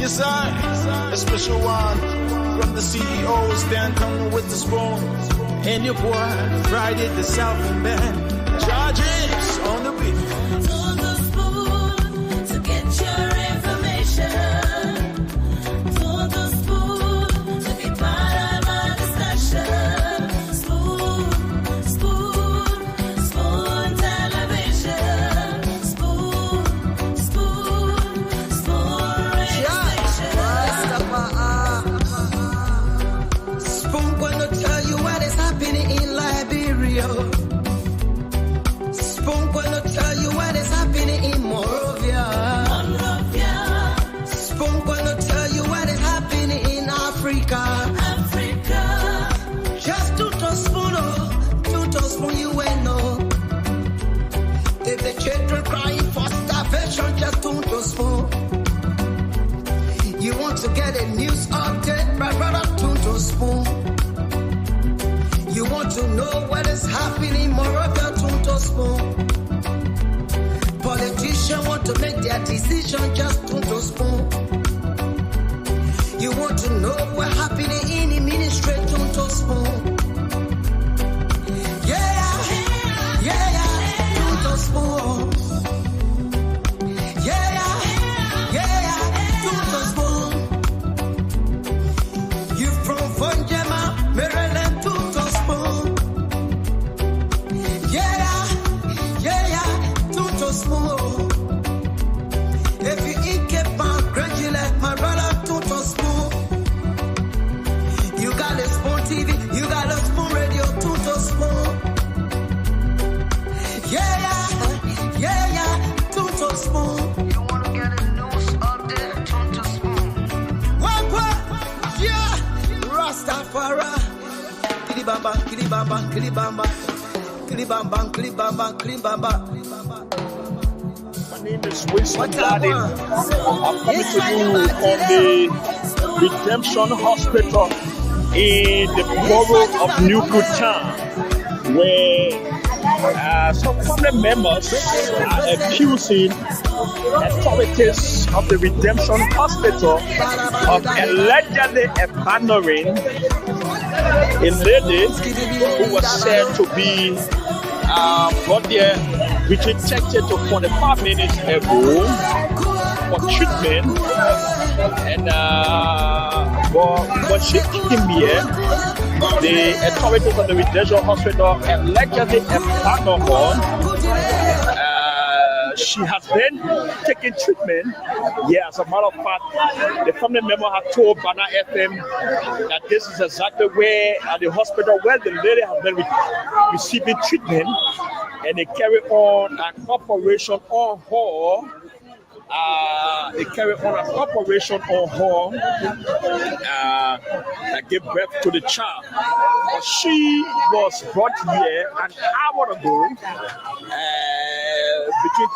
Yes, a special one from the CEO, stand coming with the spoon. And your boy, Friday the Southern Band. Charges on the beat. To the spoon to get your information. To the spoon to be part of my discussion. Spoon, spoon, spoon television. Spoon, spoon, spoon radio station. Spoon gonna tell you what is happening in Liberia. Spoon gonna tell you what is happening in Monrovia. Spoon gonna tell you what is happening in Africa. Just to spoon, you will know. If the children crying for starvation, just to spoon. You want to get a news update, my brother, to spoon. You want to know what is happening in Monrovia, to spoon. Politicians want to make their decision, just to spoon. You want to know what's happening in the ministry, to spoon. To spoon. To spoon. You from Fonjema, Maryland, to spoon. To spoon. If you eat Cape Town, graduate, my brother, to spoon. You got a spoon TV, you got a spoon radio, to spoon. To spoon. You want to get a news update, to spoon. What? Yeah. Rastafari. Kilibamba, kilibamba, kilibamba. Kilibamba, kilibamba, kilibamba. My name is Wilson Gladden. I'm coming to you from the Redemption Hospital in the borough of Newport Town, where some family members are accusing authorities of the Redemption Hospital of allegedly abandoning a lady who was said to be brought there detected to 45 minutes ago for treatment, and when she came here, the authorities of the Redemption Hospital allegedly abandoned her. She has been taking treatment. Yeah, as a matter of fact, the family member had told Banner FM that this is exactly where at the hospital where the lady has been receiving treatment, and they carry on an operation on her. They carry on an operation on her that gave birth to the child. But she was brought here an hour ago, between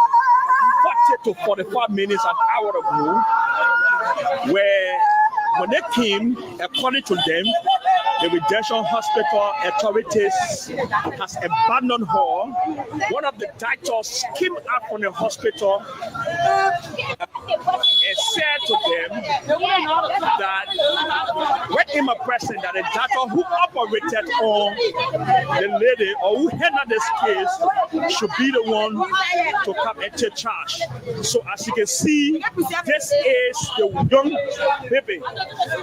40 to 45 minutes, an hour ago, where when they came, according to them, the Redemption Hospital authorities has abandoned her. One of the doctors came out from the hospital and said to them that when him a person that the doctor who operated on the lady or who handled this case should be the one to come and take charge. So as you can see, this is the young baby.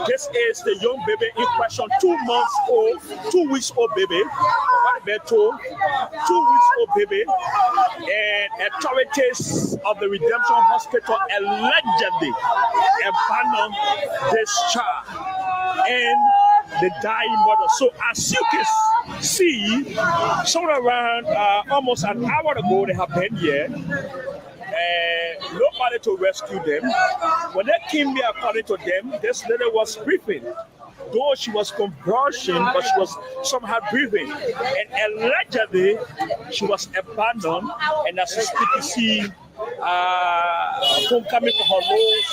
This is the young baby in question, 2 months old, 2 weeks old baby. 2 weeks old baby. And authorities of the Redemption Hospital allegedly abandoned this child and the dying mother. So as you can see, somewhere around almost an hour ago they have been here. Nobody to rescue them. When they came here, according to them, this lady was breathing. Though she was convulsing, but she was somehow breathing. And allegedly, she was abandoned. And as you see, from coming to her nose,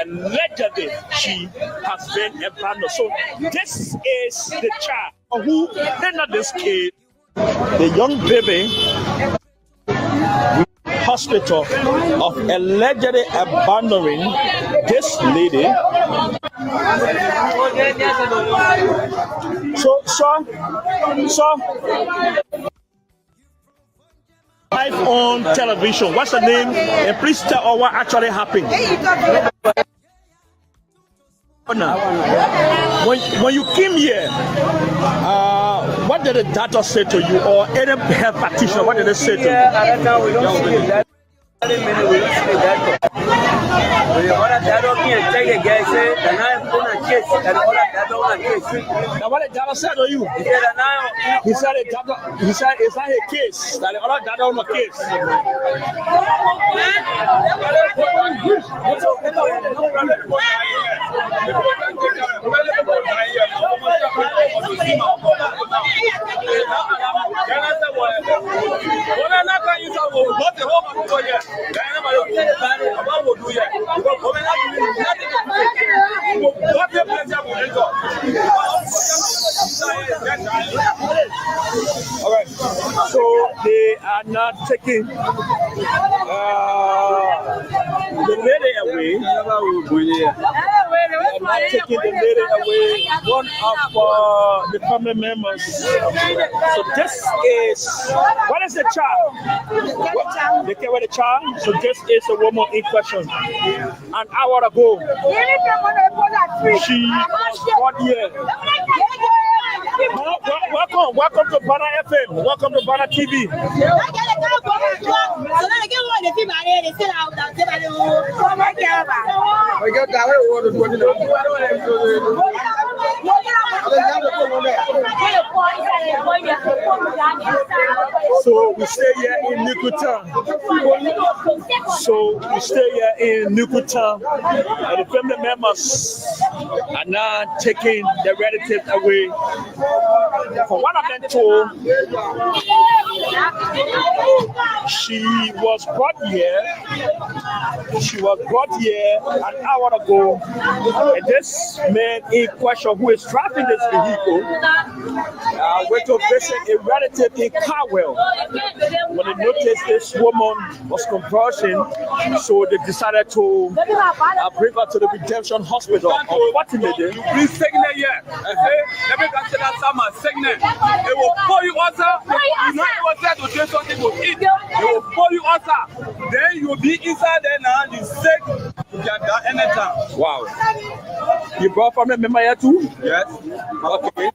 allegedly, she has been abandoned. So this is the child who handled this kid, the young baby. Hospital of allegedly abandoning this lady. So live on television. What's the name? And please tell us what actually happened. When you came here, what did the doctor say to you, or any health practitioner? What did they say to you? Now what the doctor said to you? He said it's not a case. That the other doctor on the case. All right, so they are not taking the lady away. They are not taking the lady away. One of the family members. So this is, what is the child? They came with the child. So this is the woman in question. An hour ago, she was brought here. Welcome to Bana FM. Welcome to Bana TV. So we stay here in Nukuta. And the family members are now taking the relatives away. From what I've been told, she was brought here an hour ago, and this man in question who is driving this vehicle went to visit a relative in Carwell. When they noticed this woman was convulsing, so they decided to bring her to the Redemption Hospital. Unfortunately, please signal here. Let me consider someone signal. It will pour you water. You know it was there to do something to eat. It will pour you water. Then you will be inside there now. You sick. You can die anytime. Wow. You brought family member here too? Yes. Okay.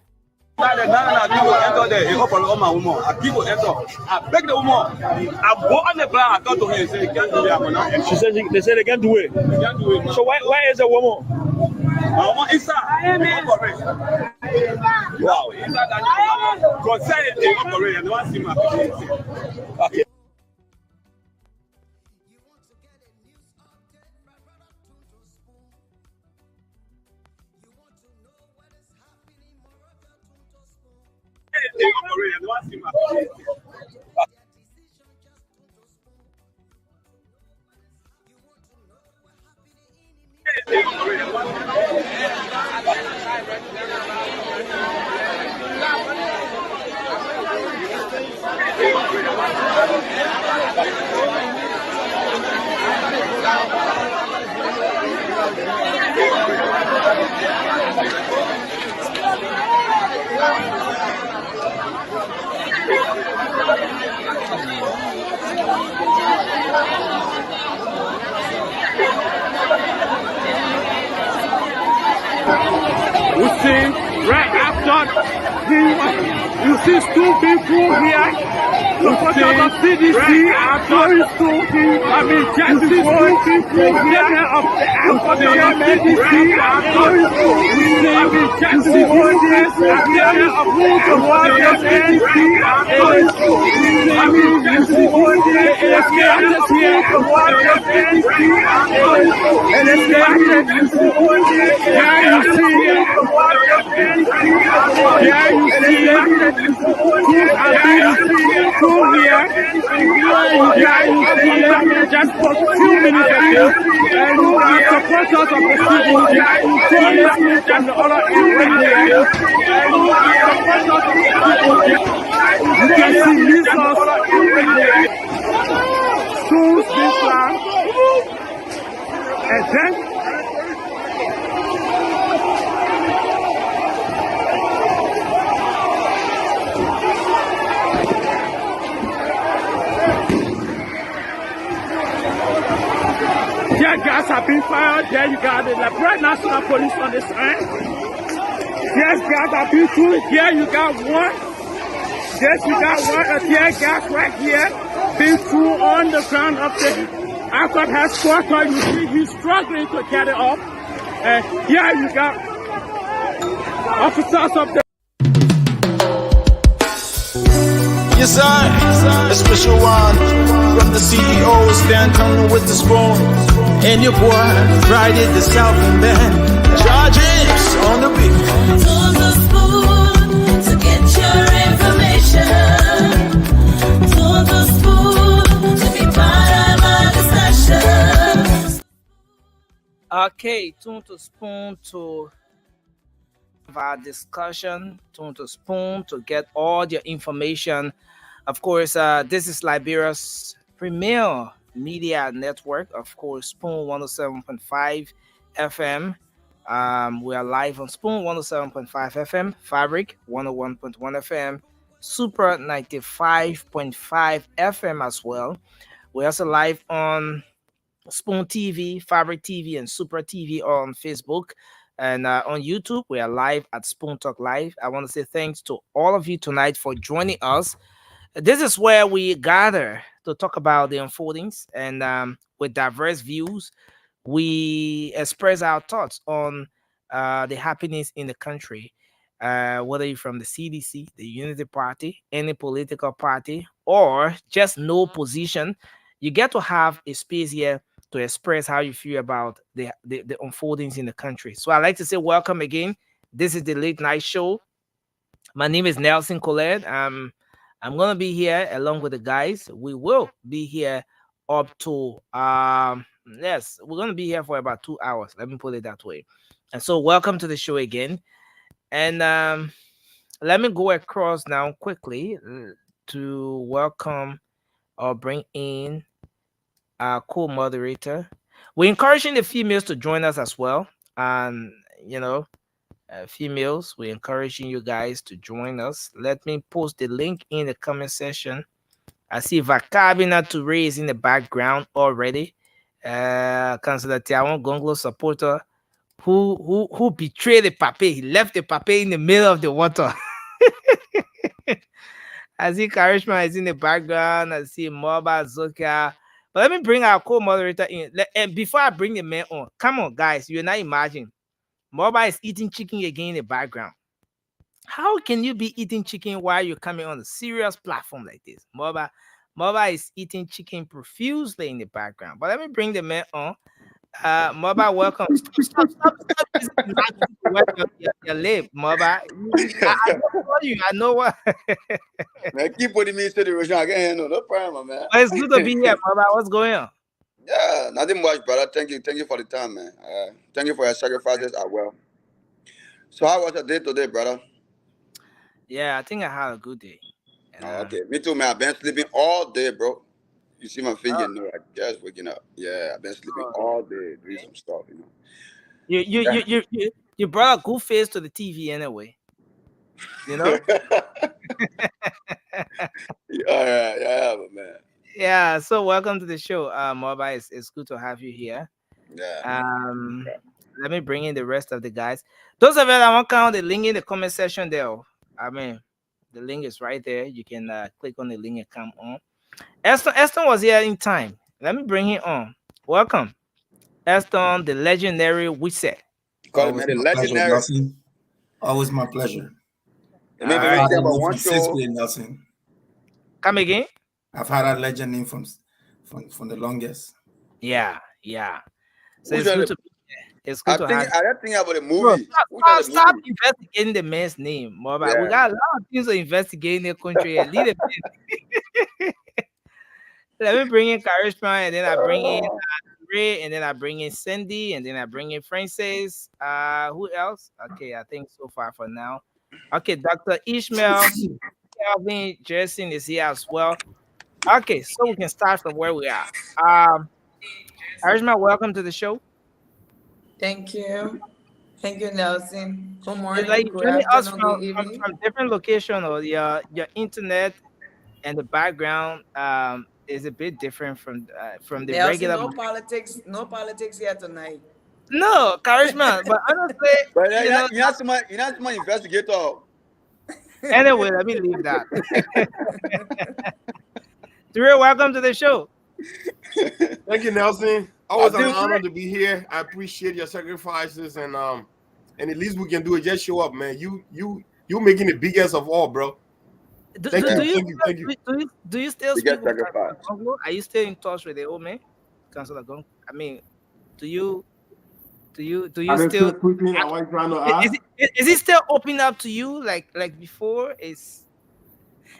People enter there. He opened all my woman. People enter. I beg the woman. I go on the ground. I talk to her and say, "You can't do it." She said they say they can't do it. They can't do it. So where is the woman? My woman inside. Wow. Inside that. God said they operate. I don't see my people. Okay. They operate. I don't see my people. You see, right after you see two people here. You see, CDC going to just before people here of the CDC going to just before this of the water CDC going to just before this is here the water CDC and it's just before this you see the water CDC you see here. Just for 2 minutes ago, and supporters of the city, police and other areas here, and supporters of the people, you can see missiles. 2 Then tear gas have been fired. There you got the Liberia National Police on this end. Tear gas have been through. Here you got one. Yes, you got one. A tear gas right here being through on the ground of the Alcott headquarters. You see he's struggling to get it off. And here you got officers of the Yes, sir. A special one from the CEO, Stan Turner with the spoon. And your boy, Friday the Southern Band. Charges on the beat. To the spoon to get your information. To the spoon to be part of our discussion. Okay, tune to spoon to have our discussion, tune to spoon to get all your information. Of course, this is Liberia's premier media network, of course, Spoon 107.5 FM. We are live on Spoon 107.5 FM, Fabric 101.1 FM, Super 95.5 FM as well. We're also live on Spoon TV, Fabric TV, and Super TV on Facebook. And on YouTube, we are live at Spoon Talk Live. I want to say thanks to all of you tonight for joining us. This is where we gather to talk about the unfoldings, and with diverse views, we express our thoughts on the happenings in the country, whether you're from the CDC, the Unity Party, any political party, or just no position. You get to have a space here to express how you feel about the unfoldings in the country. So I'd like to say welcome again. This is the Late Night Show. My name is Nelson Colette. I'm gonna be here along with the guys. We will be here up to yes, we're gonna be here for about 2 hours. Let me put it that way. And so welcome to the show again. And let me go across now quickly to welcome or bring in our co-moderator. We're encouraging the females to join us as well. And females, we're encouraging you guys to join us. Let me post the link in the comment section. I see Vakabina Toure is in the background already. Councillor Tiawon Gonglo supporter who betrayed the pape. He left the pape in the middle of the water. I see Karishma is in the background. I see Moba Zoka. But let me bring our co-moderator in. And before I bring the man on, come on, guys, you're not imagining. Moba is eating chicken again in the background. How can you be eating chicken while you're coming on a serious platform like this? Moba is eating chicken profusely in the background. But let me bring the man on. Moba, welcome. Stop your lip, Moba. I know what. Man, keep putting me in situation. I can't handle no problem, man. But it's good to be here, Moba. What's going on? Yeah, nothing much, brother. Thank you for the time, man. Thank you for your sacrifices as well. So how was your day today, brother? Yeah, I think I had a good day. Okay, me too, man. I've been sleeping all day, bro. You see my finger, you know, I just waking up. Yeah, I've been sleeping all day, doing some stuff, you know. You brought a good face to the TV anyway. You know? yeah, man. Yeah, so welcome to the show, Moba. It's good to have you here. Yeah. Let me bring in the rest of the guys. Those of you that want to count the link in the comment section there. I mean, the link is right there. You can click on the link and come on. Eston was here in time. Let me bring him on. Welcome, Eston, the legendary Wise. Call me the legendary. Always my pleasure. Nelson. Come again. I've had a legend name from the longest. Yeah. So it's good to be here. It's good to have you. I think about the movie. Stop investigating the man's name, Moba. Yeah. We got a lot of things to investigate in the country. Let me bring in Karishma, and then I bring in Ray, and then I bring in Cindy, and then I bring in Francis. Who else? Okay, I think so far for now. Okay, Dr. Ishmael, Calvin, Jason is here as well. Okay, so we can start from where we are. Karishma, welcome to the show. Thank you. Thank you, Nelson. Good morning, Like good joining us afternoon, from, good evening. from different location, or your internet and the background is a bit different from the Nelson, regular. no politics here tonight. No, charisma, but honestly, But you know. you're not my investigator. Anyway, let me leave that. Ture, welcome to the show. Thank you, Nelson. Always an honor to be here. I appreciate your sacrifices, and the least we can do is just show up, man. You making the biggest of all, bro. Thank you. Do you still speak with Councilor Gongo? Are you still in touch with the old man, Councilor Gongo? I mean, do you still? Is he still opening up to you like before?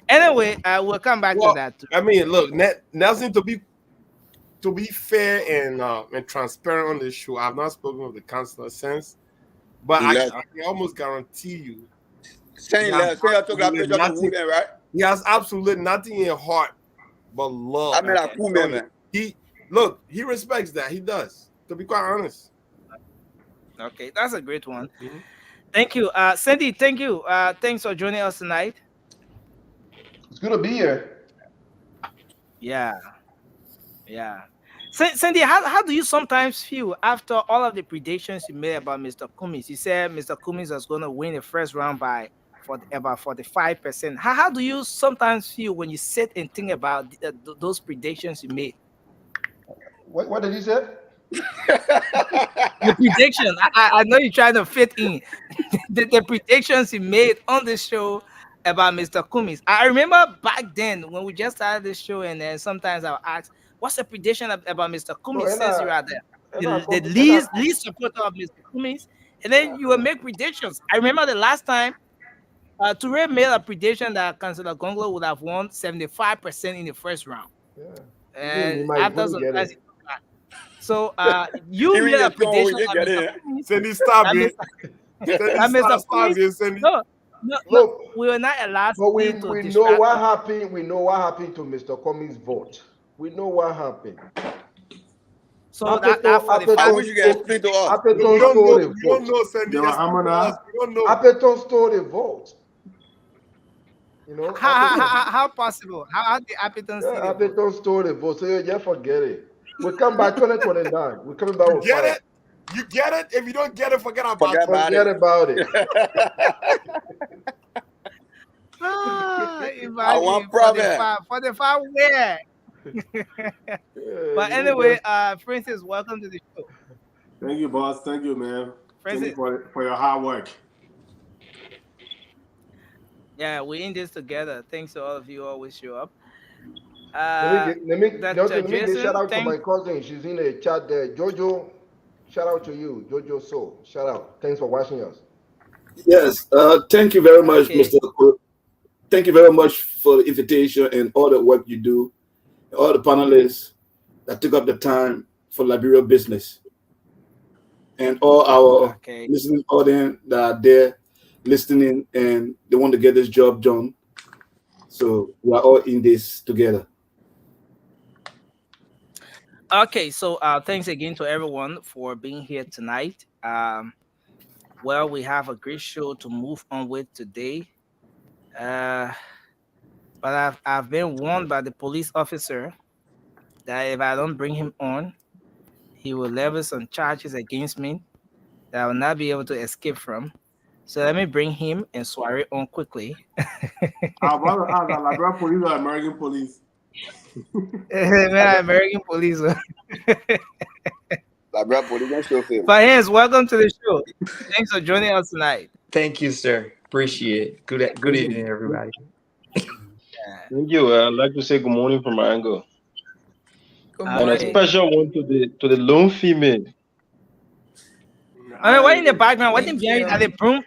Anyway, we'll come back to that too. I mean, look, Nelson, to be fair and transparent on this show, I've not spoken with the councillor since, but I can almost guarantee you, he has absolutely nothing in heart but love. I mean, a cool man. He respects that. He does. To be quite honest. Okay, that's a great one. Mm-hmm. Thank you, Cindy. Thank you. Thanks for joining us tonight. It's good to be here. Yeah. Cindy, how do you sometimes feel after all of the predictions you made about Mr. Cummings? You said Mr. Cummings was going to win the first round by about 45%. How do you sometimes feel when you sit and think about those predictions you made? What did he say? The prediction. I know you're trying to fit in the predictions you made on the show about Mr. Cummings. I remember back then when we just started this show, and then sometimes I'll ask, what's the prediction about Mr. Cummings since you're out there? The least supporter of Mr. Cummings, and then you will make predictions. I remember the last time Ture made a prediction that Councilor Gongo would have won 75% in the first round. Yeah. And after some time, so you made a prediction. Cindy, stop it. No, we were not allowed. But we know what happened. We know what happened to Mr. Cummings' vote. We know what happened. So Appleton stole the vote. You know, how possible? How did Appleton steal the vote? Appleton stole the vote, so you just forget it. We come back 2029. We're coming back with fire. You get it? If you don't get it, forget about it. I want problem. 45 where? But anyway, Francis, welcome to the show. Thank you, boss. Thank you, man. Francis, thank you for your hard work. Yeah, we're in this together. Thanks to all of you who always show up. Let me give shout out to my cousin. She's in the chat there. Jojo, shout out to you. Jojo So, shout out. Thanks for watching us. Yes, thank you very much, Mr. Thank you very much for the invitation and all the work you do. All the panelists that took up the time for Liberia business. And all our listening audience that are there listening and they want to get this job done. So we are all in this together. Okay, so thanks again to everyone for being here tonight. Well, we have a great show to move on with today. But I've been warned by the police officer that if I don't bring him on, he will level some charges against me that I will not be able to escape from. So let me bring him and Soiree on quickly. Liberia police or American police? American police. But yes, welcome to the show. Thanks for joining us tonight. Thank you, sir. Appreciate it. Good evening, everybody. Thank you. I'd like to say good morning from my angle. And a special one to the lone female. I mean, what in the background? What in behind you? Are the broom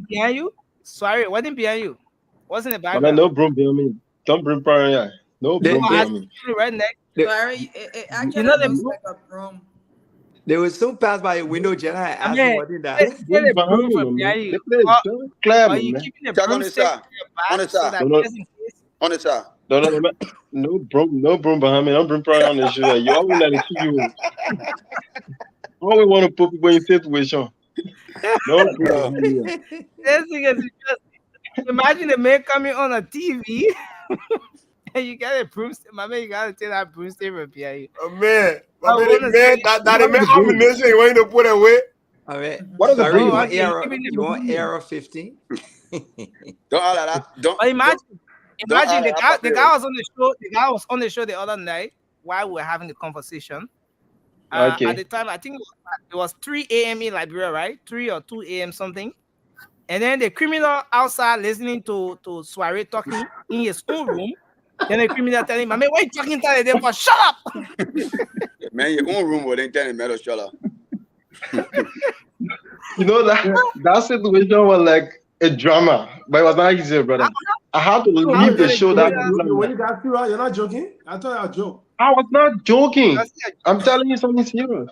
behind you? Sorry, what in behind you? What's in the background? No broom behind me. Don't bring paranoia. No broom behind me. Right next. Sorry, it actually looks like a broom. They will soon pass by a window, Jenna. I asked me what did that. Are you keeping the broomstick in your back so that just in case On the side. No broom behind me. I'm broom probably on the show. You always like to keep you. Always want to put people in situation. No, imagine the man coming on a TV and you got a broomstick. My man, you gotta take that broomstick from behind you. Man, that the man ammunition you want to put away. I mean, what is the sorry, broom? you want Aero 15? Don't all that. Don't. Imagine the guy don't was on the show. The guy was on the show the other night while we were having the conversation. Okay. At the time, I think it was 3 a.m. in Liberia, right? 3 or 2 a.m. something. And then the criminal outside listening to Soiree talking in his own room. Then the criminal telling him, "Man, why you talking to them for? Shut up!" Man, your own room wouldn't tell him to shut up. You know that situation was like a drama, but it was not easy, brother. I had to leave the show. That when you got through, you're not joking. I thought I joke. I was not joking. I'm telling you something serious.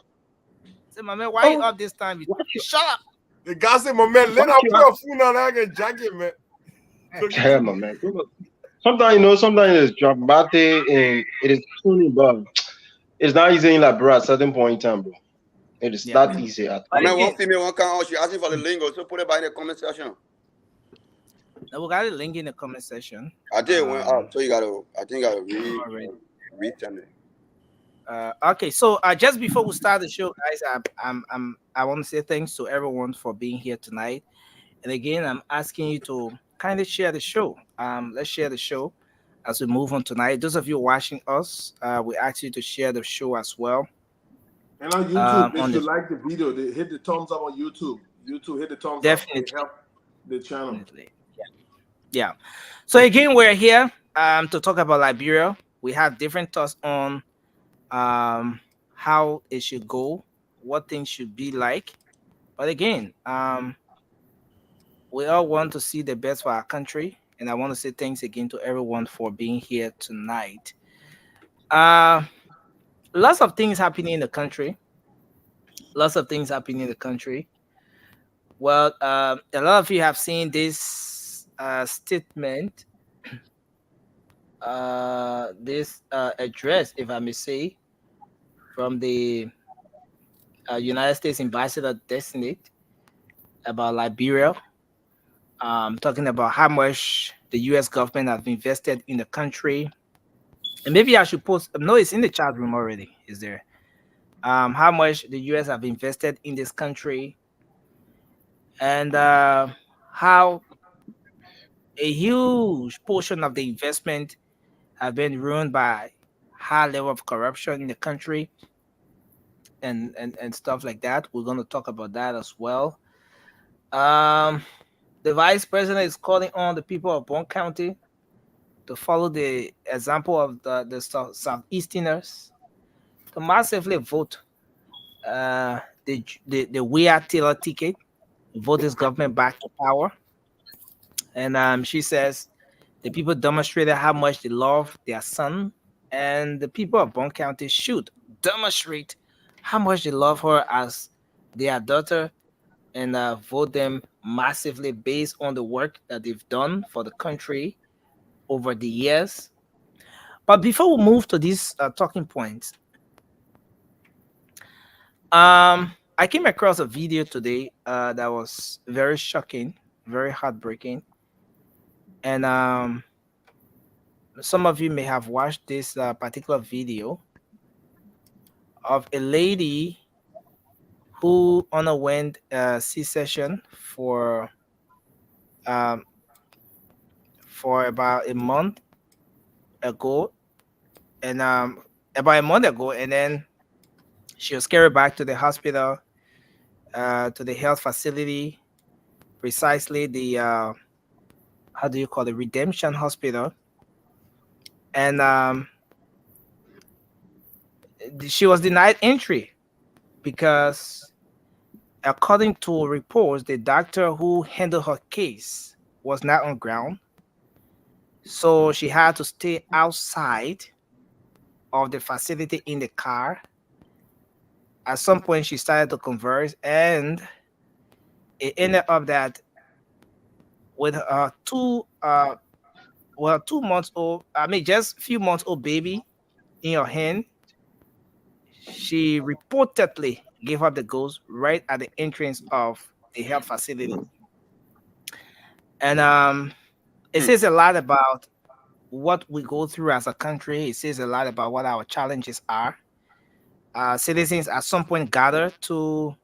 Say, my man, why you up this time? Shut up. The guy said, my man, let him put a phone on that and jacket, man. Yeah, my man. Sometimes it's dramatic and it is funny, but it's not easy in Liberia at a certain point in time, bro. It is not easy at all. Man, one female, one come out, she asking for the lingo, so put it by in the comment section. We got a link in the comment section. I did it went up, so you gotta read it. Okay, so just before we start the show, guys, I want to say thanks to everyone for being here tonight. And again, I'm asking you to kind of share the show. Let's share the show as we move on tonight. Those of you watching us, we ask you to share the show as well. And on YouTube, if you like the video, they hit the thumbs up on YouTube. YouTube, hit the thumbs Definitely. up to help the channel. Definitely. Yeah. So again, we're here to talk about Liberia. We have different thoughts on how it should go, what things should be like. But again, we all want to see the best for our country. And I want to say thanks again to everyone for being here tonight. Lots of things happening in the country. Well, a lot of you have seen this statement, this address, if I may say, from the United States Ambassador Designate about Liberia, talking about how much the U.S. government has invested in the country. And maybe I should post. No, it's in the chat room already. Is there? How much the U.S. have invested in this country, and how a huge portion of the investment have been ruined by high level of corruption in the country, and stuff like that. We're going to talk about that as well. The vice president is calling on the people of Bond County to follow the example of the Southeasterners to massively vote the Weah Taylor ticket, vote this government back to power. And she says the people demonstrated how much they love their son, and the people of Bond County should demonstrate how much they love her as their daughter, and vote them massively based on the work that they've done for the country over the years. But before we move to these talking points, I came across a video today that was very shocking, very heartbreaking. And some of you may have watched this particular video of a lady who underwent C-section for about a month ago, and then she was carried back to the hospital, to the health facility, precisely the how do you call it, Redemption Hospital, and she was denied entry because, according to reports, the doctor who handled her case was not on ground. So she had to stay outside of the facility in the car. At some point, she started to converse, and it ended up that with two well, 2 months old, I mean, just a few months old baby in your hand. She reportedly gave up the ghost right at the entrance of the health facility. And it says a lot about what we go through as a country. It says a lot about what our challenges are. Citizens at some point gather to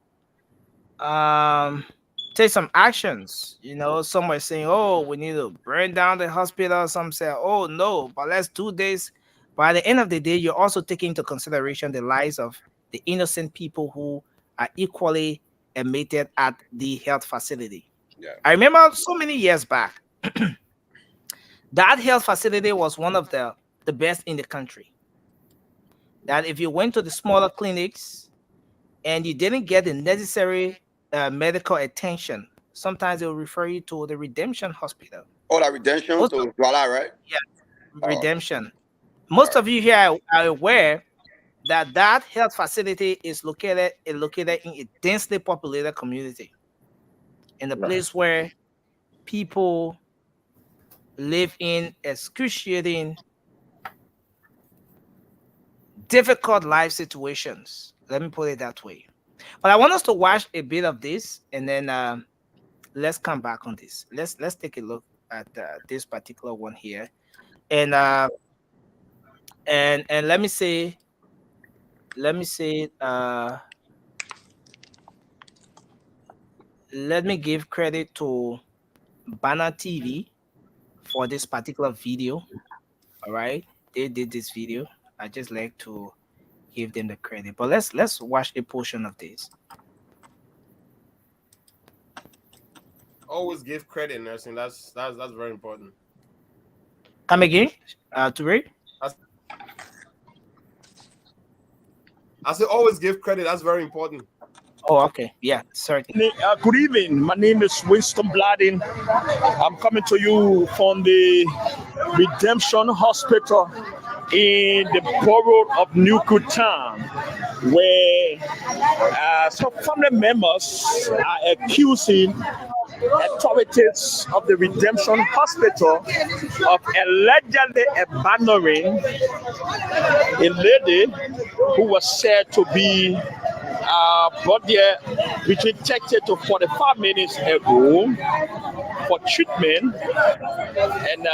take some actions. You know, some are saying, oh, we need to burn down the hospital. Some say, oh, no, but let's do this. But at the end of the day, you're also taking into consideration the lives of the innocent people who are equally admitted at the health facility. Yeah. I remember so many years back, that health facility was one of the best in the country. That if you went to the smaller clinics and you didn't get the necessary medical attention, sometimes they will refer you to the Redemption Hospital. Oh, that Redemption to Douala, right? Yeah, Redemption. Most of you here are aware that that health facility is located in a densely populated community, in a place where people live in excruciating, difficult life situations. Let me put it that way. But I want us to watch a bit of this, and then let's come back on this. Let's take a look at this particular one here, and let me say, let me give credit to Banner TV for this particular video. All right, they did this video. I just like to give them the credit. But let's watch a portion of this. Always give credit, nursing. That's very important. Come again, Toure? I said always give credit. That's very important. Oh, okay. Yeah, certainly. Good evening. My name is Winston Bladin. I'm coming to you from the Redemption Hospital in the borough of New Kutan, where some family members are accusing authorities of the Redemption Hospital of allegedly abandoning a lady who was said to be brought there between 30 to 45 minutes ago for treatment. And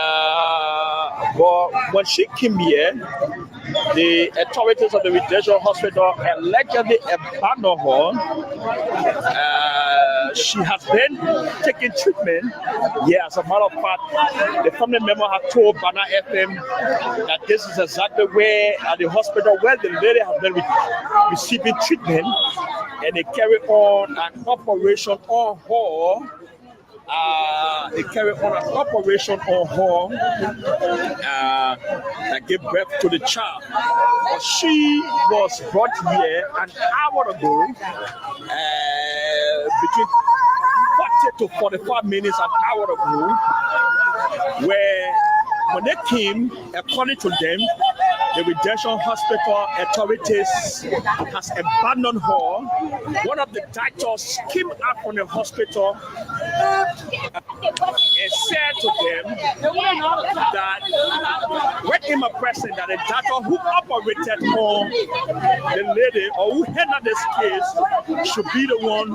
but when she came here, the authorities of the Redemption Hospital allegedly abandoned her. She has been taking treatment. Yeah, as a matter of fact, the family member had told Banner FM that this is exactly where at the hospital where the lady has been receiving treatment, and they carry on an operation on her. They carry on an operation on her that gave birth to the child. But she was brought here an hour ago, between 40 to 45 minutes, an hour ago, where when they came, according to them, the Redemption Hospital authorities has abandoned her. One of the doctors came out from the hospital and said to them that when him a person that the doctor who operated on the lady or who handled this case should be the one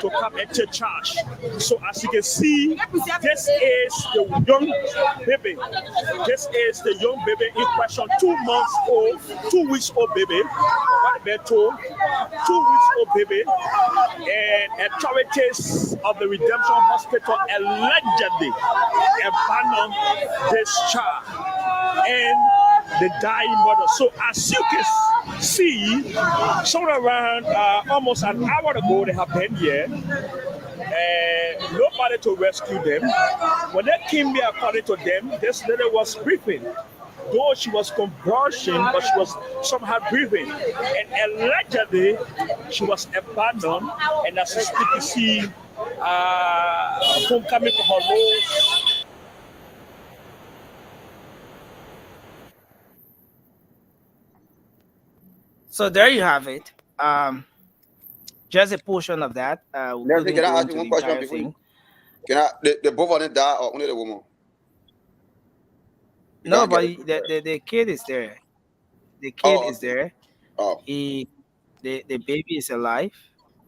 to come and take charge. So as you can see, this is the young baby. This is the young baby in question, 2 months old, 2 weeks old baby. What they told, 2 weeks old baby. And authorities of the Redemption Hospital allegedly abandoned this child and the dying mother. So as you can see, somewhere around almost an hour ago they have been here. Nobody to rescue them. When they came here, according to them, this lady was breathing. Though she was convulsing, but she was somehow breathing. And allegedly, she was abandoned. And as you speak, you see foam coming from her nose. So there you have it. Just a portion of that. Can I ask you one question before you? Can I, the both of them die or only the woman? No, but the kid is there. The kid is there. Oh. The baby is alive.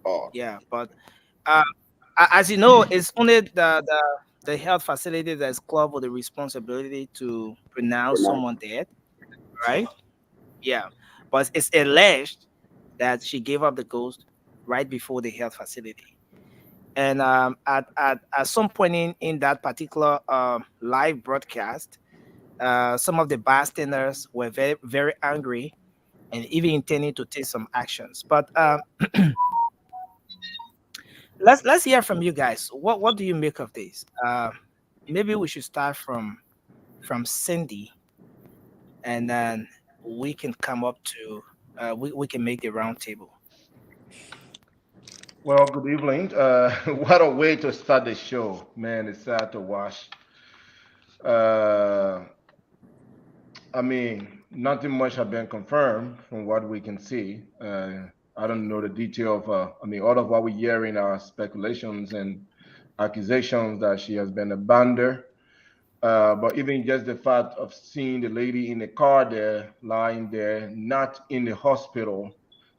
Oh. Yeah, but as you know, it's only the health facility that's clubbed with the responsibility to pronounce someone dead, right? Yeah, but it's alleged that she gave up the ghost right before the health facility. And at some point in that particular live broadcast, some of the bystanders were very, very angry and even intending to take some actions. But let's hear from you guys. What do you make of this? Maybe we should start from Cindy, and then we can come up to we can make the round table. Well, good evening. What a way to start the show, man. It's sad to watch. I mean, nothing much has been confirmed from what we can see. I don't know the detail of, all of what we're hearing are speculations and accusations that she has been abandoned. But even just the fact of seeing the lady in the car there, lying there, not in the hospital,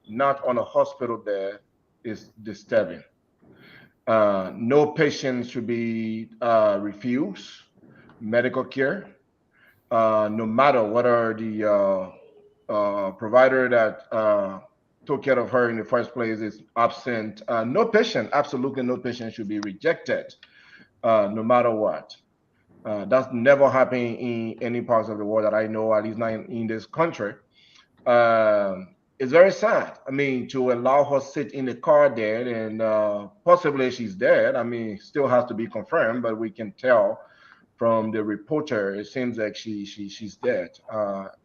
not on a hospital there, is disturbing. No patient should be refused medical care, no matter whether the provider that took care of her in the first place is absent. No patient, absolutely no patient should be rejected, no matter what. That's never happened in any parts of the world that I know, at least not in this country. It's very sad. I mean, to allow her sit in the car dead and possibly she's dead. I mean, still has to be confirmed, but we can tell from the reporter, it seems like she's dead.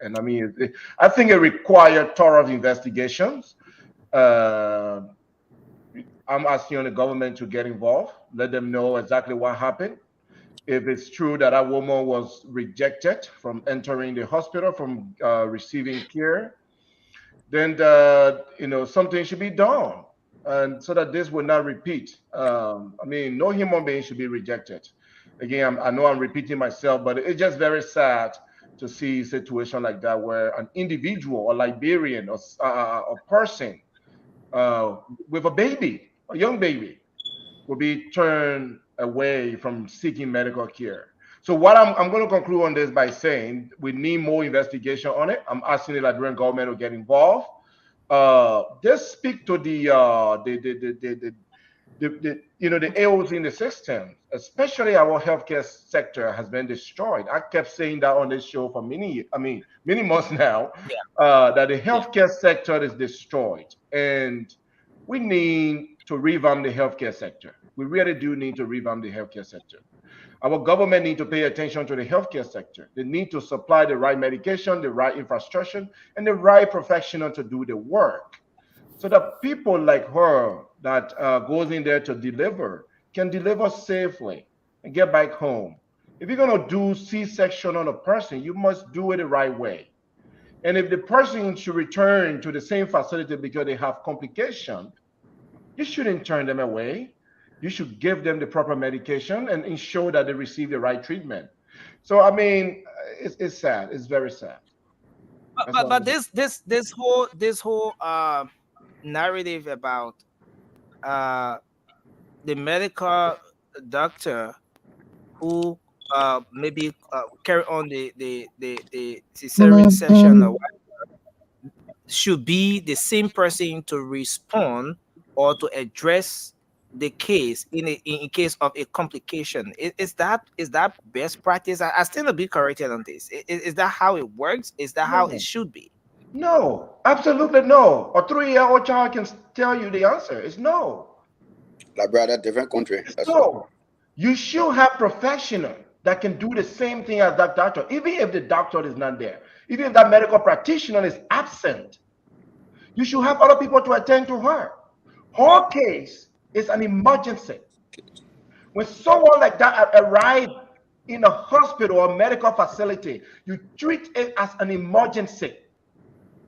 And I mean, I think it required thorough investigations. I'm asking the government to get involved, let them know exactly what happened. If it's true that a woman was rejected from entering the hospital, from receiving care, then something should be done, and so that this will not repeat. I mean, no human being should be rejected. Again, I know I'm repeating myself, but it's just very sad to see a situation like that where an individual, a Liberian, or a person with a baby, a young baby, will be turned away from seeking medical care. So what I'm going to conclude on this by saying we need more investigation on it. I'm asking the Liberian government to get involved. Just speak to the ills in the system, especially our healthcare sector has been destroyed. I kept saying that on this show for many months now, that the healthcare sector is destroyed, and we need to revamp the healthcare sector. We really do need to revamp the healthcare sector. Our government need to pay attention to the healthcare sector. They need to supply the right medication, the right infrastructure, and the right professional to do the work, so that people like her that goes in there to deliver can deliver safely and get back home. If you're going to do C-section on a person, you must do it the right way. And if the person should return to the same facility because they have complication, you shouldn't turn them away. You should give them the proper medication and ensure that they receive the right treatment. So I mean, it's sad. It's very sad. But this whole narrative about the medical doctor who maybe carry on the cesarean section or whatever, should be the same person to respond or to address the case in case of a complication. Is that best practice? I still a bit corrected on this. Is that how it works? Is that how it should be? No, absolutely no. A 3-year-old child can tell you the answer. It's no. Like brother, different country. So you should have professional that can do the same thing as that doctor, even if the doctor is not there, even if that medical practitioner is absent. You should have other people to attend to her. Her case is an emergency. When someone like that arrives in a hospital or medical facility, you treat it as an emergency.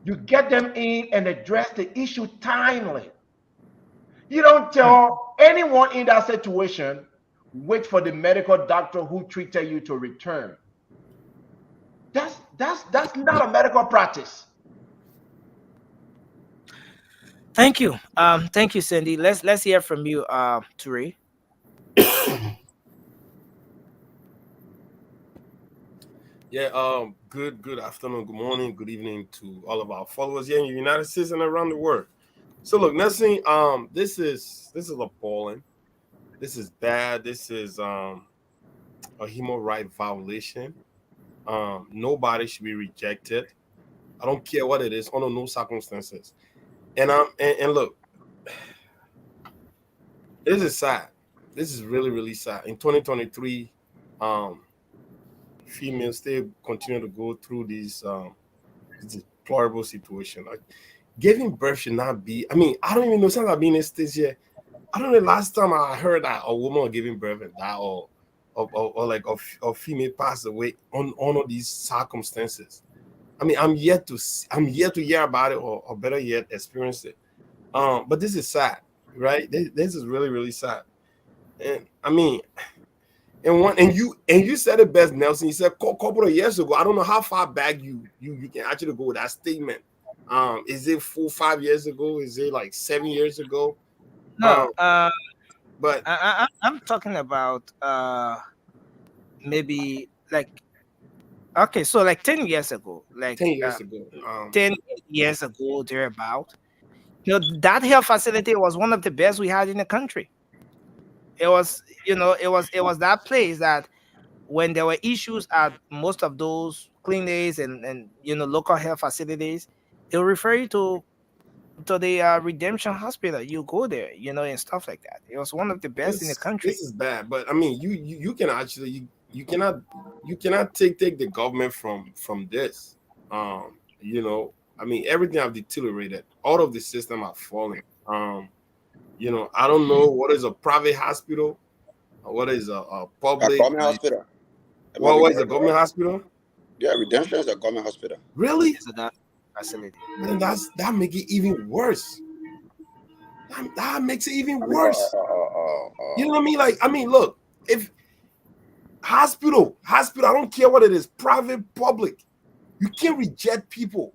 You get them in and address the issue timely. You don't tell anyone in that situation, wait for the medical doctor who treated you to return. That's not a medical practice. Thank you. Thank you, Cindy. Let's hear from you, Ture. Yeah, good afternoon, good morning, good evening to all of our followers here in the United States and around the world. So look, Nelson, this is appalling. This is bad. This is a human right violation. Nobody should be rejected. I don't care what it is, under no circumstances. And look, this is sad. This is really, really sad. In 2023, females still continue to go through this deplorable situation. Like, giving birth should not be. I mean, I don't even know. Since I've been in this year, I don't know the last time I heard that a woman giving birth and die, or like a female passed away on all these circumstances. I mean, I'm yet to hear about it, or better yet, experience it. But this is sad, right? This is really, really sad. And I mean, and you said it best, Nelson. You said a couple of years ago. I don't know how far back you can actually go with that statement. Is it 4-5 years ago? Is it like 7 years ago? No, but I'm talking about maybe like, okay, so like 10 years ago, like 10 years ago. 10 years ago, thereabout. That health facility was one of the best we had in the country. It was, it was that place that when there were issues at most of those clinics and local health facilities, they will refer you to the Redemption Hospital. You go there, and stuff like that. It was one of the best in the country. This is bad, but I mean, you can actually you cannot take the government from this. I mean, everything have deteriorated. All of the system are falling. I don't know what is a private hospital, or what is a public. A government hospital. What is a government hospital? Yeah, Redemption is a government hospital. Really? So that facility. And that make it even worse. That makes it even worse. You know what I mean? Like, I mean, look, if hospital, I don't care what it is, private, public, you can't reject people.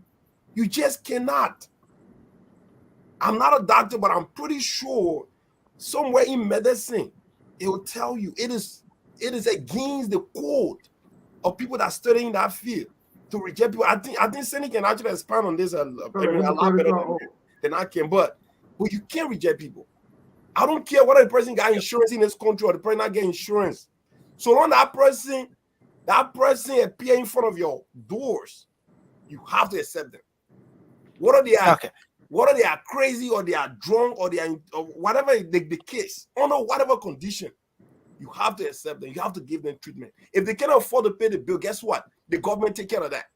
You just cannot. I'm not a doctor, but I'm pretty sure somewhere in medicine, it will tell you it is against the code of people that studying that field to reject people. I think Cindy can actually expand on this a lot better than I can, but you can't reject people. I don't care whether the person got insurance in this country or the person not get insurance. So long that person appear in front of your doors, you have to accept them. Whether they are crazy or they are drunk or they are or whatever the case, under whatever condition, you have to accept them. You have to give them treatment. If they cannot afford to pay the bill, guess what? The government take care of that.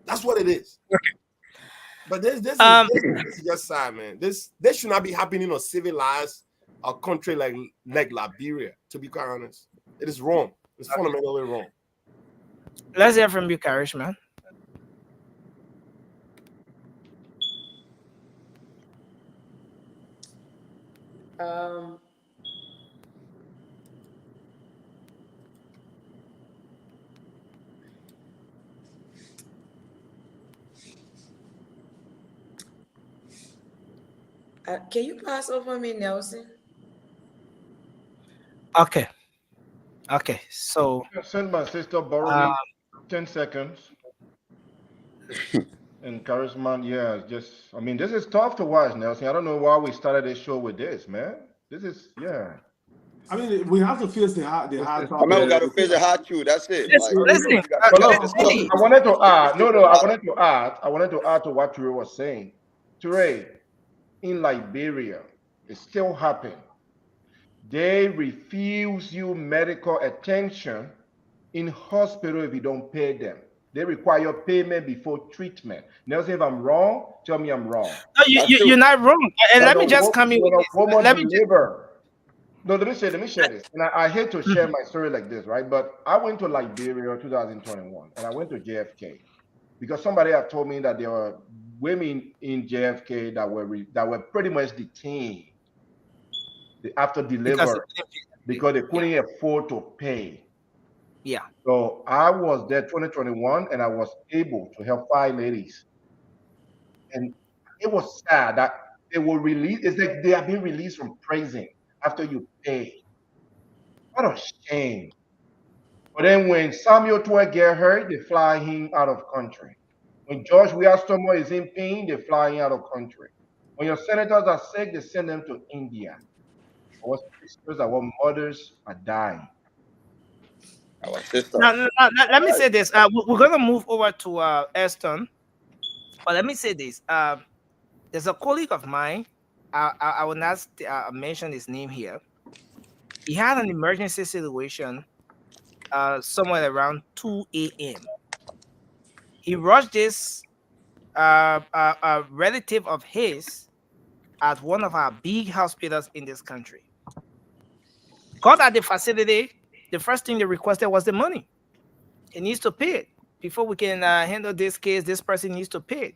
That's what it is. Okay. But this is just sad, man. This should not be happening in a civilized country like Liberia. To be quite honest, it is wrong. It's fundamentally wrong. Let's hear from you, Karish, man. Can you pass over me, Nelson? Okay. So Send my sister borrow me 10 seconds. And Charisma, yeah, I mean, this is tough to watch, Nelson. I don't know why we started this show with this, man. This is, yeah. I mean, we have to face the hard topic. I mean, we got to face the hard truth. That's it. Listen, I wanted to add. I wanted to add to what Ture was saying. Ture, in Liberia, it still happened. They refuse you medical attention in hospital if you don't pay them. They require payment before treatment. Nelson, if I'm wrong, tell me I'm wrong. No, you're not wrong. And let me just come in with this. Let me share this. And I hate to share my story like this, right? But I went to Liberia 2021, and I went to JFK because somebody had told me that there were women in JFK that were pretty much detained after delivery because they couldn't afford to pay. Yeah. So I was there 2021, and I was able to help 5 ladies. And it was sad that they were released. It's like they have been released from prison after you pay. What a shame. But then when Samuel Twe get hurt, they fly him out of country. When George Weah Stomo is in pain, they fly him out of country. When your senators are sick, they send them to India. Our sisters, our mothers are dying. Our sisters. Now, let me say this. We're going to move over to Eston. But let me say this. There's a colleague of mine. I will not mention his name here. He had an emergency situation somewhere around 2 a.m. He rushed this a relative of his at one of our big hospitals in this country. Got at the facility, the first thing they requested was the money. He needs to pay it. Before we can handle this case, this person needs to pay it.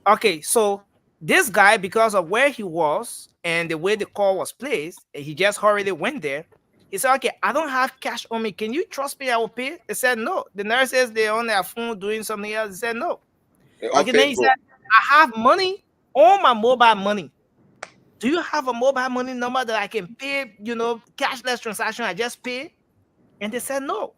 Okay, so this guy, because of where he was and the way the call was placed, he just hurriedly went there. He said, okay, I don't have cash on me. Can you trust me? I will pay. They said, no. The nurse says they're on their phone doing something else. He said, no. Okay, then he said, I have money on my mobile money. Do you have a mobile money number that I can pay, cashless transaction? I just pay? And they said, no.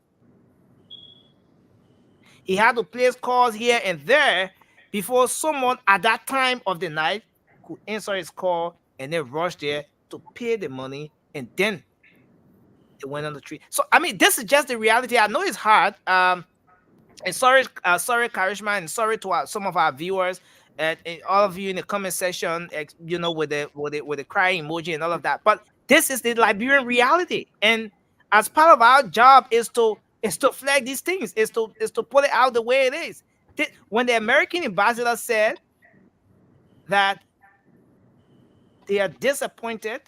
He had to place calls here and there before someone at that time of the night could answer his call and then rush there to pay the money, and then they went on the tree. So, I mean, this is just the reality. I know it's hard. And sorry, Karishma, and sorry to some of our viewers and all of you in the comment section, with the crying emoji and all of that. But this is the Liberian reality, and as part of our job is to flag these things, is to put it out the way it is. When the American ambassador said that they are disappointed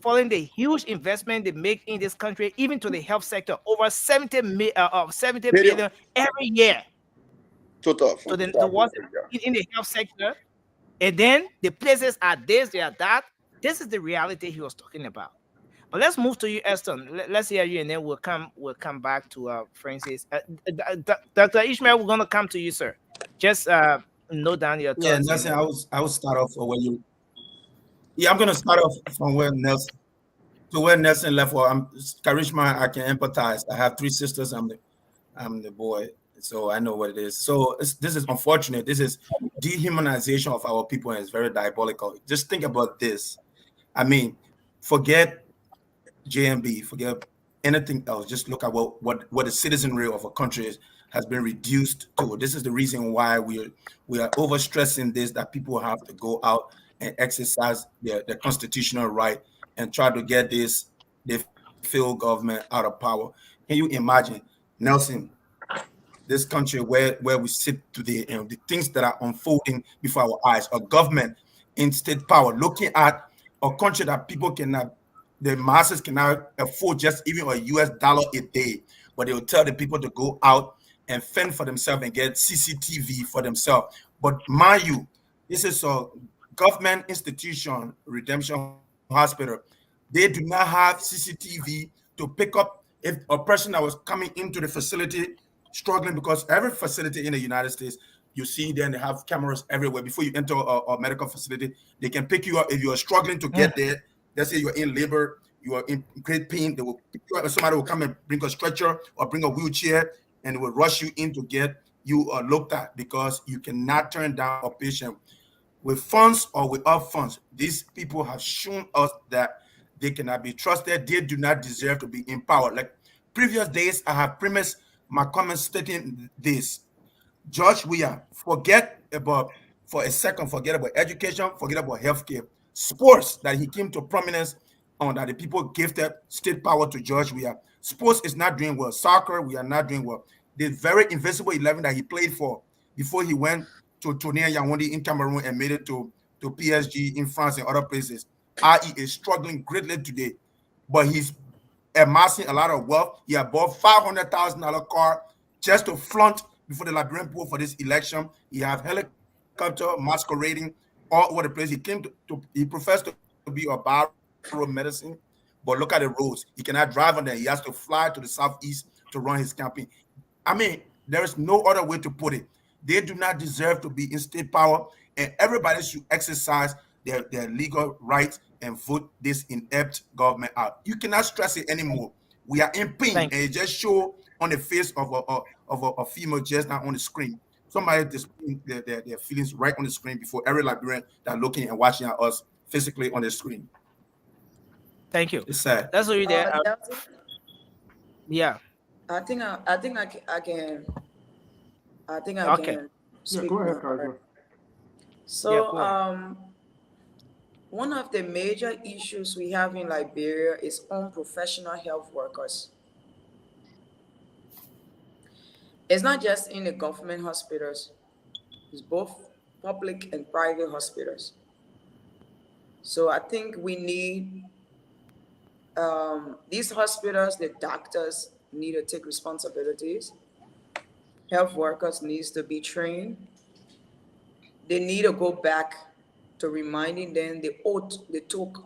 following the huge investment they make in this country, even to the health sector, over 70 billion every year. Total. So then in the health sector, and then the places are this, they are that. This is the reality he was talking about. But let's move to you, Eston. Let's hear you, and then we'll come back to Francis. Dr. Ishmael, we're gonna come to you, sir. Just note down your thoughts. Yeah, Nelson, I will start off where you. Yeah, I'm gonna start off from where Nelson left. Well, Karishma. I can empathize. I have 3 sisters. I'm the boy, so I know what it is. So this is unfortunate. This is dehumanization of our people, and it's very diabolical. Just think about this. I mean, forget JMB, forget anything else. Just look at what the citizenry of a country has been reduced to. This is the reason why we are overstressing this, that people have to go out and exercise their constitutional right and try to get the failed government out of power. Can you imagine, Nelson, this country where we sit today, and the things that are unfolding before our eyes, a government in state power, looking at a country that the masses cannot afford just even a US dollar a day, but they will tell the people to go out and fend for themselves and get CCTV for themselves. But mind you, this is a government institution, Redemption Hospital. They do not have CCTV to pick up if a person that was coming into the facility struggling, because every facility in the United States, you see them, they have cameras everywhere. Before you enter a medical facility, they can pick you up if you are struggling to get there. Let's say you're in labor, you are in great pain, they will pick you up, somebody will come and bring a stretcher or bring a wheelchair, and they will rush you in to get you looked at, because you cannot turn down a patient with funds or without funds. These people have shown us that they cannot be trusted. They do not deserve to be in power. Like previous days, I have premised my comments stating this. George Weah, forget about education, forget about healthcare. Sports, that he came to prominence on, that the people gifted state power to George Weah. Sports is not doing well. Soccer, we are not doing well. The very invincible 11 that he played for before he went to Tonnerre Yaoundé in Cameroon and made it to PSG in France and other places. RE is struggling greatly today, but he's amassing a lot of wealth. He had bought $500,000 car just to flaunt before the Liberian people for this election. He have helicopter masquerading all over the place. He professed to be a bio medicine, but look at the roads. He cannot drive on them. He has to fly to the southeast to run his campaign. I mean, there is no other way to put it. They do not deserve to be in state power, and everybody should exercise their legal rights and vote this inept government out. You cannot stress it anymore. We are in pain, and it just show on the face of a female just not on the screen. Somebody displaying their feelings right on the screen before every Liberian that looking and watching at us physically on the screen. Thank you. It's sad. That's what you did. Yeah. I think I can. Okay. Speak go ahead, more. Kaiser. So, one of the major issues we have in Liberia is unprofessional health workers. It's not just in the government hospitals, it's both public and private hospitals. So I think we need these hospitals, the doctors need to take responsibilities. Health workers needs to be trained. They need to go back to reminding them the oath they took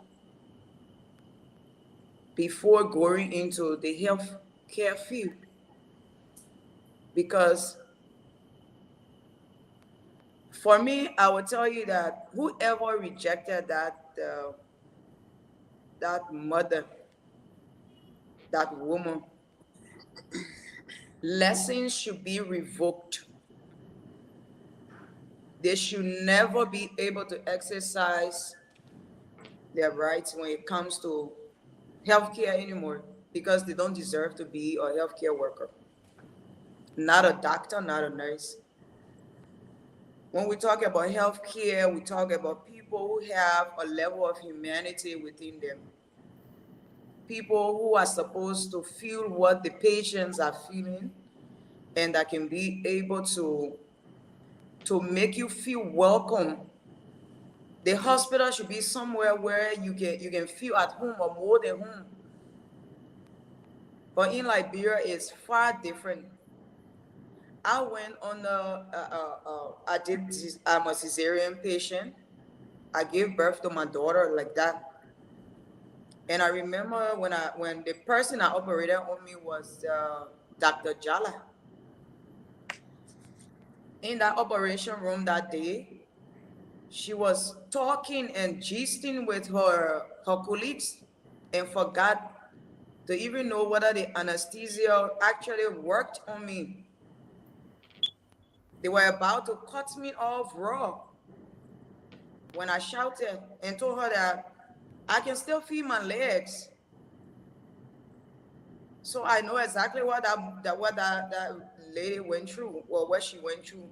before going into the health care field. Because for me, I will tell you that whoever rejected that mother, that woman, lessons should be revoked. They should never be able to exercise their rights when it comes to healthcare anymore, because they don't deserve to be a healthcare worker. Not a doctor, not a nurse. When we talk about healthcare, we talk about people who have a level of humanity within them. People who are supposed to feel what the patients are feeling, and that can be able to make you feel welcome. The hospital should be somewhere where you can feel at home or more than home. But in Liberia, it's far different. I went on I'm a cesarean patient. I gave birth to my daughter like that. And I remember when the person that operated on me was Dr. Jala. In that operation room that day, she was talking and gisting with her colleagues and forgot to even know whether the anesthesia actually worked on me. They were about to cut me off raw when I shouted and told her that I can still feel my legs. So I know exactly what that lady went through, or what she went through.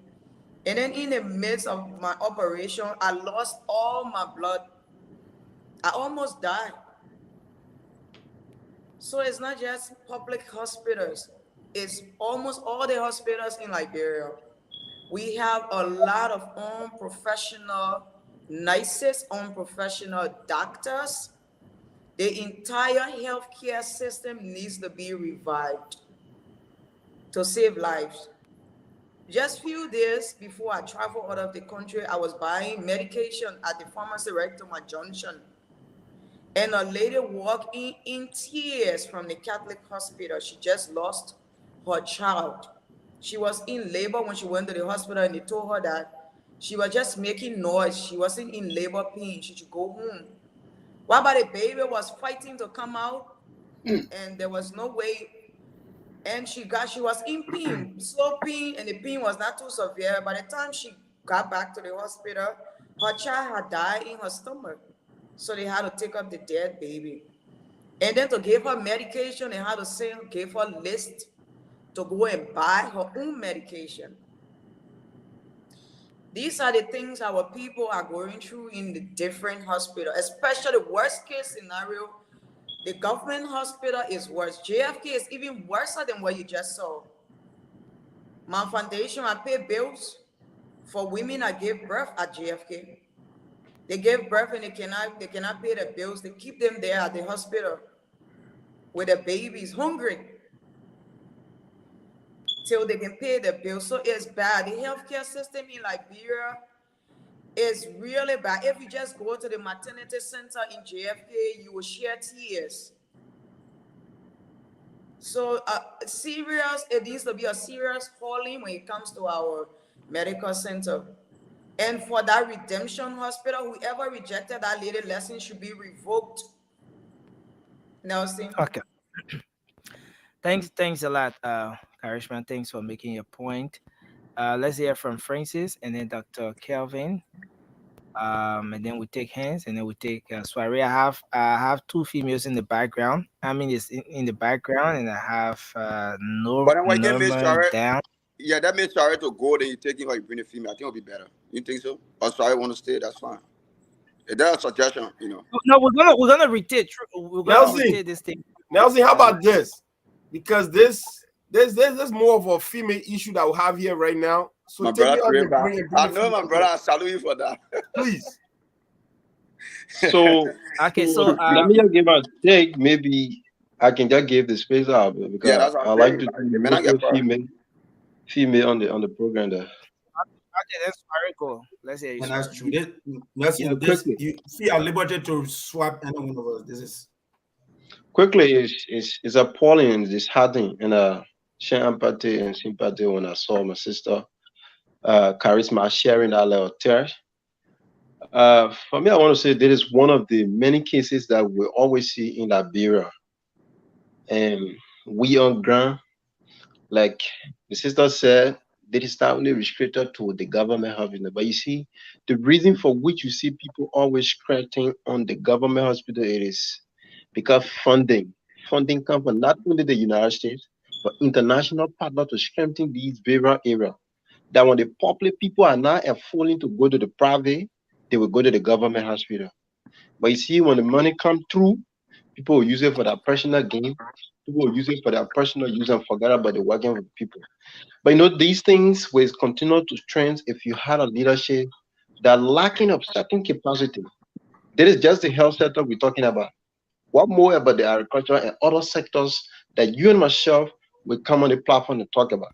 And then in the midst of my operation, I lost all my blood. I almost died. So it's not just public hospitals. It's almost all the hospitals in Liberia. We have a lot of unprofessional nurses, unprofessional doctors. The entire healthcare system needs to be revived to save lives. Just few days before I traveled out of the country, I was buying medication at the pharmacy right to my junction. And a lady walked in tears from the Catholic hospital. She just lost her child. She was in labor when she went to the hospital, and they told her that she was just making noise. She wasn't in labor pain. She should go home. While the baby was fighting to come out, and there was no way. And she was in pain, slow pain, and the pain was not too severe. By the time she got back to the hospital, her child had died in her stomach. So they had to take up the dead baby. And then to give her medication, they had to give her a list to go and buy her own medication. These are the things our people are going through in the different hospitals, especially the worst case scenario. The government hospital is worse. JFK is even worse than what you just saw. My foundation, I pay bills for women that give birth at JFK. They give birth and they cannot pay the bills. They keep them there at the hospital with the babies hungry till they can pay the bills. So it's bad. The healthcare system in Liberia It's really bad. If you just go to the maternity center in JFK, you will shed tears. So serious, it needs to be a serious calling when it comes to our medical center. And for that Redemption Hospital, whoever rejected that lady lesson should be revoked. Nelson. Okay. Thanks a lot, Karishma. Thanks for making your point. Let's hear from Francis and then Dr. Kelvin. And then we take hands, and then we take soiree. I have two females in the background. I mean, it's in the background, and I have Norma down. Yeah, that means sorry to go. Then you take him or you bring a female. I think it'll be better. You think so? Or sorry, want to stay? That's fine. If there's a suggestion, you know. No, we're gonna rotate. We're gonna rotate this thing. Nelson, how about this? Because there's more of a female issue that we have here right now. So my take brother, me on I know my brother. I salute you for that. Please. So okay, so let me just give a take. Maybe I can just give the space out because that's I like to do female on the program there. Okay, that's go. Let's hear you. And that's true. You feel at liberty to swap any one of us. This is quickly. It's appalling. It's disheartening, and share empathy and sympathy when I saw my sister Charisma sharing that little tears. For me, I want to say that is one of the many cases that we always see in Liberia, and we on ground, like the sister said, that is not only restricted to the government hospital, but you see, the reason for which you see people always scratching on the government hospital, it is because funding comes from not only the United States, but international partners to strengthen these various areas. That when the public people are not affording to go to the private, they will go to the government hospital. But you see, when the money comes through, people will use it for their personal gain. People will use it for their personal use and forget about the working with people. But you know, these things will continue to trend if you had a leadership that lacking of certain capacity. That is just the health sector we're talking about. What more about the agriculture and other sectors that you and myself will come on the platform to talk about?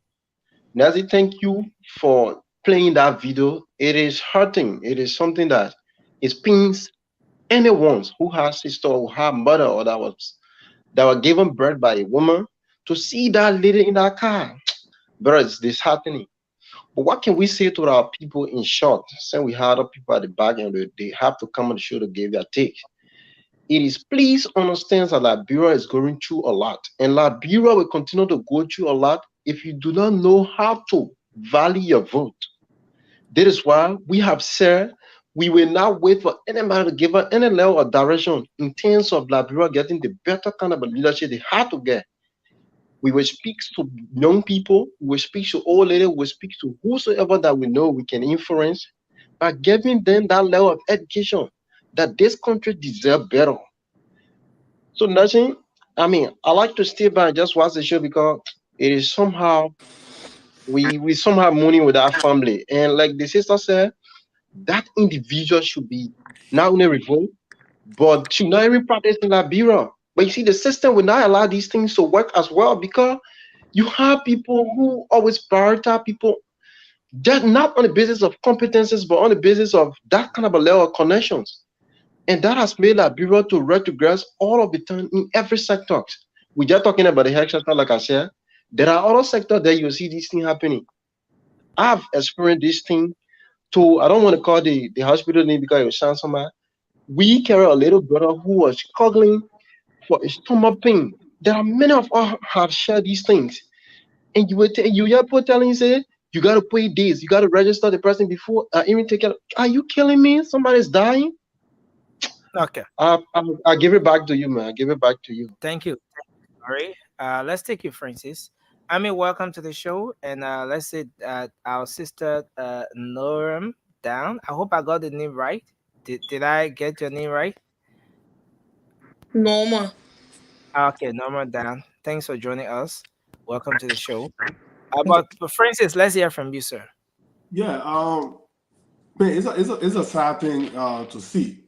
Nazi, thank you for playing that video. It is hurting. It is something that it pains anyone who has sister or have mother or that were given birth by a woman to see that lady in that car. But it's disheartening. But what can we say to our people in short? Since we had other people at the back and they have to come on the show to give their take. It is, please understand that Liberia is going through a lot. And Liberia will continue to go through a lot if you do not know how to value your vote. That is why we have said we will not wait for anybody to give us any level of direction in terms of Liberia getting the better kind of a leadership they have to get. We will speak to young people, we will speak to old ladies, we will speak to whosoever that we know we can influence by giving them that level of education that this country deserves better. So nothing, I mean, I like to stay by and just watch the show because it is somehow, we somehow mourning with our family. And like the sister said, that individual should be not only revoked, but should not even practice in Liberia. But you see, the system will not allow these things to work as well because you have people who always prioritize people just not on the basis of competences, but on the basis of that kind of a level of connections. And that has made Liberia to retrogress all of the time in every sector. We're just talking about the health sector, like I said. There are other sectors that you see this thing happening. I've experienced this thing to, I don't want to call the hospital name because it will sound somehow. We carry a little brother who was struggling for a stomach pain. There are many of us have shared these things. And you hear people telling you, say, you got to pay this, you got to register the person before even take it. Are you killing me? Somebody's dying? Okay. I'll give it back to you, man. I'll give it back to you. Thank you. All right. Let's take you, Francis. I mean, welcome to the show. And let's say our sister Norm down. I hope I got the name right. Did I get your name right? Norma. Okay, Norma down. Thanks for joining us. Welcome to the show. But Francis, let's hear from you, sir. Yeah, man, it's a sad thing to see,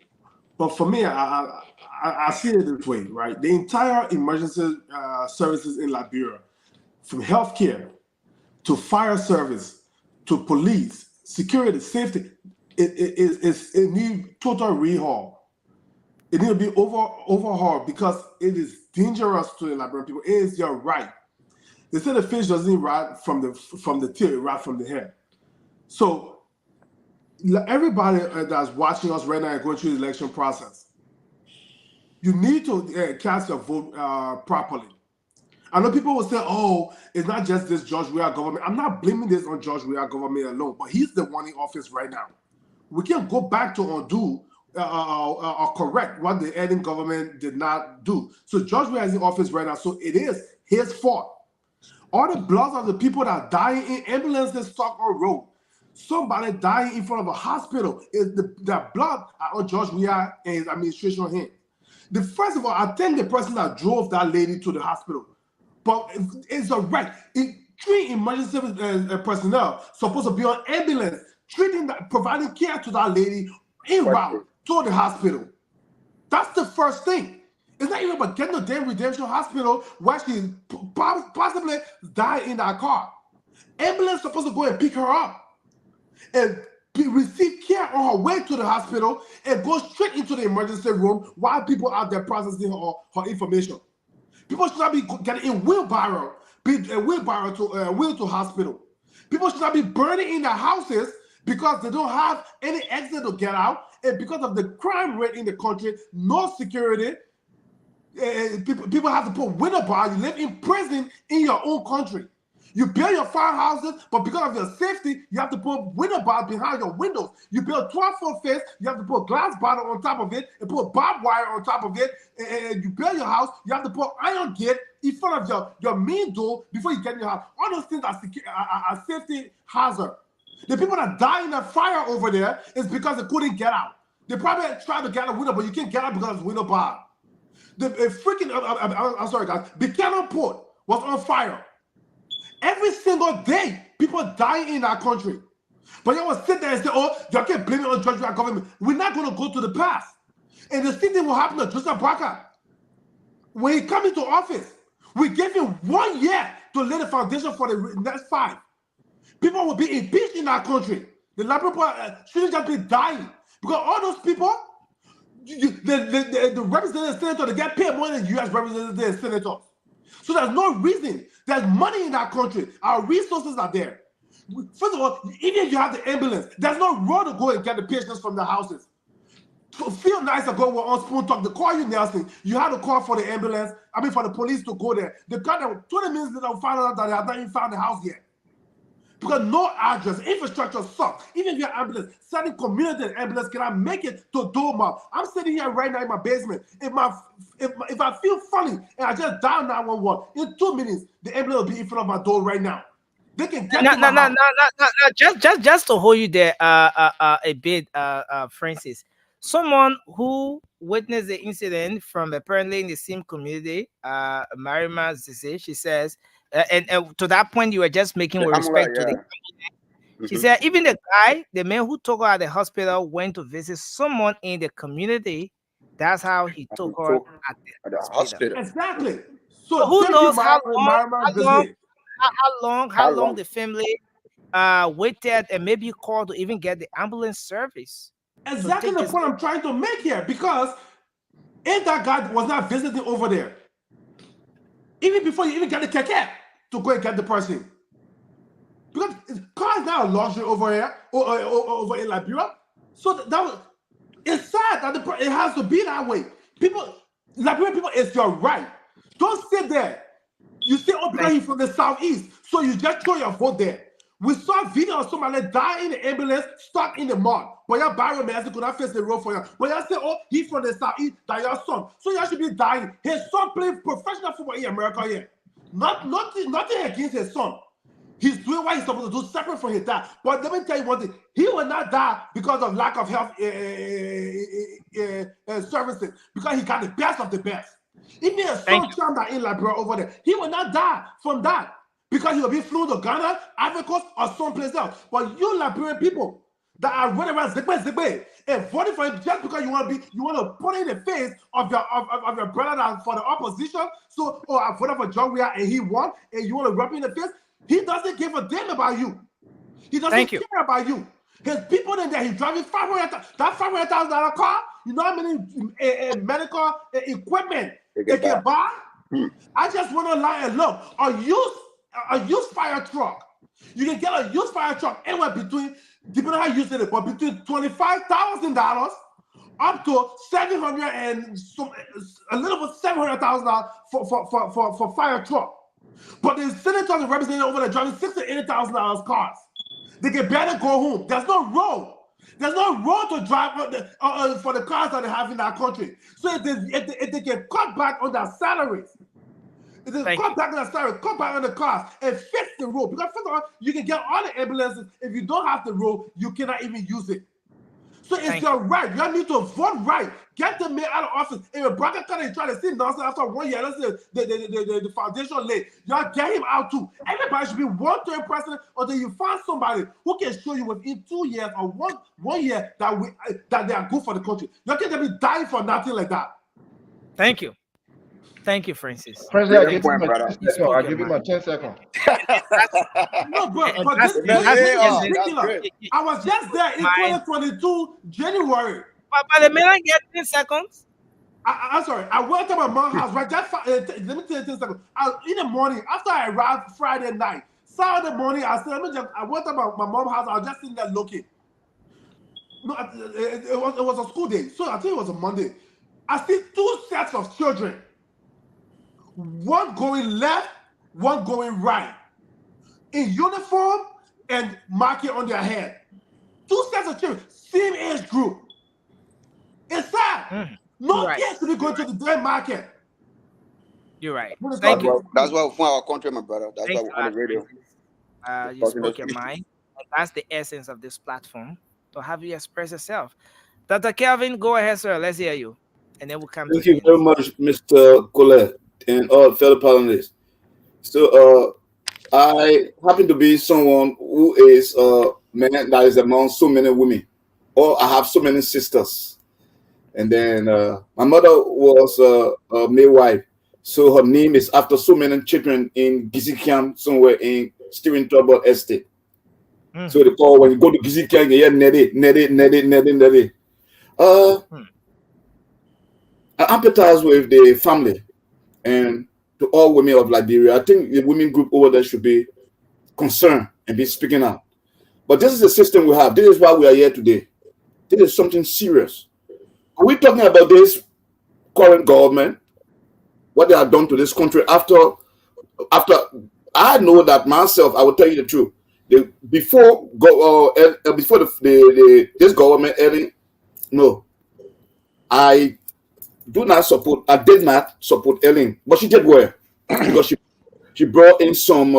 but for me, I see it this way, right? The entire emergency services in Liberia, from healthcare to fire service to police, security, safety, it needs total rehaul. It needs to be overhauled because it is dangerous to the Liberian people. It is your right. They say the fish doesn't rot from the tail, it rot from the head. So everybody that's watching us right now and going through the election process, you need to cast your vote properly. I know people will say, oh, it's not just this George Weah government. I'm not blaming this on George Weah government alone, but he's the one in office right now. We can't go back to undo or correct what the Eden government did not do. So George Weah is in office right now, so it is his fault. All the bloods of the people that are dying in ambulances stuck on road, somebody dying in front of a hospital, is the blood on George Weah and his administration hand. First of all, I think the person that drove that lady to the hospital, but it's a right. Three emergency personnel supposed to be on ambulance, providing care to that lady en route to the hospital. That's the first thing. It's not even about getting to damn Redemption Hospital where she possibly died in that car. Ambulance supposed to go and pick her up and receive care on her way to the hospital and go straight into the emergency room while people are there processing her information. People should not be getting in wheelbarrow to hospital. People should not be burning in their houses because they don't have any exit to get out, and because of the crime rate in the country, no security. People have to put window bars. You live in prison in your own country. You build your farmhouses, but because of your safety, you have to put window bars behind your windows. You build 12-foot fence, you have to put glass bottle on top of it and put barbed wire on top of it. And you build your house, you have to put iron gate in front of your main door before you get in your house. All those things are safety hazard. The people that die in that fire over there is because they couldn't get out. They probably tried to get out a window, but you can't get out because of window bar. I'm sorry, guys. The Cannon Port was on fire. Every single day, people dying in our country. But you will sit there and say, oh, you can't blame it on George Weah government. We're not going to go to the past. And the same thing will happen to Joseph Boakai. When he comes into office, we gave him 1 year to lay the foundation for the next 5. People will be impeached in our country. The Liberian shouldn't just be dying. Because all those people, the representative senator, they get paid more than U.S. representatives and senators. So there's no reason. There's money in our country. Our resources are there. First of all, even if you have the ambulance, there's no road to go and get the patients from the houses. So feel nice ago, we're on Spoon Talk. They call you, Nelson. You had to call for the ambulance. For the police to go there. They got there 20 minutes later, found out that they have not even found the house yet. Because no address, infrastructure sucks. Even if you're ambulance, sending community ambulance cannot make it to Doma. I'm sitting here right now in my basement. If I feel funny and I just dial 911, in 2 minutes, the ambulance will be in front of my door right now. They can get no. Just to hold you there a bit, Francis. Someone who witnessed the incident from apparently in the same community, Marima Zise, she says, and to that point you were just making with respect to the she said even the man who took her at the hospital went to visit someone in the community. That's how he took her at the hospital. Exactly. So who knows how long the family waited and maybe called to even get the ambulance service. Exactly the point I'm trying to make here, because if that guy was not visiting over there, even before you even get the keke to go and get the person, because car is not a luxury over here or over in Liberia. So it's sad that it has to be that way. Liberian people, it's your right. Don't sit there. You say, oh, because he's from the southeast, so you just throw your vote there. We saw video of somebody die in the ambulance, stuck in the mud. But your barrier man could not face the road for you. But you say, oh, he's from the southeast, that your son. So you should be dying. His son played professional football in America here. Nothing against his son. He's doing what he's supposed to do, separate from his dad. But let me tell you one thing: he will not die because of lack of health services, because he got the best of the best. Even a son that in Liberia over there, he will not die from that, because he will be flown to Ghana, Ivory Coast, or someplace else. But you Liberian people that are running around zigbe and voting for him just because you want to put in the face of your brother for the opposition. So, I voted for John Weah and he won, and you want to rub in the face. He doesn't give a damn about you. He doesn't care about you. His people in there, he's driving that $500,000 car. You know how many medical equipment they can buy? I just went online and look. A used fire truck. You can get a used fire truck anywhere between, depending on how you use it, but between $25,000 up to $700,000 and a little bit $700,000 for fire truck. But the senators and representatives over there driving $60,000 to $80,000 cars. They can barely go home. There's no road. There's no road to drive for the cars that they have in our country. So if they can cut back on their salaries, if they cut back on their salaries, cut back on the cars, and fix the road. Because first of all, you can get all the ambulances. If you don't have the road, you cannot even use it. So it's your right. You need to vote right. Get the man out of office. If Braga County is trying to see nonsense after 1 year, let's say the foundation laid, y'all get him out too. Everybody should be one-term president until you find somebody who can show you within 2 years or one year that they are good for the country. You can't be dying for nothing like that. Thank you. Thank you, Francis. Francis, I'll give you my 10 seconds. No, bro, but this is ridiculous. I was just there in 2022, January. But the man get 10 seconds. I'm sorry. I went to my mom's house, right? Let me tell you 10 seconds. In the morning, after I arrived Friday night, Saturday morning, I went to my mom's house. I was just sitting there looking. No, it was a school day, so I think it was a Monday. I see 2 sets of children. One going left, one going right, in uniform and marking on their head. 2 sets of children, same age group. It's sad. No kids to be going to the damn market. You're right. Thank you. That's why we our country, my brother. That's why we're on the radio. You spoke your mind. That's the essence of this platform, to have you express yourself. Dr. Kelvin, go ahead, sir. Let's hear you. And then we'll come Thank you very much, Mr. Colette and all fellow panelists. So I happen to be someone who is a man that is among so many women, or I have so many sisters. And then my mother was a midwife, so her name is after so many children in Gizikiam, somewhere in Stephen Trouble Estate. So they call, when you go to Gizikiam, you hear Nede. I empathize with the family and to all women of Liberia. I think the women group over there should be concerned and be speaking out. But this is the system we have. This is why we are here today. This is something serious. Are we talking about this current government, what they have done to this country after I know that myself, I will tell you the truth. Before this government, no, I did not support Ellen, but she did well because she brought in some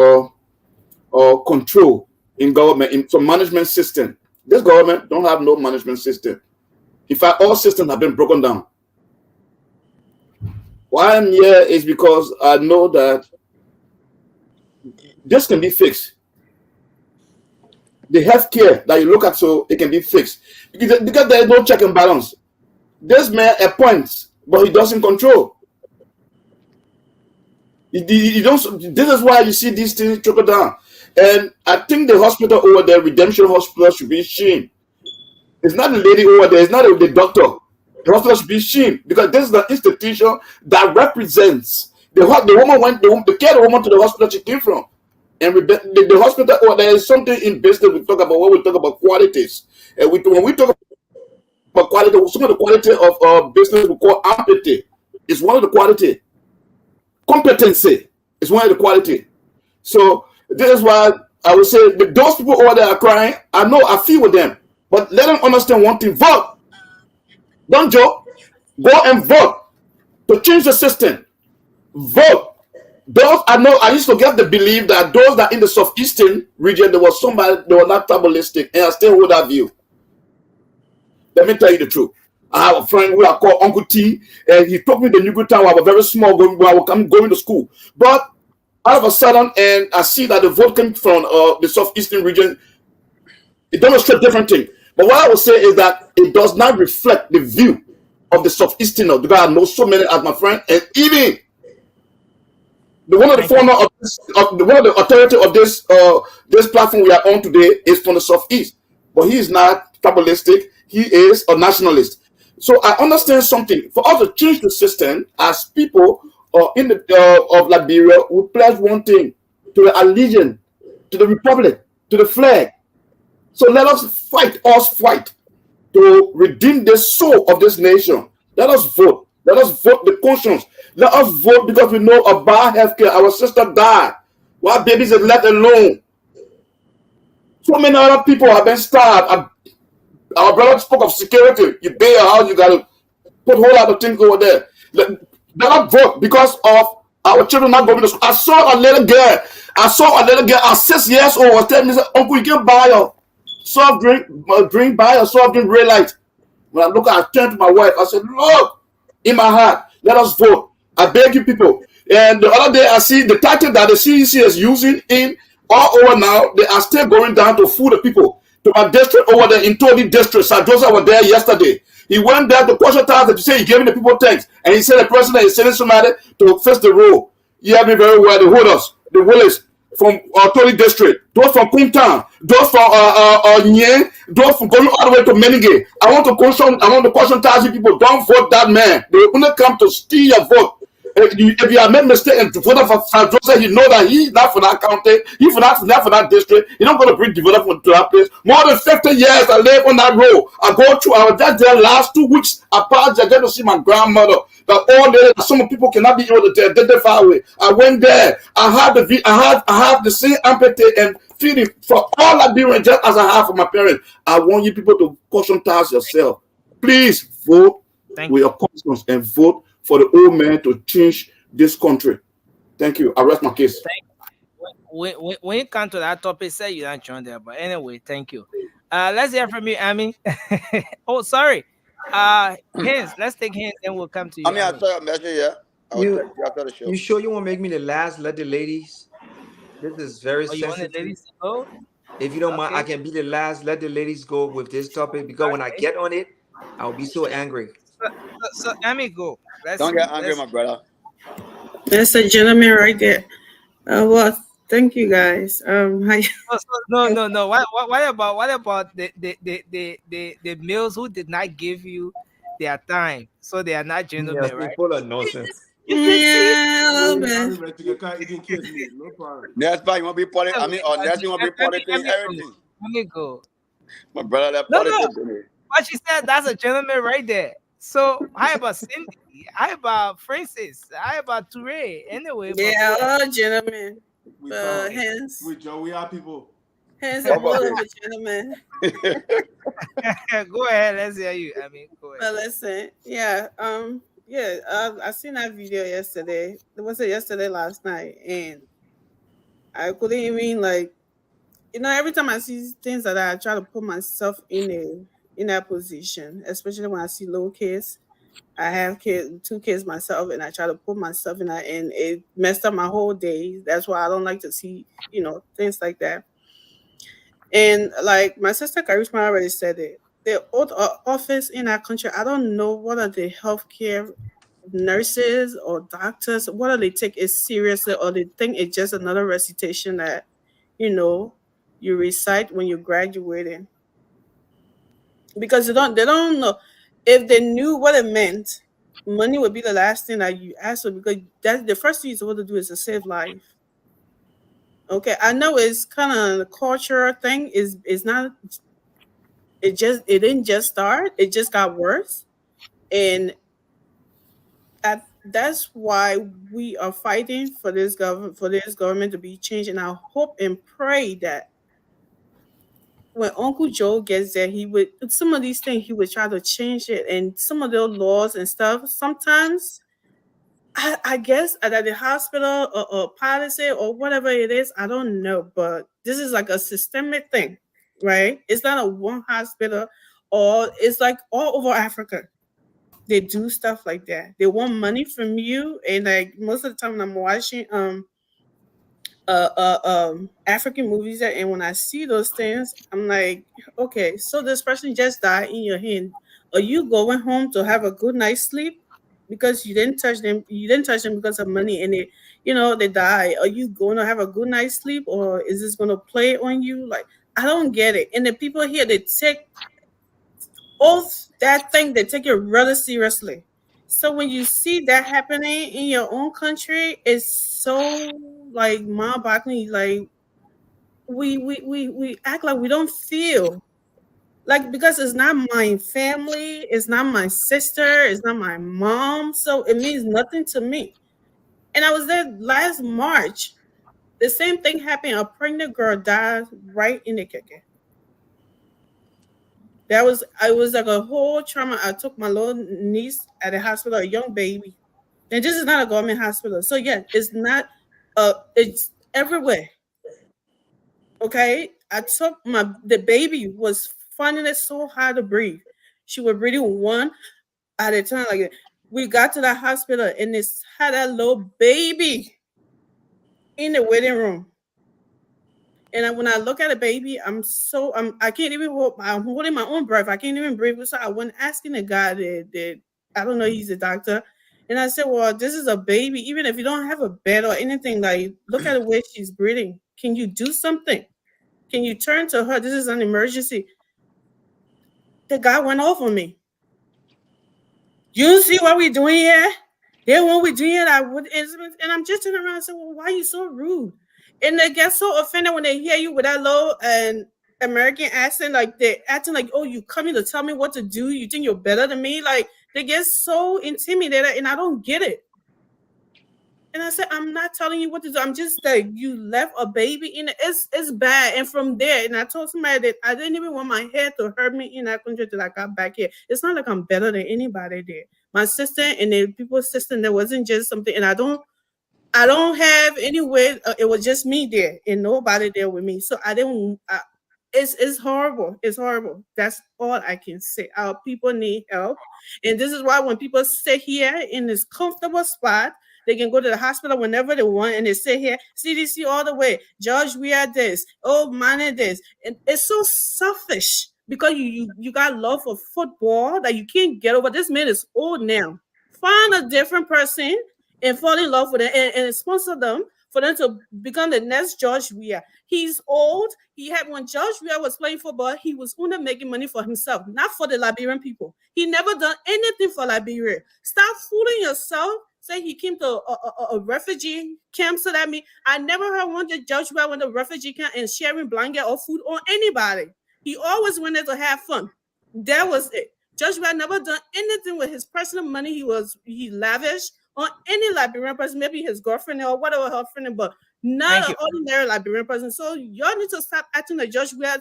control in government, in some management system. This government don't have no management system. In fact, all systems have been broken down. Why I'm here is because I know that this can be fixed. The healthcare that you look at, so it can be fixed because there is no check and balance. This man appoints, but he doesn't control. He don't. This is why you see these things trickle down. And I think the hospital over there, Redemption Hospital, should be shamed. It's not the lady over there. It's not the doctor. The hospital should be shamed because this is the institution that represents the woman went the care the woman to the hospital she came from. And the hospital, there is something in business we talk about when we talk about qualities. And when we talk about quality, some of the quality of business we call empathy is one of the quality. Competency is one of the quality. So this is why I would say that those people over there are crying. I know, I feel with them, but let them understand one thing: vote. Don't joke. Go and vote to change the system. Vote. Those I know, I used to get the belief that those that in the southeastern region, there was somebody, they were not tribalistic, and I still hold that view. Let me tell you the truth. I have a friend who I call Uncle T, and he took me to New Town. I was very small when I was going to school. But all of a sudden, and I see that the vote came from the southeastern region. It demonstrates different thing. But what I would say is that it does not reflect the view of the southeastern, because I know so many as my friend, and even one of the former one of the authority of this platform we are on today is from the southeast. but he is not tribalistic. He is a nationalist. So I understand something. For us to change the system as people in the of Liberia, we pledge one thing: to the allegiance, to the republic, to the flag. So let us fight to redeem the soul of this nation. Let us vote. Let us vote the conscience. Let us vote because we know about healthcare. Our sister died while babies are left alone. So many other people have been starved. Our brother spoke of security. You pay your house, you got to put a whole lot of things over there. Let us vote because of our children not going to school. I saw a little girl. At 6 years old, was telling me, Uncle, you can buy a soft drink, buy a soft drink, red light. When I turned to my wife, I said, look, in my heart, let us vote. I beg you people. And the other day, I see the title that the CEC is using in all over now. They are still going down to fool the people. To my district over there in Tony district, Sir Joseph was there yesterday. He went there to question towns to say he gave the people thanks. And he said the president is sending somebody to fix the road. You have me very well. The Hooders, the Willis from Tony district, those from Kuntan, those from Nye, those from going all the way to Menige. I want to caution Tazi people, don't vote that man. They will only come to steal your vote. If you have made mistake and voted for San Jose, you know that he's not for that county, he's not for that district. He's not going to bring development to that place. More than 50 years I live on that road. I was just there last 2 weeks. I passed there to see my grandmother. The old lady, some people cannot be able to identify with. I went there. I have the same empathy and feeling for all Liberians just as I have for my parents. I want you people to conscientize yourself. Please vote with your conscience and vote for the old man to change this country. Thank you. I rest my case. When you come to that topic, say you're not joined there. But anyway, thank you. Let's hear from you, Amy. Oh, sorry. Hens, let's take Hens and we'll come to you. I saw your message, yeah. After the show. You sure you want to make me the last? Let the ladies. This is very you want the sensitive. ladies to go? If you don't mind, I can be the last. Let the ladies go with this topic because when I get on it, I'll be so angry. So Amy, go. Don't get angry, my brother. That's a gentleman right there. Well, thank you guys. No. What about the males who did not give you their time, so they are not gentlemen, right? Full of nonsense. Yeah, a little bit. No problem. Next part, you want to be politics? I mean, or next you want to be politics, everything. Let me go. My brother, that No. politics. What she said, that's a gentleman right there. So how about Cindy? How about Francis? How about Toure? Anyway, Yeah, all gentlemen. Hence, With Joe, we are people. hence a bull of a gentleman. go ahead. Let's hear you. I mean, go ahead. But listen, I seen that video yesterday. Was it yesterday, last night? And I couldn't even every time I see things like that, I try to put myself in that position, especially when I see little kids. I have 2 kids myself, and I try to put myself in that, and it messed up my whole day. That's why I don't like to see, things like that. And like my sister Karishma already said it, the old office in our country, I don't know what are the healthcare nurses or doctors, what do they take it seriously, or they think it's just another recitation that, you recite when you're graduating. Because they don't know. If they knew what it meant, money would be the last thing that you ask for, because that's the first thing you're supposed to do is to save life. Okay, I know it's kind of a cultural thing. It's not. It didn't just start. It just got worse, and that's why we are fighting for this government to be changed. And I hope and pray that when Uncle Joe gets there, some of these things he would try to change it, and some of those laws and stuff. Sometimes, I guess at the hospital or policy or whatever it is, I don't know, but this is like a systemic thing, right? It's not a one hospital, or it's like all over Africa. They do stuff like that. They want money from you, and like most of the time when I'm watching African movies, and when I see those things, I'm like, okay, so this person just died in your hand. Are you going home to have a good night's sleep because you didn't touch them? You didn't touch them because of money, and they die. Are you going to have a good night's sleep, or is this going to play on you? Like, I don't get it. And the people here, they take that thing, they take it really seriously. So when you see that happening in your own country, it's so like mind-boggling. Like we act like we don't feel like, because it's not my family, it's not my sister, it's not my mom, so it means nothing to me. And I was there last March. The same thing happened. A pregnant girl died right in the keke. I was like a whole trauma. I took my little niece at the hospital, a young baby. And this is not a government hospital. So yeah, it's not it's everywhere. Okay. I took the baby was finding it so hard to breathe. She was breathing one at a time. Like, we got to the hospital and it's had that little baby in the waiting room. And when I look at a baby, I can't even hold. I'm holding my own breath. I can't even breathe. So I went asking the guy that I don't know, he's a doctor, and I said, "Well, this is a baby. Even if you don't have a bed or anything, like, look at the way she's breathing. Can you do something? Can you turn to her? This is an emergency." The guy went off on me. You see what we're doing here? Then when we're doing it, and I'm just turning around and saying, "Well, why are you so rude?" And they get so offended when they hear you with that low and American accent, like they're acting like, "Oh, you coming to tell me what to do? You think you're better than me?" Like, they get so intimidated, and I don't get it. And I said, "I'm not telling you what to do. I'm just like, you left a baby in it. It's bad." And from there, and I told somebody that I didn't even want my head to hurt me in that country till I got back here. It's not like I'm better than anybody there. My sister and the people's sister, there wasn't just something, and I don't have any way. It was just me there and nobody there with me. So I didn't. It's horrible. It's horrible. That's all I can say. Our people need help, and this is why when people sit here in this comfortable spot, they can go to the hospital whenever they want, and they sit here, CDC all the way. George, we are this. Oh, man, this. And it's so selfish because you got love for football that you can't get over. This man is old now. Find a different person and fall in love with them and sponsor them for them to become the next George Weah. He's old. When George Weah was playing football, he was only making money for himself, not for the Liberian people. He never done anything for Liberia. Stop fooling yourself. Say he came to a refugee camp, so that means I never heard one that George Weah went to a refugee camp and sharing blanket or food on anybody. He always wanted to have fun. That was it. George Weah never done anything with his personal money. He lavished on any Liberian person, maybe his girlfriend or whatever her friend, but not an ordinary Liberian person. So y'all need to stop acting like George Weah.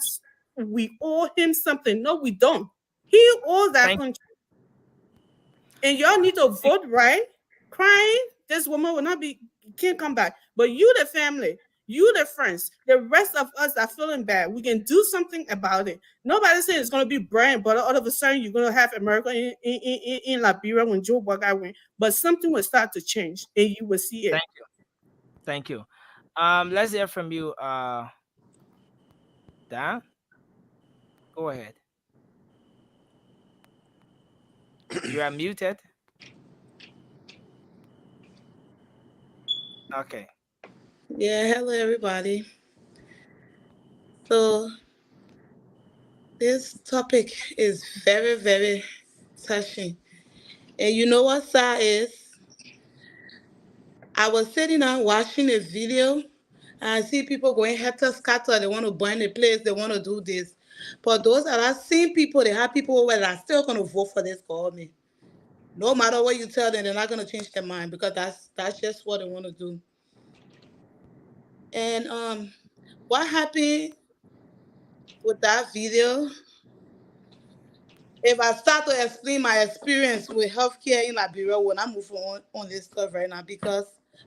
We owe him something. No, we don't. He owes that country. And y'all need to vote right. Crying, this woman will not can't come back. But you, the family, you, the friends, the rest of us are feeling bad. We can do something about it. Nobody saying it's going to be brand, but all of a sudden you're going to have America in Liberia when Joe Biden win. But something will start to change, and you will see it. Thank you. Let's hear from you, Dan. Go ahead. You are muted. Okay. Yeah, hello everybody. So this topic is very, very touching. And you know what sad is? I was sitting down watching a video and I see people going helter-skelter. They want to burn the place, they want to do this. But those that are seeing people, they have people that are still going to vote for this government. No matter what you tell them, they're not going to change their mind because that's just what they want to do. And what happened with that video, if I start to explain my experience with healthcare in Liberia, when I move on this stuff right now, because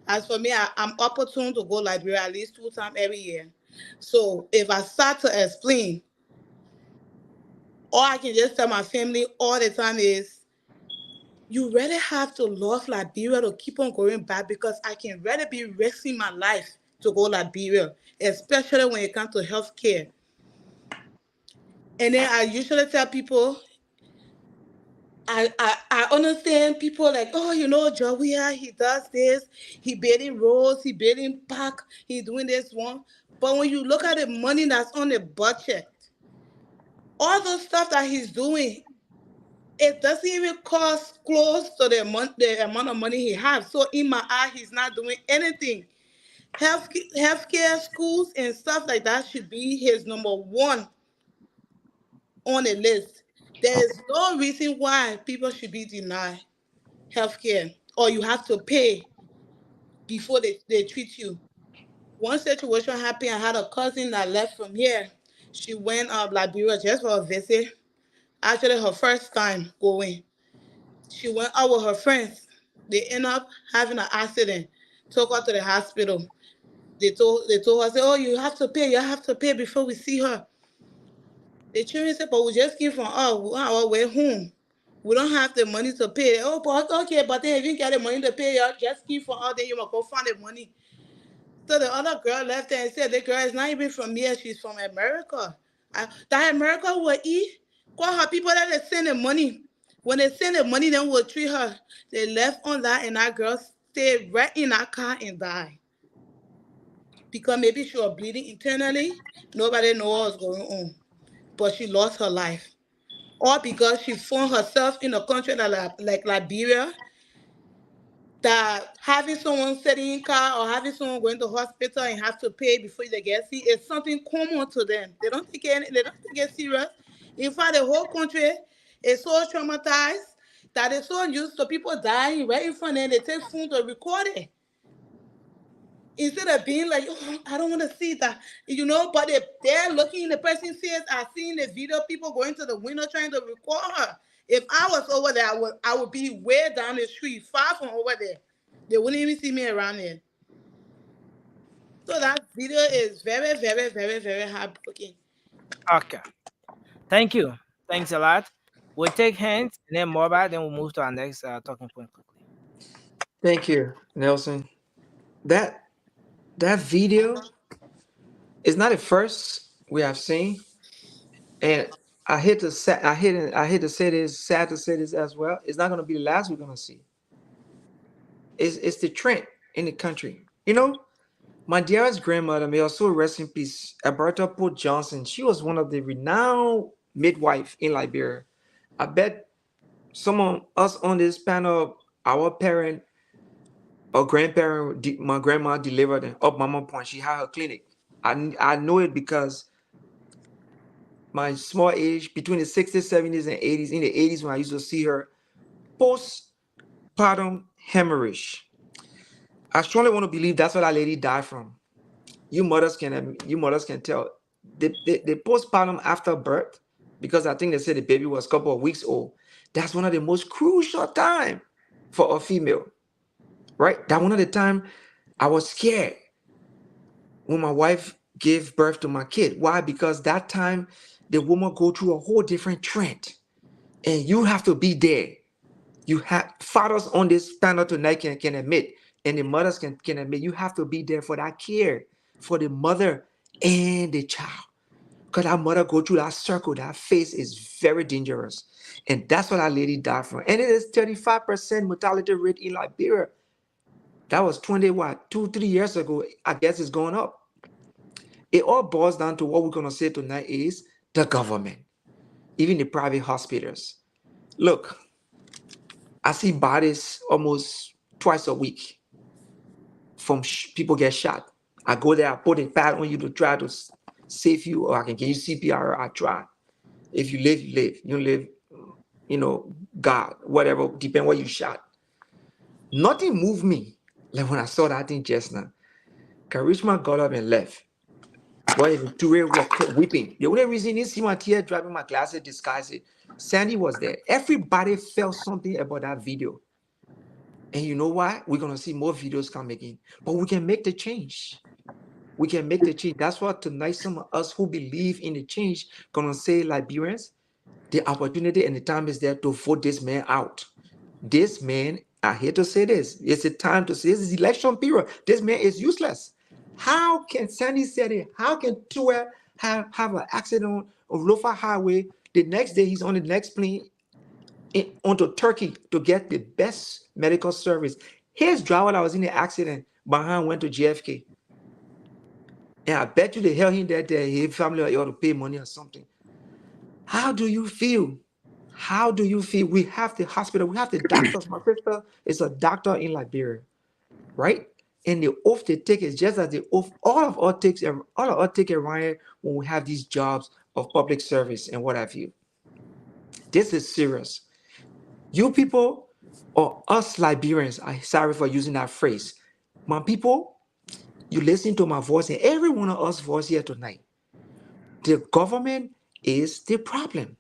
as for me, I'm opportune to go Liberia at least 2 times every year. So if I start to explain, all I can just tell my family all the time is, you really have to love Liberia to keep on going back, because I can really be risking my life to go Liberia, especially when it comes to healthcare. And then I usually tell people, I understand people like, oh, you know, Joey, he does this, he building roads, he building park, he doing this one. But when you look at the money that's on the budget, all the stuff that he's doing, it doesn't even cost close to the amount of money he has. So in my eye, he's not doing anything. Healthcare, schools, and stuff like that should be his number one on the list. There is no reason why people should be denied healthcare, or you have to pay before they treat you. One situation happened. I had a cousin that left from here. She went Liberia just for a visit. Actually, her first time going. She went out with her friends. They ended up having an accident. Took her to the hospital. They told her, say, oh, you have to pay before we see her. The children said, but we just came from our way home. We don't have the money to pay. Oh, but okay, but then if you get the money to pay, you just keep from out there, you must go find the money. So the other girl left there and said, the girl is not even from here, she's from America. That America will eat. Call her people that they send the money. When they send the money, then we'll treat her. They left on that, and that girl stayed right in that car and died. Because maybe she was bleeding internally. Nobody knows what was going on. But she lost her life. Or because she found herself in a country like Liberia, that having someone sitting in car or having someone going to hospital and have to pay before they get seen is something common to them. They don't take it serious. In fact, the whole country is so traumatized that they're so used to people dying right in front of them. They take phone to record it. Instead of being like, oh, I don't want to see that, but they're looking in the person's face. I've seen the video, people going to the window trying to record her. If I was over there, I would be way down the street, far from over there. They wouldn't even see me around there. So that video is very, very, very, very heartbreaking. Okay. Thank you. Thanks a lot. We'll take hands and then mobile, then we'll move to our next talking point quickly. Thank you, Nelson. That video is not the first we have seen, and I hate to say this, sad to say this as well. It's not going to be the last we're going to see. It's the trend in the country. My dearest grandmother, may also rest in peace, Alberta Pope Johnson. She was one of the renowned midwife in Liberia. I bet some of us on this panel, our parent or grandparent, my grandma delivered them up Mama Point. She had her clinic. I know it because my small age, between the 60s, 70s, and 80s, in the 80s when I used to see her, postpartum hemorrhage. I strongly want to believe that's what that lady died from. You mothers can tell. The postpartum after birth, because I think they said the baby was a couple of weeks old, that's one of the most crucial time for a female, right? That one of the time I was scared when my wife gave birth to my kid. Why? Because that time the woman go through a whole different trend, and you have to be there. You have fathers on this panel tonight can admit, and the mothers can admit, you have to be there for that care for the mother and the child. Because that mother go through that circle, that phase is very dangerous. And that's what that lady died from. And it is 35% mortality rate in Liberia. That was 2-3 years ago. I guess it's going up. It all boils down to what we're going to say tonight is the government, even the private hospitals. Look, I see bodies almost twice a week from people get shot. I go there, I put a pad on you to try to save you, or I can give you CPR, I try. If you live, you live. You live, God, whatever, depend what you shot. Nothing moved me like when I saw that thing just now. Karishma got up and left. Boy, the two were weeping. The only reason is see my tear driving my glasses disguise it. Sandy was there. Everybody felt something about that video. And you know why? We're going to see more videos coming in. But we can make the change. We can make the change. That's what tonight some of us who believe in the change going to say, Liberians, the opportunity and the time is there to vote this man out. This man, I hate to say this, it's a time to say this is election period. This man is useless. How can Sandy say it? How can Tua have an accident on Lofa Highway? The next day he's on the next plane onto Turkey to get the best medical service. His driver that was in the accident behind went to JFK. And I bet you they held him that his family ought to pay money or something. How do you feel? How do you feel? We have the hospital, we have the doctors. My sister is a doctor in Liberia, right? And the oath they take is just as the oath all of us take around here when we have these jobs of public service and what have you. This is serious. You people, or us Liberians, I'm sorry for using that phrase. My people, you listen to my voice and every one of us voice here tonight. The government is the problem.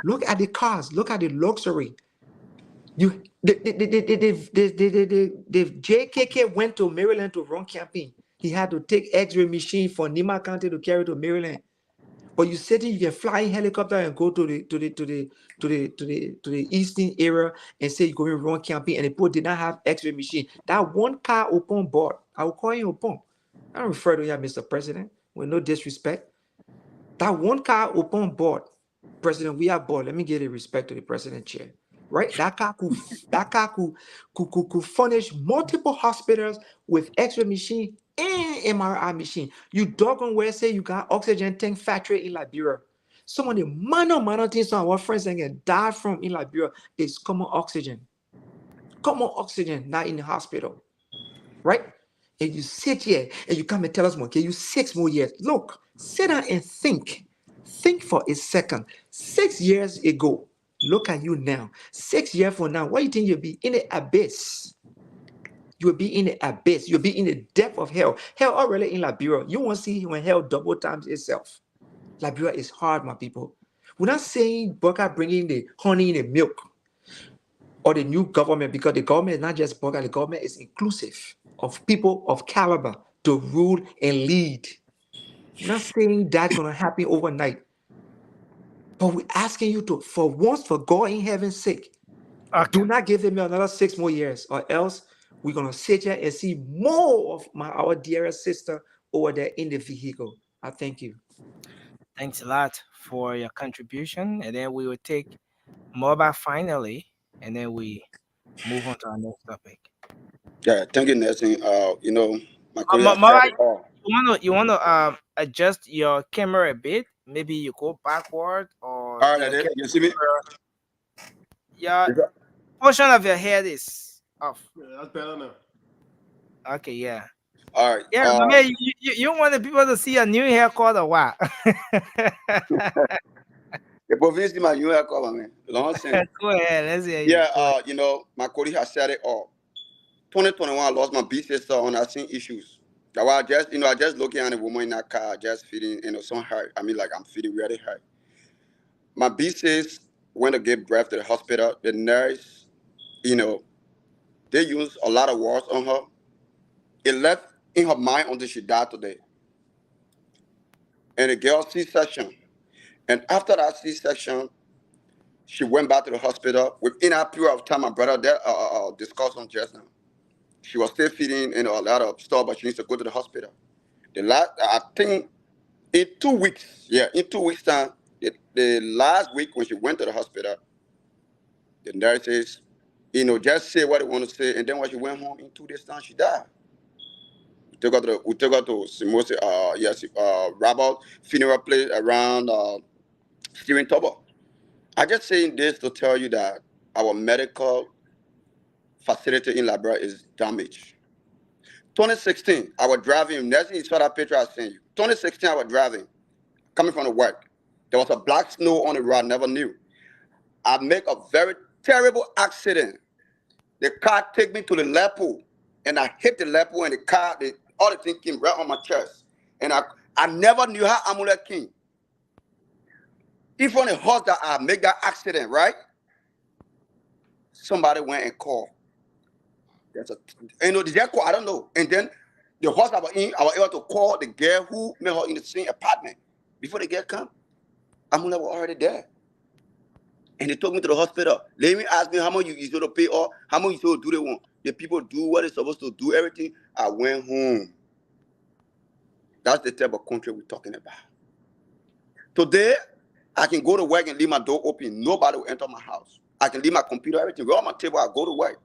Look at the cars, look at the luxury. The JKK went to Maryland to run campaign. He had to take X-ray machine from Nima County to carry to Maryland. But you said you can fly in helicopter and go to the eastern area and say you're going to run campaign, and the people did not have X-ray machine. That one car open board, I will call you open. I don't refer to you, Mr. President, with no disrespect. That one car open board, President, we are board. Let me give the respect to the president chair. Right? That car could furnish multiple hospitals with X-ray machine and MRI machine. You doggone well say you got oxygen tank factory in Liberia. Some of the minor things some of our friends can die from in Liberia is common oxygen. Common oxygen, not in the hospital. Right? And you sit here and you come and tell us, okay, you 6 more years. Look, sit down and think. Think for a second. 6 years ago, look at you now. 6 years from now, what do you think you'll be in the abyss? You'll be in the abyss. You'll be in the depth of hell. Hell already in Liberia. You won't see when hell double times itself. Liberia is hard, my people. We're not saying Burka bringing the honey in the milk or the new government, because the government is not just Burka. The government is inclusive of people of caliber to rule and lead. We're not saying that's going to happen overnight. But we're asking you to, for once, for God in heaven's sake, do not give them another 6 more years, or else we're going to sit here and see more of our dearest sister over there in the vehicle. I thank you. Thanks a lot for your contribution. And then we will take Moba finally, and then we move on to our next topic. Yeah, thank you, Nelson. You know, my Moba, you want to adjust your camera a bit? Maybe you go backward, or all right, you see me? Yeah, portion of your head is off. Yeah, that's better now. Okay, yeah. All right. Yeah, man, you want the people to see a new haircut or what? The province is my new haircut, man. Go ahead, let's hear you. Yeah, you know, my colleague has said it all. 2021, I lost my big sister on asking issues. I was just, I just looking at a woman in that car, just feeling, some hurt. I mean, like, I'm feeling really hurt. My B6 went to give birth to the hospital. The nurse, they used a lot of words on her. It left in her mind until she died today. And the girl C-section. And after that C-section, she went back to the hospital. Within that period of time, my brother discussed on just now. She was still feeding a lot of stuff, but she needs to go to the hospital. I think in 2 weeks, in 2 weeks' time, the last week when she went to the hospital, the nurses, just say what they want to say, and then when she went home, in 2 days' time, she died. We took her to Simosi, Robert funeral place around Stephen Tobo. I just saying this to tell you that our medical facility in Liberia is damaged. 2016, I was driving. Next thing you saw that picture I sent you. 2016, I was driving, coming from the work. There was a black snow on the road. I never knew. I make a very terrible accident. The car take me to the lepo, and I hit the lepo, and the car, all the thing came right on my chest. And I never knew how amulet came. Even the horse that I make that accident, right? Somebody went and called. Did they call? I don't know. And then the horse I was able to call the girl who met her in the same apartment. Before the girl come, Amula was already there. And they took me to the hospital. Let me ask me how much you supposed to pay or how much you supposed to do they want. The people do what they're supposed to do, everything. I went home. That's the type of country we're talking about. Today, I can go to work and leave my door open. Nobody will enter my house. I can leave my computer, everything. Right on my table, I go to work.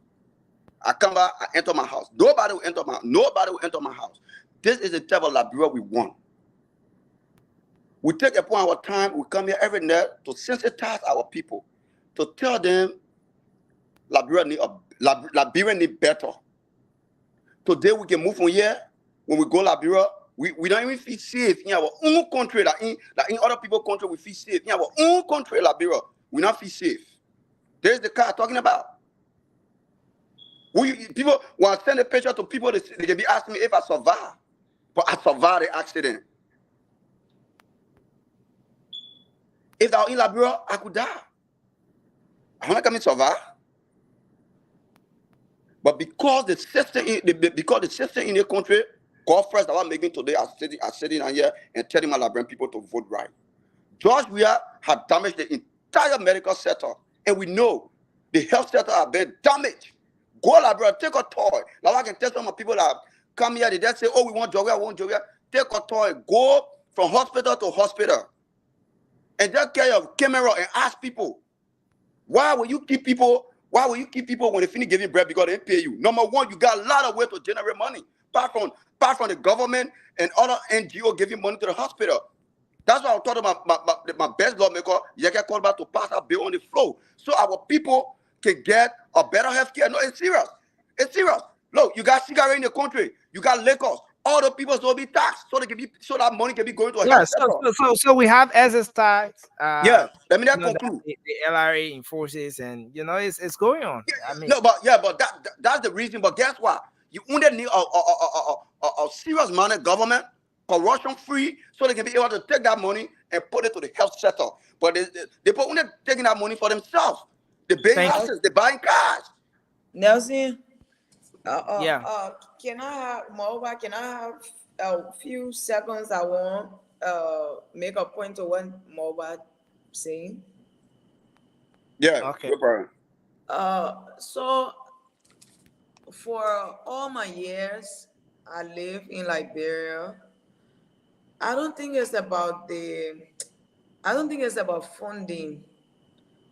I come back, I enter my house. Nobody will enter my house. This is the type of Liberia we want. We take upon our time, we come here every night to sensitize our people, to tell them Liberia need better. Today we can move from here. When we go Liberia, we don't even feel safe in our own country. Like in other people's country, we feel safe. In our own country, Liberia, we not feel safe. There's the car I'm talking about. People, when I send a picture to people, they can be asking me if I survive. But I survived the accident. If I was in Liberia, I could die. I'm not going to survive. But because the system in the country, God first, that I'm making today, I'm sitting here and telling my Liberian people to vote right. George Weah had damaged the entire medical sector, and we know the health sector has been damaged. Go Liberia, take a toy. Now I can tell some of people that come here, they just say, "Oh, we want George Weah, Take a toy, go from hospital to hospital, and just carry your camera and ask people, why will you keep people? Why will you keep people when they finish giving bread because they pay you? Number one, you got a lot of ways to generate money, apart from the government and other NGO giving money to the hospital. That's why I told my best lawmaker, Yeke Kolba, to pass a bill on the floor so our people can get a better health care. No, it's serious. It's serious. Look, you got cigarette in the country, you got liquors. All the people will be taxed so that money can be going to a health sector. So we have excess tax. Yeah, let me conclude. The LRA enforces, and it's going on. I mean, but that's the reason. But guess what? You only need a serious money government, corruption free, so they can be able to take that money and put it to the health sector. But they only taking that money for themselves. They buy houses, they buying cars. Nelson. Yeah. Can I have Moreover? Can I have a few seconds? I want make a point to what Moreover saying. Yeah. Okay. No problem. So for all my years, I live in Liberia. I don't think it's about funding.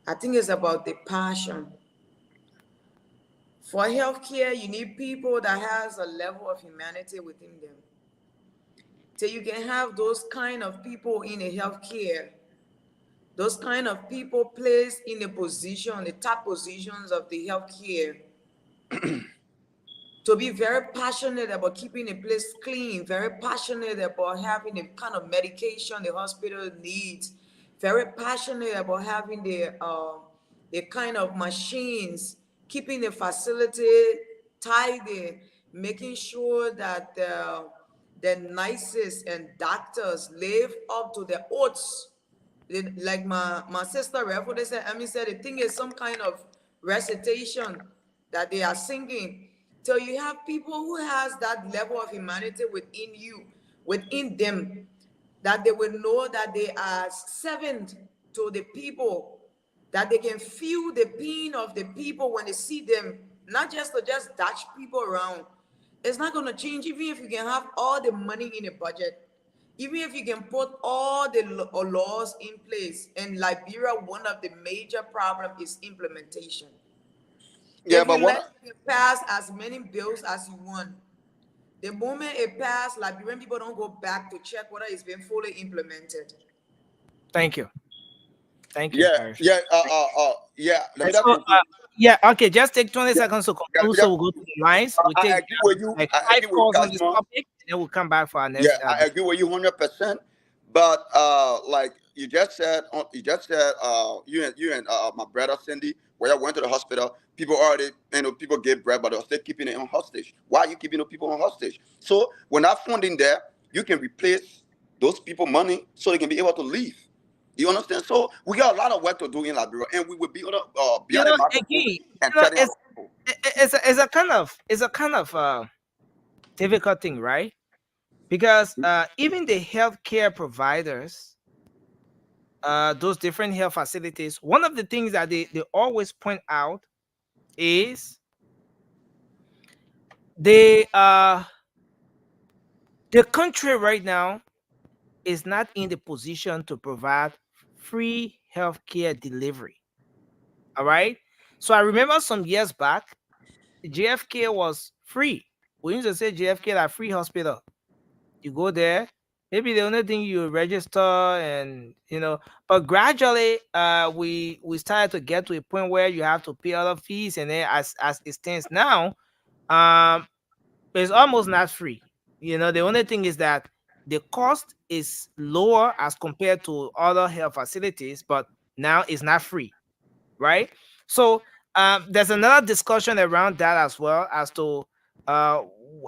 I think it's about the passion. For healthcare, you need people that has a level of humanity within them. So you can have those kind of people in a healthcare, those kind of people placed in a position, the top positions of the healthcare, to be very passionate about keeping a place clean, very passionate about having the kind of medication the hospital needs, very passionate about having the kind of machines, keeping the facility tidy, making sure that the nurses and doctors live up to their oaths. Like my sister Revo, said, the thing is some kind of recitation that they are singing. So you have people who has that level of humanity within them, that they will know that they are servant to the people, that they can feel the pain of the people when they see them, not just to just dash people around. It's not going to change even if you can have all the money in a budget, even if you can put all the laws in place. In Liberia, one of the major problems is implementation. Yeah, if but you what? let it pass as many bills as you want, the moment it passed, Liberian people don't go back to check whether it's been fully implemented. Thank you. Thank you. Yeah. Let me So, okay. Just take 20 seconds to conclude. So we'll go to the lines. We'll I take agree with you. like I 5 agree with calls on this Cosmo. topic, and then we'll come back for our next. Yeah, I agree with you 100%. But like you just said, you and my brother Cindy, where I went to the hospital, people already, people gave bread, but they're still keeping it on hostage. Why are you keeping the people on hostage? So when that funding there, you can replace those people money so they can be able to leave. You understand? So we got a lot of work to do in Liberia, and we will be on the microphone and telling our people. It's a kind of difficult thing, right? Because even the healthcare providers, those different health facilities, one of the things that they always point out is the country right now is not in the position to provide free healthcare delivery. All right. So I remember some years back, JFK was free. We used to say JFK like free hospital. You go there, Maybe the only thing you register and but gradually we started to get to a point where you have to pay other fees, and then as it stands now, it's almost not free. The only thing is that the cost is lower as compared to other health facilities, but now it's not free, right? So there's another discussion around that as well, as to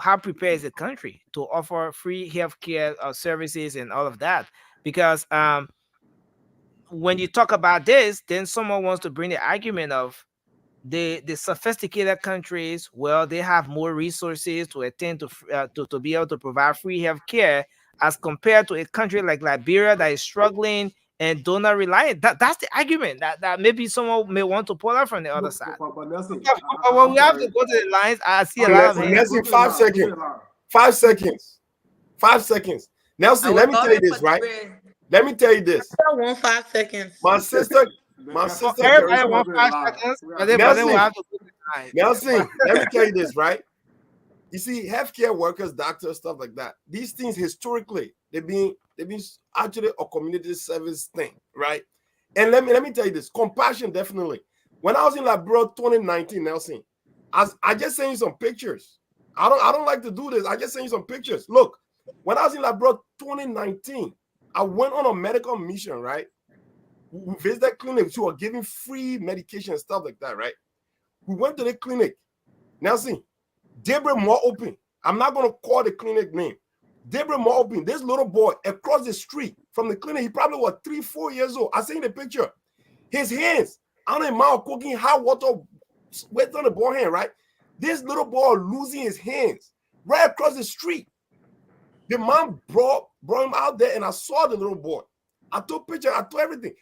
how prepared is the country to offer free healthcare services and all of that. Because when you talk about this, then someone wants to bring the argument of the sophisticated countries. Well, they have more resources to attend to be able to provide free healthcare as compared to a country like Liberia that is struggling and donor reliant. That's the argument that maybe someone may want to pull out from the other side. But Nelson, But when we have to go to the lines, I see a lot of hands. Nelson, 5 seconds. 5 seconds. 5 seconds. Nelson, let me tell you this, right? Let me tell you this. I want 5 seconds. My sister. Everybody want 5 seconds, but then we'll have to go to the line. Nelson, let me tell you this, right? You see, healthcare workers, doctors, stuff like that. These things historically, they've been actually a community service thing, right? And let me tell you this, compassion, definitely. When I was in Liberia 2019, Nelson, I just sent you some pictures. I don't like to do this. I just sent you some pictures. Look, when I was in Liberia 2019, I went on a medical mission, right? We visited clinics who were giving free medication and stuff like that, right? We went to the clinic. Nelson, Deborah Moore Open. I'm not going to call the clinic name. Deborah Moore Open. This little boy across the street from the clinic, he probably was 3-4 years old. I seen the picture. His hands on a mouth cooking hot water, wet on the boy hand, right? This little boy losing his hands right across the street. The mom brought him out there, and I saw the little boy. I took picture. I took everything.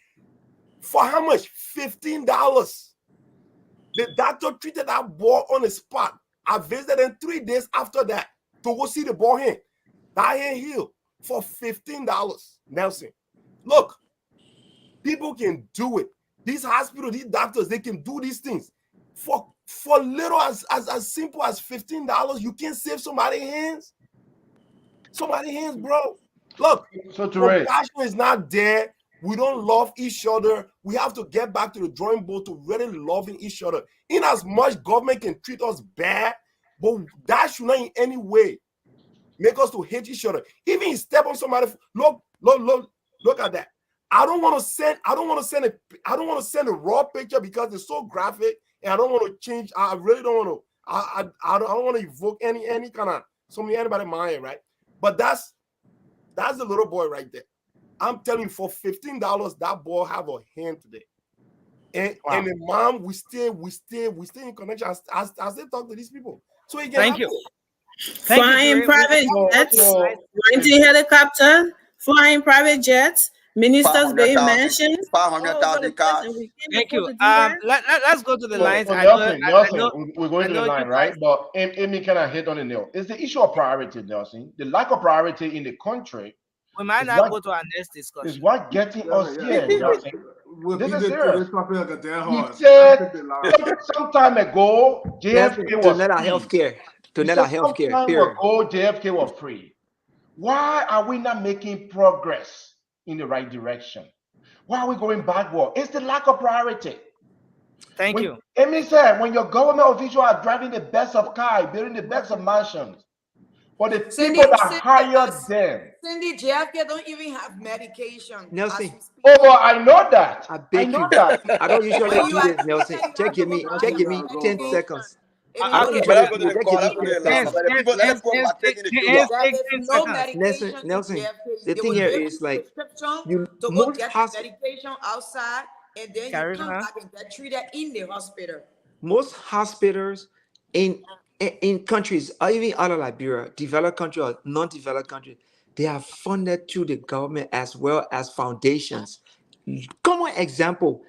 For how much? $15. The doctor treated that boy on the spot. I visited him 3 days after that to go see the boy hand. That hand healed for $15. Nelson, look, people can do it. These hospitals, these doctors, they can do these things. For little as simple as $15, you can save somebody's hands. Somebody's hands, bro. Look, compassion is not there. We don't love each other. We have to get back to the drawing board to really loving each other. In as much government can treat us bad, but that should not in any way make us to hate each other. Even if step on somebody, look at that. I don't want to send a raw picture because it's so graphic, and I don't want to change. I really don't want to. I don't want to evoke any kind of anybody mind, right? But that's the little boy right there. I'm telling you, for $15, that boy have a hand today. And the mom, we stay in connection. I still talk to these people. So again, thank you. Flying private jets, renting helicopter, flying private jets, ministers being mentioned. 500,000 cars. Thank you. Let's go to the lines. Nelson, we're going to the line, right? But Amy kind of hit on the nail. It's the issue of priority, Nelson. The lack of priority in the country. We might not go to our next discussion. Is what getting us here. This is serious. He said some time ago, JFK was healthcare. To net our healthcare. Some time ago, JFK was free. Why are we not making progress in the right direction? Why are we going backward? It's the lack of priority. Thank you. Amy said, when your government officials are driving the best of cars, building the best of mansions, but the people that hired them. Cindy, JFK don't even have medication. Nelson. Oh, well, I know that. I beg you. I don't usually do this, Nelson. Just give me 10 seconds. Nelson, the thing here is like to go get medication outside, and then you come back and get treated in the hospital. Most hospitals in countries, or even out of Liberia, developed country or non-developed country, they are funded through the government as well as foundations. Common example,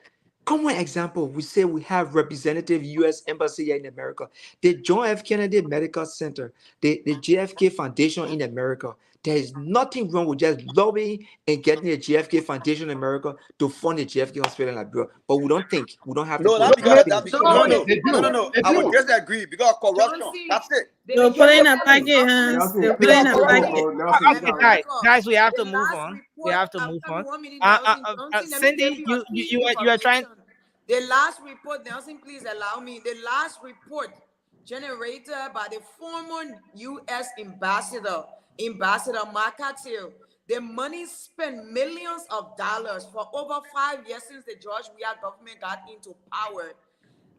Common example, we say we have representative U.S. Embassy here in America, the John F. Kennedy Medical Center, the JFK Foundation in America. There is nothing wrong with just lobbying and getting the JFK Foundation in America to fund the JFK Hospital in Liberia. But we don't have to No, go not because to that. Because, no. I would disagree because of corruption. That's it. They'll put it in a packet, Hans. They'll put it in a packet. Okay, guys, we have to move on. We have to move on. Cindy, you are trying. The last report, Nelson, please allow me. The last report generated by the former U.S. ambassador Mark Cartier. The money spent millions of dollars for over 5 years since the George Weah government got into power.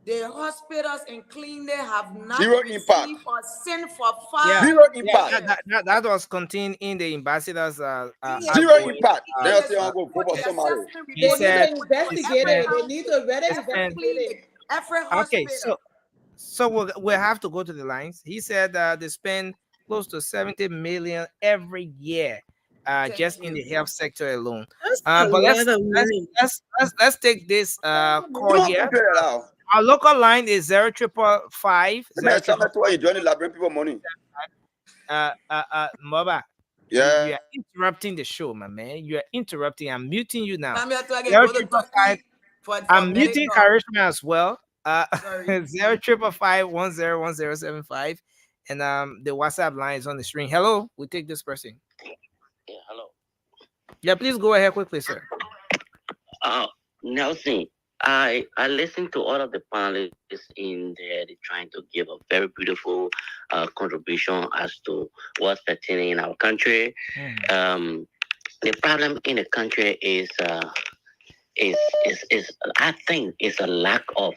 The hospitals in Cleveland have not Zero received impact. or sent for 5 Yeah, Zero years. impact. that was contained in the ambassador's. Zero outgoing, impact. They'll say, I'm Yes, going to vote for somebody. He They need said to investigate it. They need to really he spent- investigate it. Every Okay, hospital. so we'll have to go to the lines. He said they spend close to 70 million every year, just in the health sector alone. But let's take this call here. Our local line is 0555 Somebody why you joining Liberian people money. Moba. Yeah. You are interrupting the show, my man. You are interrupting. I'm muting you now. I'm here to go to Turkey for I'm muting medical. Karishma as well. 0555 and the WhatsApp line is on the screen. Hello, we take this person. Yeah, hello. Yeah, please go ahead quickly, sir. Nelson, I listened to all of the panelists in there. They're trying to give a very beautiful contribution as to what's happening in our country. The problem in the country is I think it's a lack of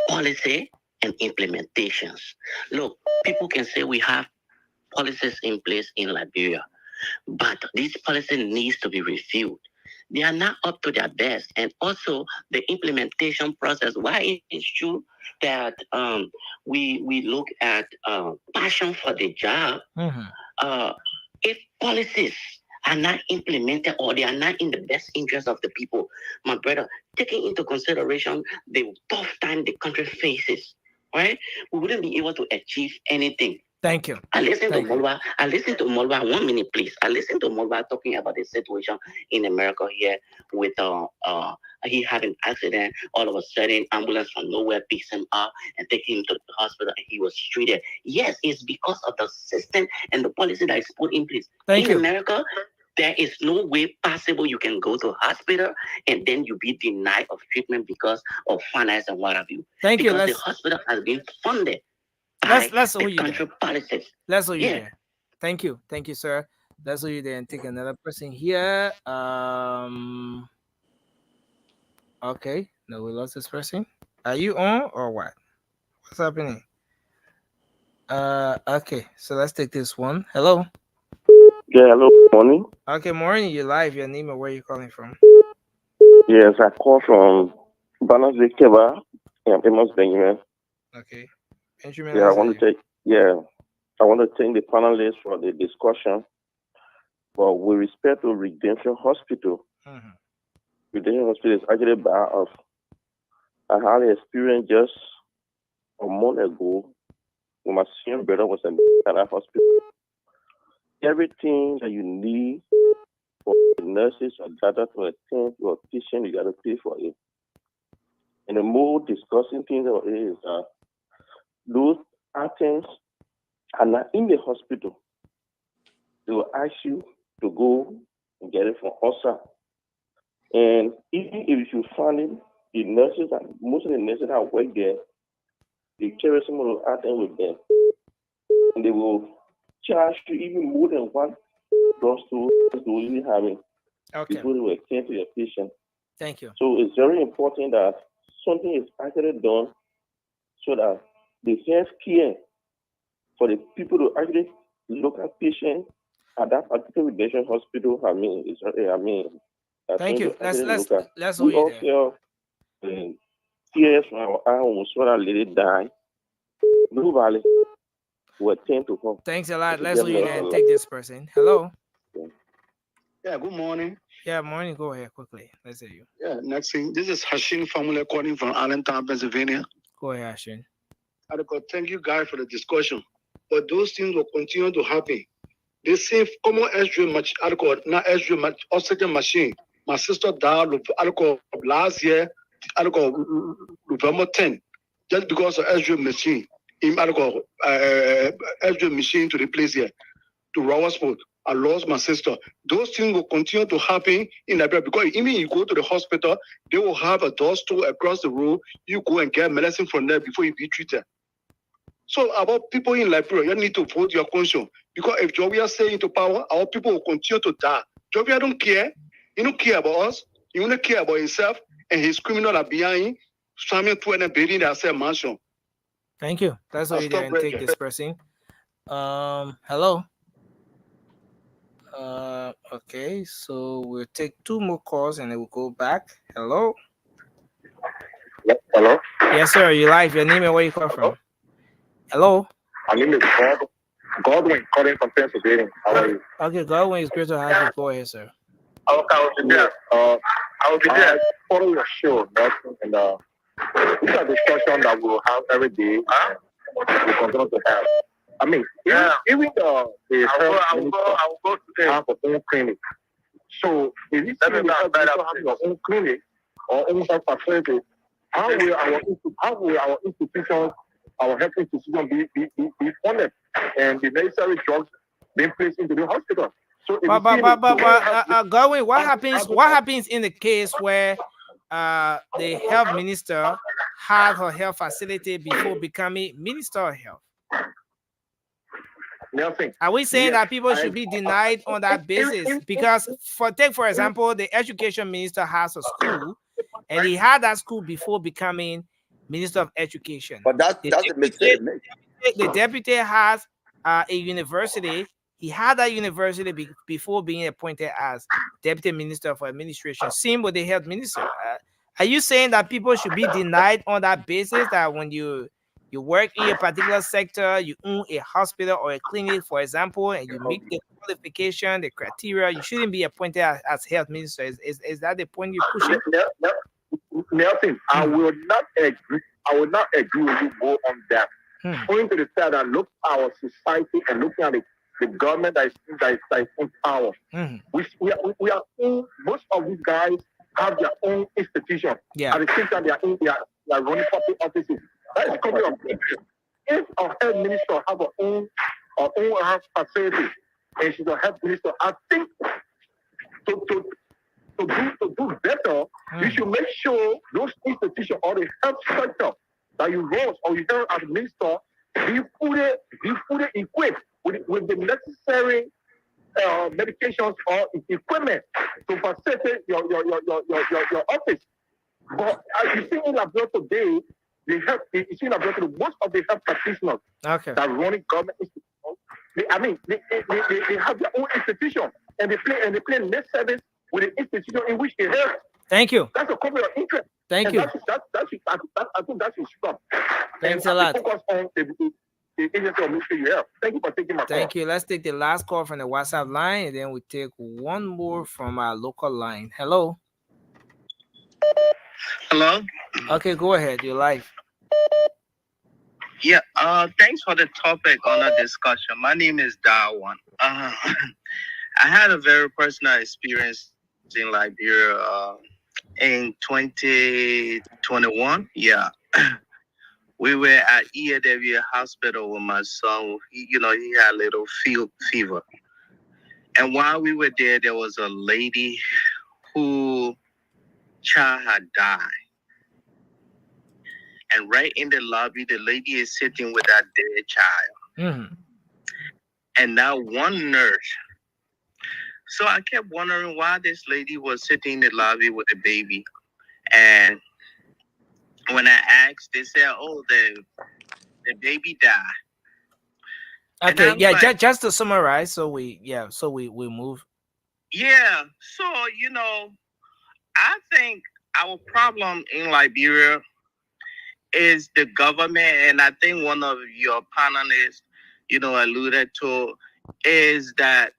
policy and implementations. Look, people can say we have policies in place in Liberia, but these policies needs to be reviewed. They are not up to their best, and also the implementation process. Why it's true that we look at passion for the job. If policies are not implemented or they are not in the best interest of the people, my brother, taking into consideration the tough time the country faces, right? We wouldn't be able to achieve anything. Thank you. I listened to Molwa. 1 minute, please. I listened to Molwa talking about the situation in America here with he had an accident. All of a sudden, ambulance from nowhere picks him up and takes him to the hospital, and he was treated. Yes, it's because of the system and the policy that is put in place. Thank you. In America, there is no way possible you can go to a hospital and then you be denied of treatment because of finance and what have you. Thank you. Because the hospital has been funded. Let's hold you country there. policies. Let's hold you Yeah. there. Thank you, sir. Let's hold you there and take another person here. Okay, no, we lost this person. Are you on or what? What's happening? Okay, so let's take this one. Hello. Yeah, hello, morning. Okay, morning. You're live. Your name and where you calling from? Yes, I call from Banazwe Keba. Yeah, Amos Benjamin. Okay. Benjamin, Yeah, I want to thank the panelists for the discussion. But with respect to Redemption Hospital, Redemption Hospital is actually bad off. I had an experience just a month ago when my senior brother was in that hospital. Everything that you need for the nurses or data to attend to a patient, you got to pay for it. And the more discussing thing about it is those items are not in the hospital. They will ask you to go and get it from OSA. And even if you find it, the nurses, most of the nurses that work there, they carry some of those items with them. And they will charge you even more than what drugstore do you having before they will attend to your patient. Thank you. So it's very important that something is actually done so that the health care for the people to actually look at patients at that particular Redemption Hospital, Thank you. Let's we hold you all feel tears from our eyes when that lady died. Nobody will attend to her. Thanks a lot. Let's hold you there and take this person. Hello. Yeah, good morning. Yeah, morning. Go ahead quickly. Let's hear you. Yeah, next thing. This is Hashin Family calling from Allentown, Pennsylvania. Go ahead, Ashin. Thank you guys for the discussion. But those things will continue to happen. The same common not oxygen machine. My sister died last year, November 10, just because of SJ machine. SJ machine to replace here to Rowersford. I lost my sister. Those things will continue to happen in Liberia because even you go to the hospital, they will have a door store across the road. You go and get medicine from there before you be treated. So about people in Liberia, you need to vote your conscience. Because if Jovia stay into power, our people will continue to die. Jovia don't care. He don't care about us. He only care about himself and his criminal are behind swimming to and building their mansion. Thank you. That's all you there and take this person. Hello. Okay, so we'll take 2 more calls and then we'll go back. Hello. Hello. Yes, sir. You live. Your name and where you call from? Hello. My name is Godwin, calling from Pennsylvania. How are you? Okay, Godwin, it's great to have you. Go ahead, sir. Okay, I will be there. Follow your show, Nelson, and these are discussions that we'll have every day. We'll continue to have. I mean, even I will go today. Have a own clinic. So if you have your own clinic or own health facility, how will our institutions, our health institutions be funded and the necessary drugs being placed into the hospital? So Godwin, what happens in the case where the health minister had her health facility before becoming Minister of Health? Nothing. Are we saying that people should be denied on that basis? Because for example, the education minister has a school and he had that school before becoming Minister of Education. But that's a mistake. The deputy has a university. He had that university before being appointed as Deputy Minister for Administration. Same with the health minister. Are you saying that people should be denied on that basis, that when you work in a particular sector, you own a hospital or a clinic, for example, and you meet the qualification, the criteria, you shouldn't be appointed as health minister? Is that the point you're pushing? Nelson, I will not agree. I will not agree with you more on that. Going to the fact that look at our society and looking at the government that is in power. We are in, most of these guys have their own institution. Yeah. At the same time, they are running public offices. That is coming up. If our health minister have her own health facility and she's a health minister, I think to do better, you should make sure those institutions or the health sector that you run or you run as a minister be fully equipped with the necessary medications or equipment to facilitate your office. But as you see in Liberia today, most of the health practitioners that are running government institutions, they have their own institution and they play net service with the institution in which they help. Thank you. That's a conflict of interest. Thank you. I think that should stop. Thanks a lot. Focus on the agency of ministry you have. Thank you for taking my call. Thank you. Let's take the last call from the WhatsApp line, and then we take one more from our local line. Hello. Hello. Okay, go ahead. You're live. Yeah. Thanks for the topic on the discussion. My name is Darwan. I had a very personal experience in Liberia in 2021. Yeah. We were at EAW Hospital with my son. He had a little fever. And while we were there, there was a lady who child had died. And right in the lobby, the lady is sitting with that dead child. And now one nurse. So I kept wondering why this lady was sitting in the lobby with the baby. And when I asked, they said, "Oh, the baby died." Okay, yeah, like, just to summarize, so we move. Yeah, so I think our problem in Liberia is the government, and I think one of your panelists, alluded to, is that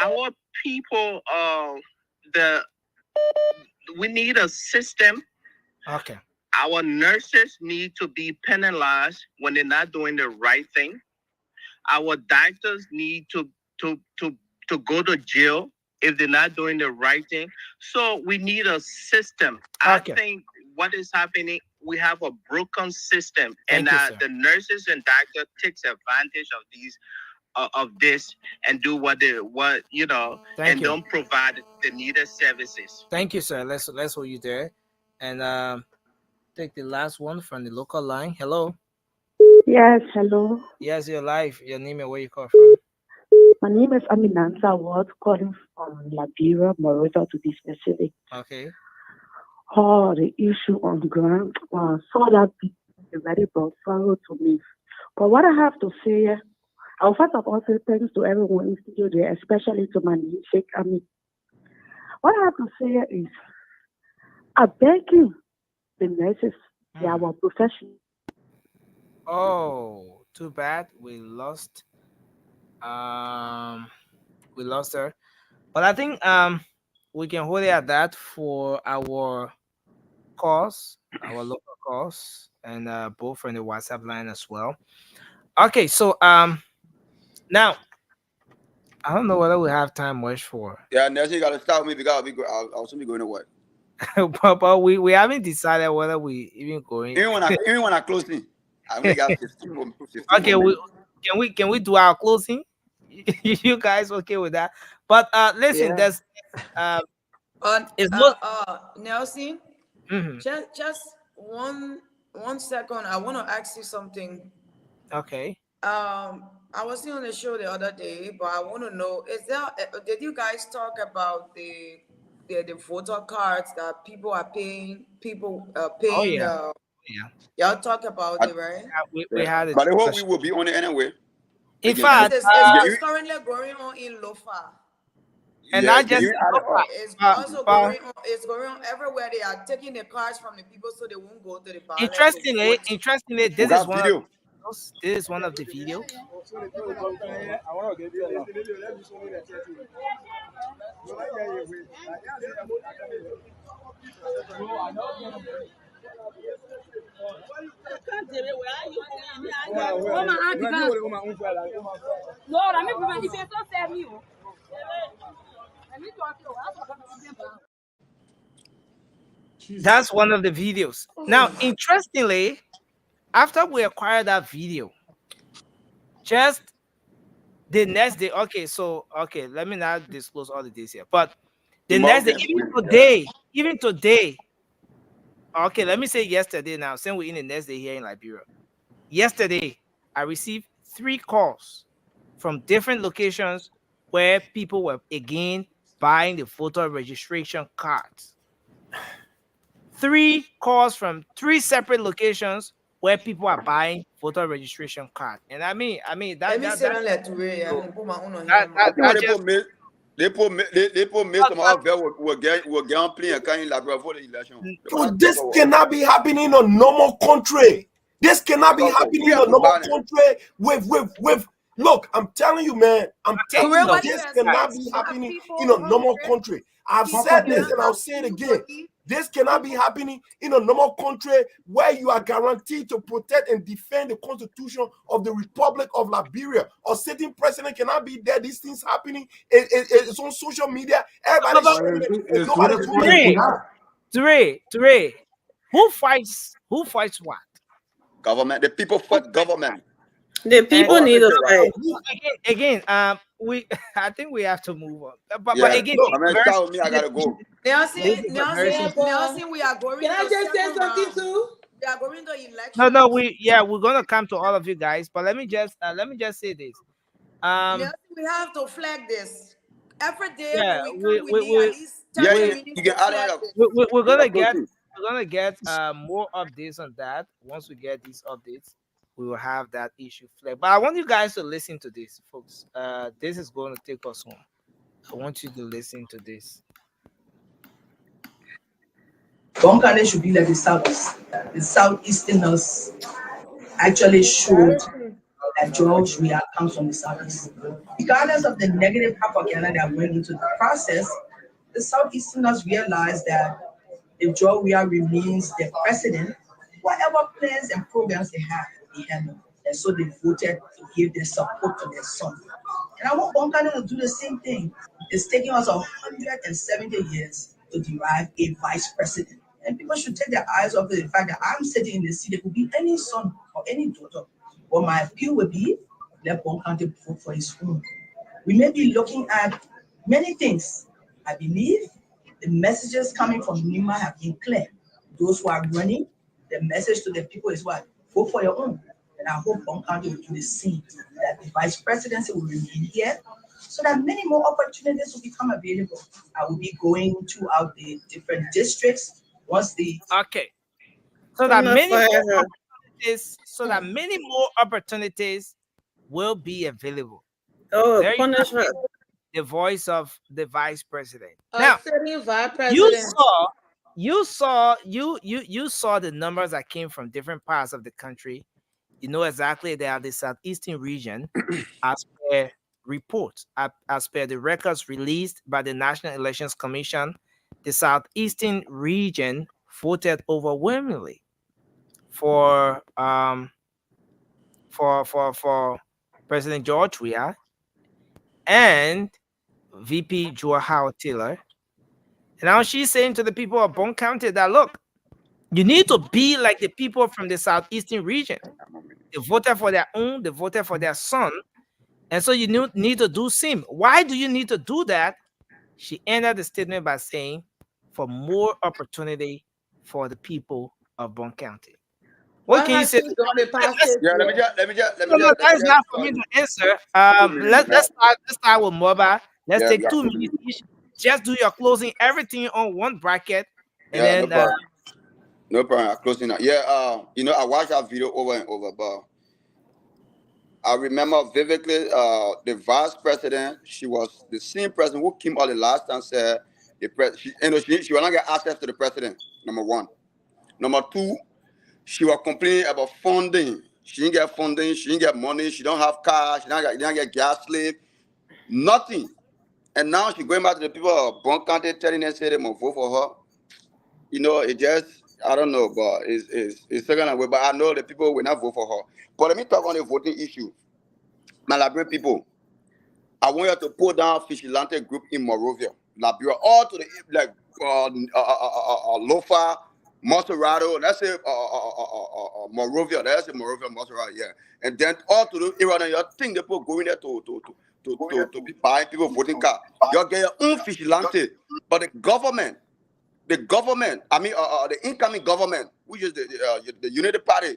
our people, we need a system. Okay. Our nurses need to be penalized when they're not doing the right thing. Our doctors need to go to jail if they're not doing the right thing. So we need a system. Okay. I think what is happening, we have a broken system, Thank and you, sir. the nurses and doctors takes advantage of these of this and do what Thank and you. don't provide the needed services. Thank you, sir. Let's hold you there, and take the last one from the local line. Hello. Yes, hello. Yes, you're live. Your name and where you call from? My name is Aminanta Ward, calling from Liberia, Moreto to be specific. Okay. Oh, the issue on the ground. So that is very profound to me. But what I have to say, I'll first of all say thanks to everyone in the studio there, especially to my namesake, Ami. What I have to say is, I beg you, the nurses, they are our profession. Oh, too bad. We lost her. But I think we can hold it at that for our calls, our local calls, and both from the WhatsApp line as well. Okay, so now I don't know whether we have time much for. Yeah, Nelson, you gotta stop me because I'll soon be going to work. but we haven't decided whether we even going. Even when I close in, I only got 15 more. Okay, can we do our closing? You guys okay with that? But listen, there's Nelson, Mhm. just one second. I want to ask you something. Okay. I was on the show the other day, but I want to know: did you guys talk about the voter cards that people are paying? Oh yeah. Y'all talk about it, right? We had it. But I hope we will be on it anyway. In fact, it's currently going on in Lofa. and not just It's also going on. It's going on everywhere. They are taking the cards from the people so they won't go to the ballot. Interestingly, this is one. This is one of the videos. That's one of the videos. Now, interestingly, after we acquired that video, just the next day, let me not disclose all the days here, but the next day, even today, okay, let me say yesterday now, since we're in the next day here in Liberia. Yesterday, I received 3 calls from different locations where people were again buying the voter registration cards. 3 calls from 3 separate locations where people are buying voter registration card. And I mean that. They put me some out there will get playing a kind of for the election. So this cannot be happening in a normal country. This cannot be happening in a normal country with look, I'm telling you, man. This cannot be happening in a normal country. I've said this and I'll say it again. This cannot be happening in a normal country where you are guaranteed to protect and defend the Constitution of the Republic of Liberia. A sitting president cannot be there. These things happening. It's on social media. Everybody's Dre, who fights what? Government. The people fight government. The people need a fight. Again, I think we have to move on. But again, tell me I gotta go. Nelson, we are going. Can I just say something too? We are going to election. No, we're gonna come to all of you guys. But let me just say this. Nelson, we have to flag this every day. Yeah, we need at least 30 minutes you can add up. We're gonna get more updates on that. Once we get these updates, we will have that issue flagged. But I want you guys to listen to this, folks. This is going to take us home. I want you to listen to this. Bonkane should be like the Southeasterners actually showed that George Weah comes from the Southeast. Regardless of the negative propaganda that went into the process, the Southeasterners realized that if George Weah remains their president, whatever plans and programs they have will be handled. And so they voted to give their support to their son. And I want Bonkane to do the same thing. It's taking us 170 years to derive a vice president. And people should take their eyes off the fact that I'm sitting in the seat. It could be any son or any daughter. But my appeal would be, let Bonkane vote for his own. We may be looking at many things. I believe the messages coming from NEMA have been clear. Those who are running, the message to the people is what? Vote for your own. And I hope Bonkane will do the same, that the vice presidency will remain here, so that many more opportunities will become available. I will be going throughout the different districts once the so that many more opportunities will be available. Oh, There you punish have her. the voice of the vice president. A Now, sitting vice you president. saw the numbers that came from different parts of the country. You know exactly they are the southeastern region, as per reports, as per the records released by the National Elections Commission. The southeastern region voted overwhelmingly for President George Weah and VP Joe Howard Taylor. And now she's saying to the people of Bone County that, look, you need to be like the people from the southeastern region. They voted for their own, they voted for their son. And so you need to do same. Why do you need to do that? She ended the statement by saying, for more opportunity for the people of Bone County. What can you say? Yeah, let me just. That is not for me to answer. Let's start with Moba. Let's take 2 minutes each. Just do your closing, everything on one bracket, and then no problem. Closing out. Yeah, I watched that video over and over, but I remember vividly the vice president. She was the same president who came out the last time said she will not get access to the president. Number one. Number two, she was complaining about funding. She didn't get funding. She didn't get money. She don't have cash. She didn't get gas slave. Nothing. And now she's going back to the people of Bone County telling them say they must vote for her. It just, I don't know, but it's second away. But I know the people will not vote for her. But let me talk on the voting issue. My Liberian people, I want you to pull down Vigilante group in Monrovia, Liberia, all to the Lofa, Monserrado, let's say Monrovia, let's say Monrovia, Monserrado, yeah. And then all to the area, you think the people going there to be buying people voting card. You get your own Vigilante, but the government, the incoming government, which is the United Party,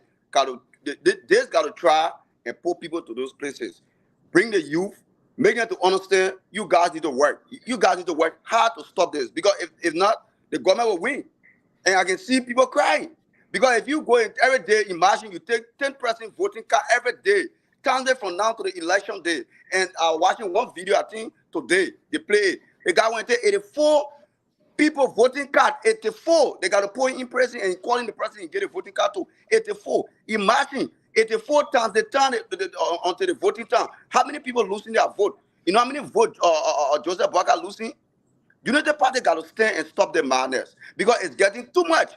they've got to try and pull people to those places. Bring the youth, make them to understand you guys need to work. You guys need to work hard to stop this. Because if not, the government will win. And I can see people crying. Because if you go in every day, imagine you take 10% voting card every day, counted from now to the election day. And I was watching one video, I think, today, they play it. The guy went to 84 people voting card, 84. They got to put in prison and calling the president and get a voting card to 84. Imagine 84 times they turn it onto the voting time. How many people losing their vote? You know how many votes Joseph Boakai losing? United Party got to stand and stop the madness because it's getting too much.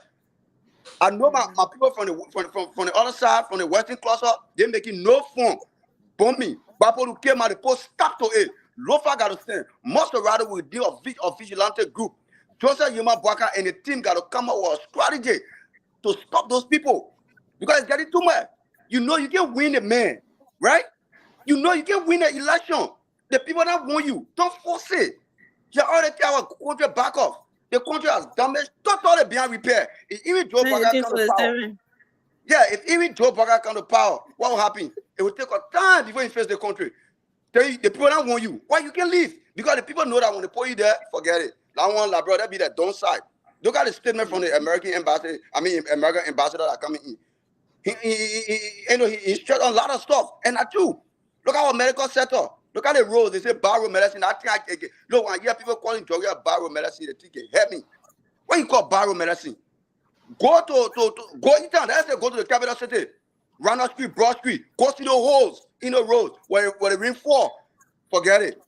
I know my people from the other side, from the Western cluster, they're making no fun. Bombing. People who came out, the post stuck to it. Lofa got to stand. Monserrado will deal a vigilante group. Joseph Yuma Boakai and the team got to come up with a strategy to stop those people because it's getting too much. You know you can win the man, right? You know you can win the election. The people that want you, don't force it. You already tell our country back off. The country has damaged, totally beyond repair. If even Joe Boakai come to power, if even Joe Boakai come to power, what will happen? It will take a time before you face the country. The people that want you, why you can leave? Because the people know that when they put you there, forget it. That one, like, bro, that be the downside. Look at the statement from the American ambassador that coming in. He shut on a lot of stuff, and that too. Look at our medical sector. Look at the roads. They say barrow medicine. I think look, when I hear people calling drug barrow medicine, they think it help me. What you call barrow medicine? Go to go in town. Let's say go to the capital city, Ronald Street, Broad Street. Go see the holes in a road where the rain fall. Forget it.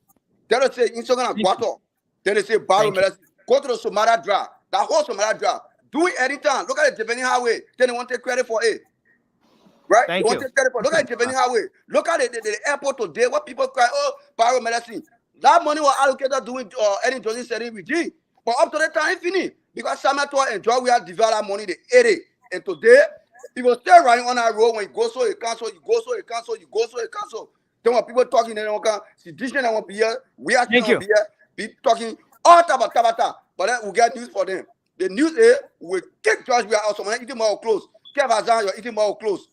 Then they say Instagram and Guato. Then they say Barrow Medicine. Go to the Somalia Drive. That whole Somalia Drive. Do it anytime. Look at the Japanese Highway. Then they want to take credit for it. Right? They want to take credit for it. Look at the Japanese Highway. Look at the airport today. What people cry, oh, Barrow Medicine. That money was allocated doing any Johnson setting with G. But up to that time, it's finished. Because Samatua and Joy, we have developed money, they ate it. And today, people still riding on that road when you go so you cancel, you go so you cancel, you go so you cancel. Then when people talking, they don't come, sedition, they won't be here, we are still be here, be talking all tabata. But then we get news for them. The news is we kick Josh, we are also eating more clothes. Kevazan, you're eating more clothes.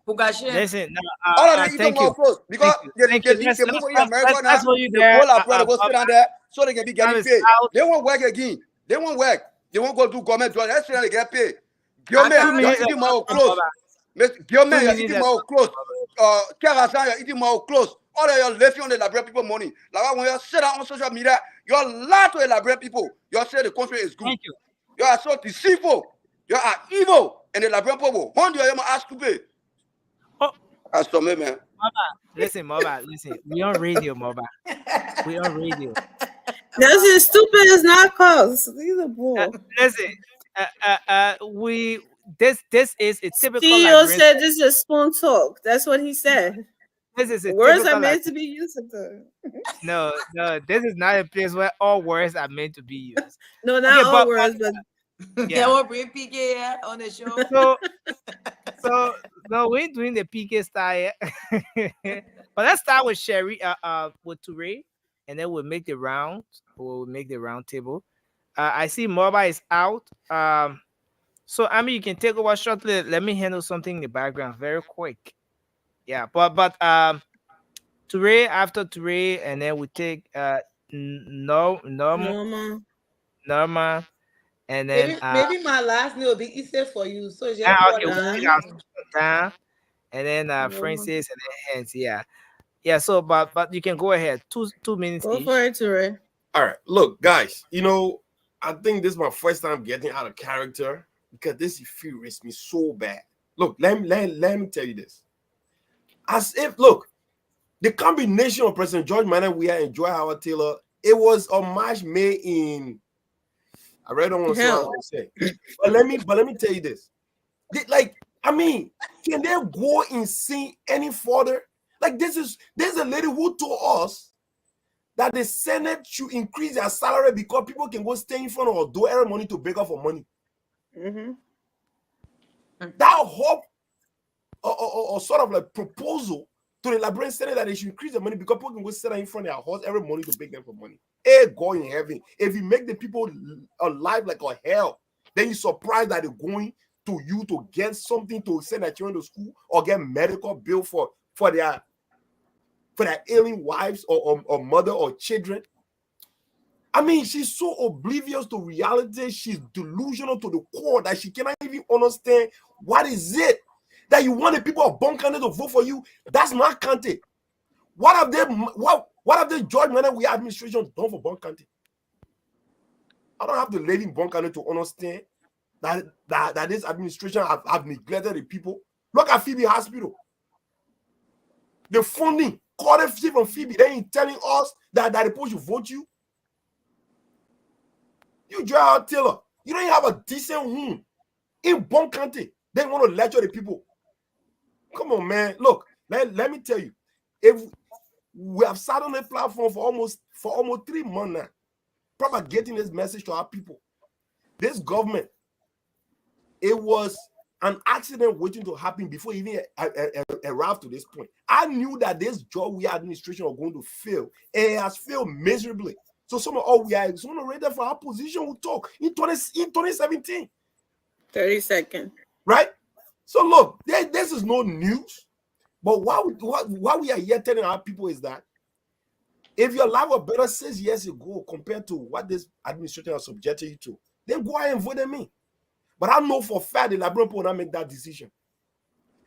Listen, All of them eating more clothes because the people in America now, they call our brother, go sit down there so they can be getting paid. They won't work again. They won't work. They won't go do government job. That's why they get paid. Gilman, you're eating more clothes. Gilman, you're eating more clothes. Kevazan, you're eating more clothes. All of you left on the elaborate people money. Like when you sit down on social media, you're lie to elaborate people. You say the country is good. You are so deceitful. You are evil. And the elaborate people, one day you ask to pay. That's for me, man. Mama, listen. We on radio, Mama. We on radio. This is stupid as not cause. These are bull. Listen, this is a typical. CEO said this is spoon talk. That's what he said. This is a words are meant to be used. No, this is not a place where all words are meant to be used. No, not all words, but They will bring PK on the show. So no, we ain't doing the PK style yet. But let's start with Sherry, with Toure, and then we'll make the round. We'll make the round table. I see Moba is out. So I mean, you can take over shortly. Let me handle something in the background very quick. Yeah, but Toure, after Toure, and then we take Norma, and then maybe my last name will be easier for you. So just down, and then Francis, and then Hans. Yeah. So, but you can go ahead. 2 minutes. Go for it, Toure. All right, look, guys. I think this is my first time getting out of character because this infuriates me so bad. Look, let me tell you this. As if, look, the combination of President George Manneh Weah and Joy Howard Taylor, it was a match made in. I really don't want to say what I say, but let me tell you this. Can they go insane any further? Like there's a lady who told us that the Senate should increase their salary because people can go stay in front of or do every money to beg up for money. Mm-hmm. That hope or sort of like proposal to the Liberian Senate that they should increase the money because people can go sit in front of their house every morning to beg them for money. Hey, God in heaven, if you make the people alive like a hell, then you're surprised that they're going to you to get something to send their children to school or get medical bill for their ailing wives or mother or children. I mean, she's so oblivious to reality. She's delusional to the core that she cannot even understand what is it that you want the people of Bonkante to vote for you. That's not Kante. What have the George Manneh Weah administration done for Bonkante? I don't have the lady in Bonkante to understand that this administration have neglected the people. Look at Phoebe Hospital. The funding, call them from Phoebe. They ain't telling us that the people should vote you. You Joy Howard Taylor, you don't even have a decent home in Bonkante. They want to lecture the people. Come on, man. Look, let me tell you. If we have sat on the platform for almost 3 months now, propagating this message to our people. This government, it was an accident waiting to happen before it even arrived to this point. I knew that this Joy Weah administration was going to fail, and it has failed miserably. So some of we are exonerated for our position. We talk in 2017. 30 seconds. Right? So look, this is no news. But what we are here telling our people is that if your life was better 6 years ago compared to what this administration has subjected you to, then go ahead and vote them in. But I know for a fact the Liberian people will not make that decision.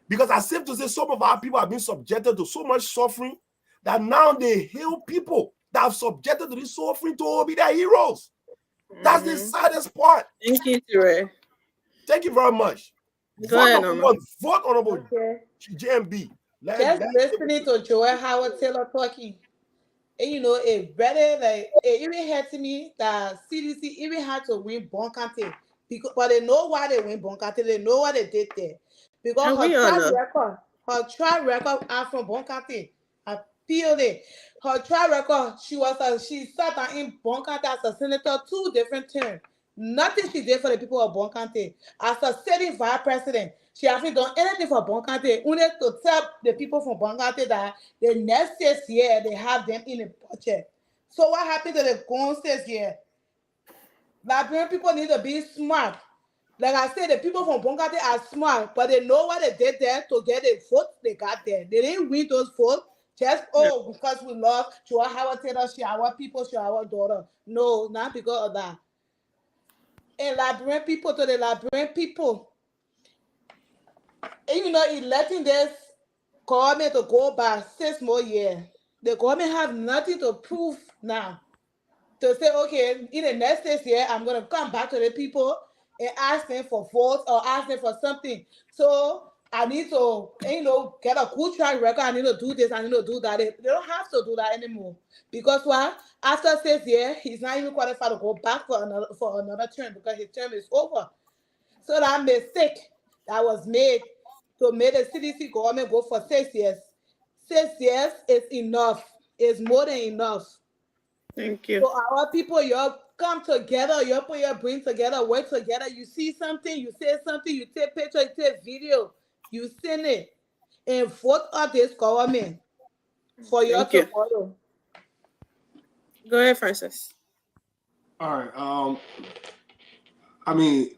Because I safe to say some of our people have been subjected to so much suffering that now they hail people that have subjected to this suffering to be their heroes. That's the saddest part. Thank you, Toure. Thank you very much. Go ahead, vote honorable JMB. Just listening to Joel Howard Taylor talking, and you know, it better like it even hurt me that CDC even had to win Boncante because, but they know why they win Boncante. They know what they did there because And we all know. her track record out from Boncante. I feel it. Her track record, she sat down in Boncante as a senator 2 different terms. Nothing she did for the people of Boncante. As a sitting vice president, she hasn't done anything for Boncante. Only to tell the people from Boncante that the next 6 years they have them in the budget. So what happened to the gone 6 years? Liberian people need to be smart. Like I said, the people from Boncante are smart, but they know what they did there to get the votes they got there. They didn't win those votes just because we love Joel Howard Taylor, she our people, she our daughter. No, not because of that. And Liberian people to the Liberian people. And you know, electing this government to go by 6 more years. The government have nothing to prove now. To say, okay, in the next 6 years, I'm going to come back to the people and ask them for votes or ask them for something. So I need to, you know, get a good track record. I need to do this. I need to do that. They don't have to do that anymore. Because why? After 6 years, he's not even qualified to go back for another term because his term is over. So that mistake that was made to make the CDC government go for 6 years. 6 years is enough. It's more than enough. Thank you. So our people, you come together, you put your brain together, work together. You see something, you say something, you take picture, you take video, you send it, and vote out this government for your Thank you. tomorrow. Go ahead, Francis. All right. I mean,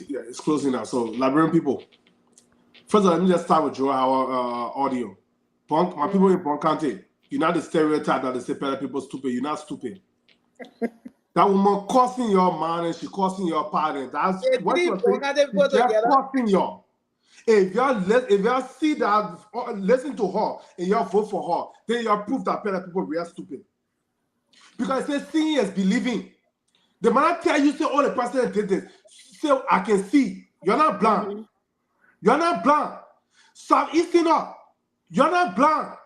yeah, it's closing now. So, Liberian people. First of all, let me just start with Joe Howard audio. My people in Boncante, you're not the stereotype that they say Pele people stupid. You're not stupid. That woman costing your money, she costing your party. That's what you're saying. Just costing you. If y'all see that, listen to her, and y'all vote for her, then y'all prove that Pele people real stupid. Because it says seeing is believing. The man tell you, say, oh, the president did this. Say, I can see. You're not blind. You're not blind. Southeastern up. You're not blind.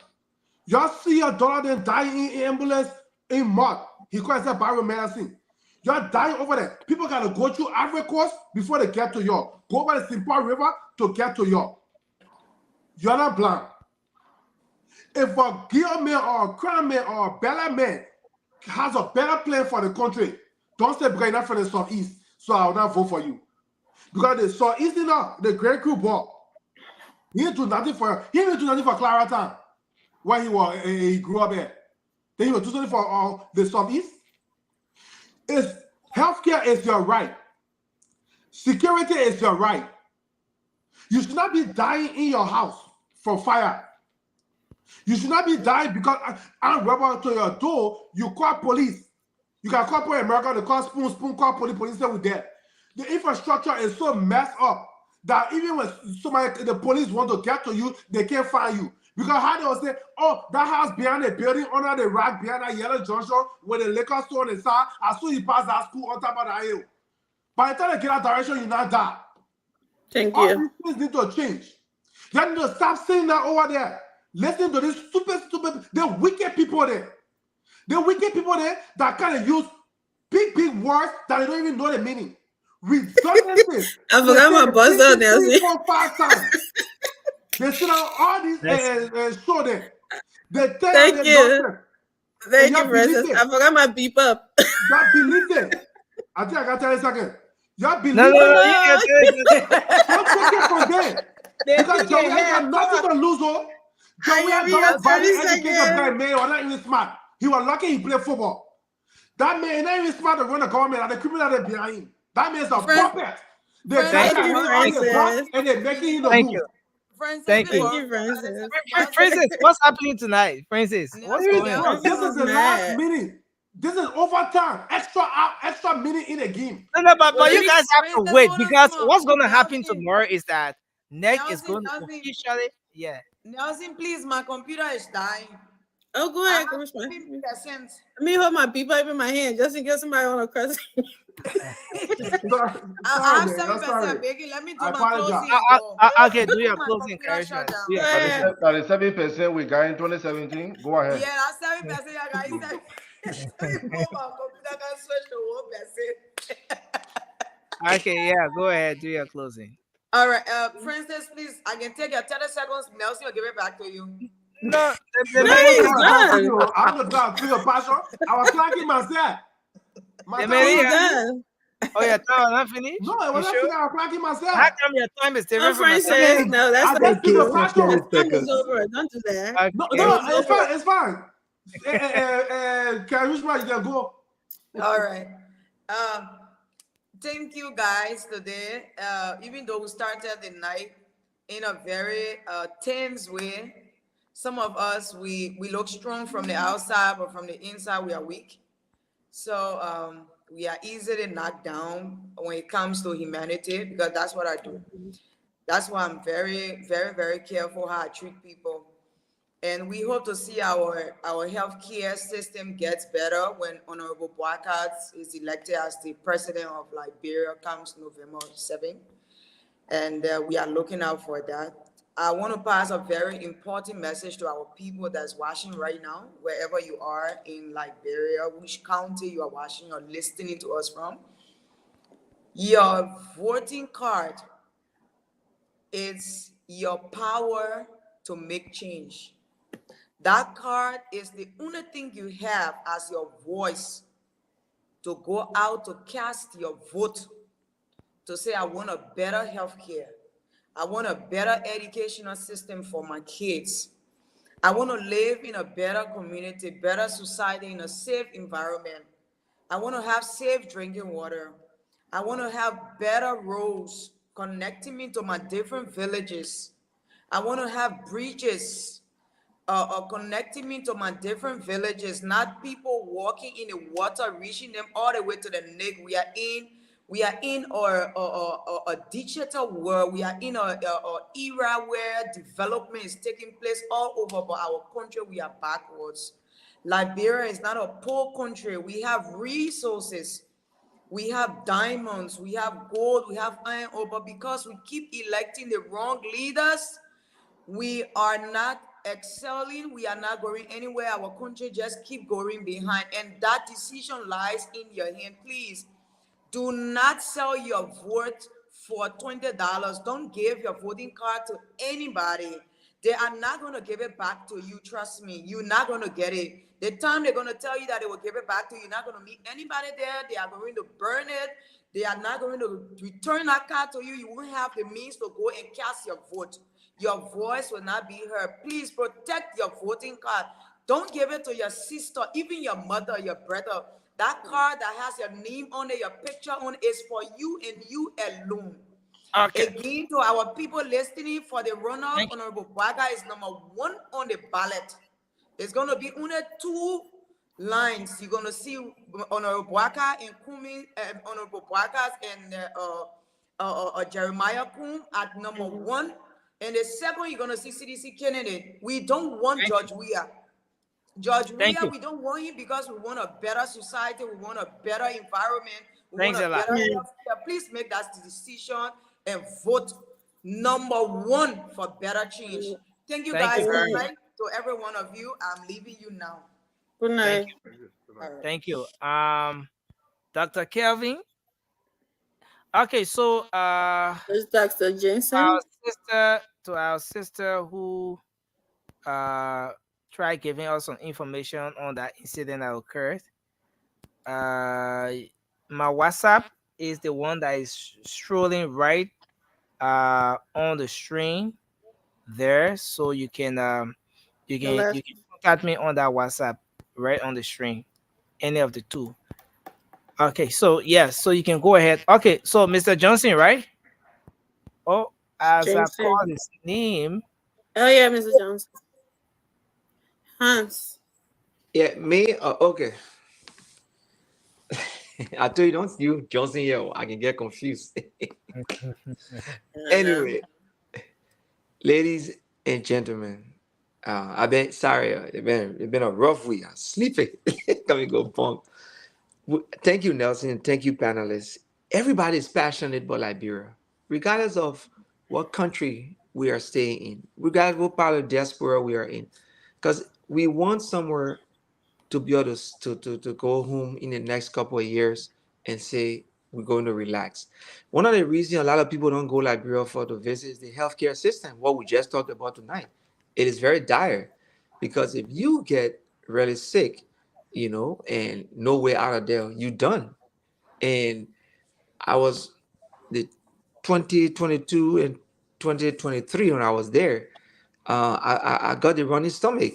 Y'all see your daughter then dying in ambulance in March. He calls that biomedicine. You're dying over there. People got to go through Ivory Coast before they get to you. Go over the Simple River to get to you. You're not blind. If a Gil man or a Crown man or a Bella man has a better plan for the country, don't say because you're not from the Southeast, so I will not vote for you. Because the Southeast, the Great Crew bought. He didn't do nothing for Clara Town, where he grew up at. Then he was doing something for the Southeast. Healthcare is your right. Security is your right. You should not be dying in your house from fire. You should not be dying because I'm rubber to your door. You call police. You can call police in America. They call spoon, call police say we're dead. The infrastructure is so messed up that even when the police want to get to you, they can't find you. Because how they will say, oh, that house behind the building, under the rock, behind that yellow junction, with the liquor store on the side, as soon as you pass that school on top of that hill. By the time they get that direction, you not die. Thank All you. these things need to change. You need to stop saying that over there. Listen to these stupid, the wicked people there. The wicked people there that kind of use big words that they don't even know the meaning. Redundancies. I forgot my buzz on there. 3, 4, 5 times. They sit on all these and show them. They tell Thank you. Thank you, believe Francis. it. I forgot my beep up. Y'all believe it. I think I got to tell you a second. Y'all believe No, it. Don't take it from there. Because Joey got nothing to lose, oh. Joey got very educated guy, man, or not even smart. He was lucky he played football. That man not even smart to run the government and the criminal that behind him. That man's a puppet. They and they're making him Thank you. Thank you. Francis. Francis, what's happening tonight? Francis, what's going on? This is the last minute. This is overtime. Extra minute in a game. No, but you guys have to wait because what's going to happen tomorrow is that Nick is going to officially, Nelson, please, my computer is dying. Oh, go ahead, Karishma. Let me hold my beep pipe in my hand just in case somebody want to curse. I have 7% baking. Let me do my closing. Okay, do your closing, Karishma. Do your closing. 37% we got in 2017. Go ahead. Yeah, that's 7%. I got 7%. My computer can switch to 1%. Okay, yeah, go ahead. Do your closing. All right, Francis, please. I can take your 30 seconds. Nelson will give it back to you. No, I'm the dog. Feel passion. I was clacking myself. My time was done. Oh, your time not finished? No, it was not finished. I was clacking myself. How come your time is different from my Francis, time? no, that's I just feel the passion. Time is over. Don't do that. No, it's fine. It's fine. Karishma, you can go. All right. Thank you guys today. Even though we started the night in a very tense way, some of us we look strong from the outside, but from the inside we are weak. So we are easily knocked down when it comes to humanity, because that's what I do. That's why I'm very, very, very careful how I treat people. And we hope to see our healthcare system gets better when Honorable Boakat is elected as the president of Liberia comes November 7th. And we are looking out for that. I want to pass a very important message to our people that's watching right now, wherever you are in Liberia, which county you are watching or listening to us from. Your voting card is your power to make change. That card is the only thing you have as your voice to go out to cast your vote, to say, I want a better healthcare. I want a better educational system for my kids. I want to live in a better community, better society, in a safe environment. I want to have safe drinking water. I want to have better roads connecting me to my different villages. I want to have bridges connecting me to my different villages, not people walking in the water, reaching them all the way to the neck. We are in a digital world. We are in a era where development is taking place all over, but our country, we are backwards. Liberia is not a poor country. We have resources. We have diamonds. We have gold. We have iron ore. But because we keep electing the wrong leaders, we are not excelling. We are not going anywhere. Our country just keep going behind. And that decision lies in your hand. Please, do not sell your vote for $20. Don't give your voting card to anybody. They are not going to give it back to you. Trust me, you're not going to get it. The time they're going to tell you that they will give it back to you, you're not going to meet anybody there. They are going to burn it. They are not going to return that card to you. You won't have the means to go and cast your vote. Your voice will not be heard. Please protect your voting card. Don't give it to your sister, even your mother, your brother. That card that has your name on it, your picture on it, is for you and you alone. Okay. Again, to our people listening, for the runoff, Honorable Boakat is number 1 on the ballot. There's going to be only 2 lines. You're going to see Honorable Boakat and Kumi, Honorable Boakat and Jeremiah Kum at number 1. And the second, you're going to see CDC candidate. We don't want George Weah. George Weah, we don't want him because we want a better society. We want a better environment. We want a better healthcare. Please make that decision and vote number 1 for better change. Thank you guys. Good night to every one of you. I'm leaving you now. Good night. Thank you. Dr. Kelvin. Okay, so it's Dr. Jensen. Our sister who tried giving us some information on that incident that occurred. My WhatsApp is the one that is strolling right on the screen there, so you can contact me on that WhatsApp right on the screen, any of the 2. Okay, so yes, so you can go ahead. Okay, so Mr. Johnson, right? Oh, as Jensen. I call his name. Oh yeah, Mr. Johnson. Hans. Yeah, me. Okay. I told you don't use Johnson here. I can get confused. Anyway, ladies and gentlemen, I've been sorry. It's been a rough week. I'm sleeping. Coming go bunk. Thank you, Nelson. Thank you, panelists. Everybody is passionate about Liberia, regardless of what country we are staying in, regardless of what part of diaspora we are in, because we want somewhere to be able to go home in the next couple of years and say we're going to relax. One of the reasons a lot of people don't go Liberia for to visit is the healthcare system, what we just talked about tonight. It is very dire because if you get really sick, and no way out of there, you done. And I was the 2022 and 2023 when I was there. I got the running stomach.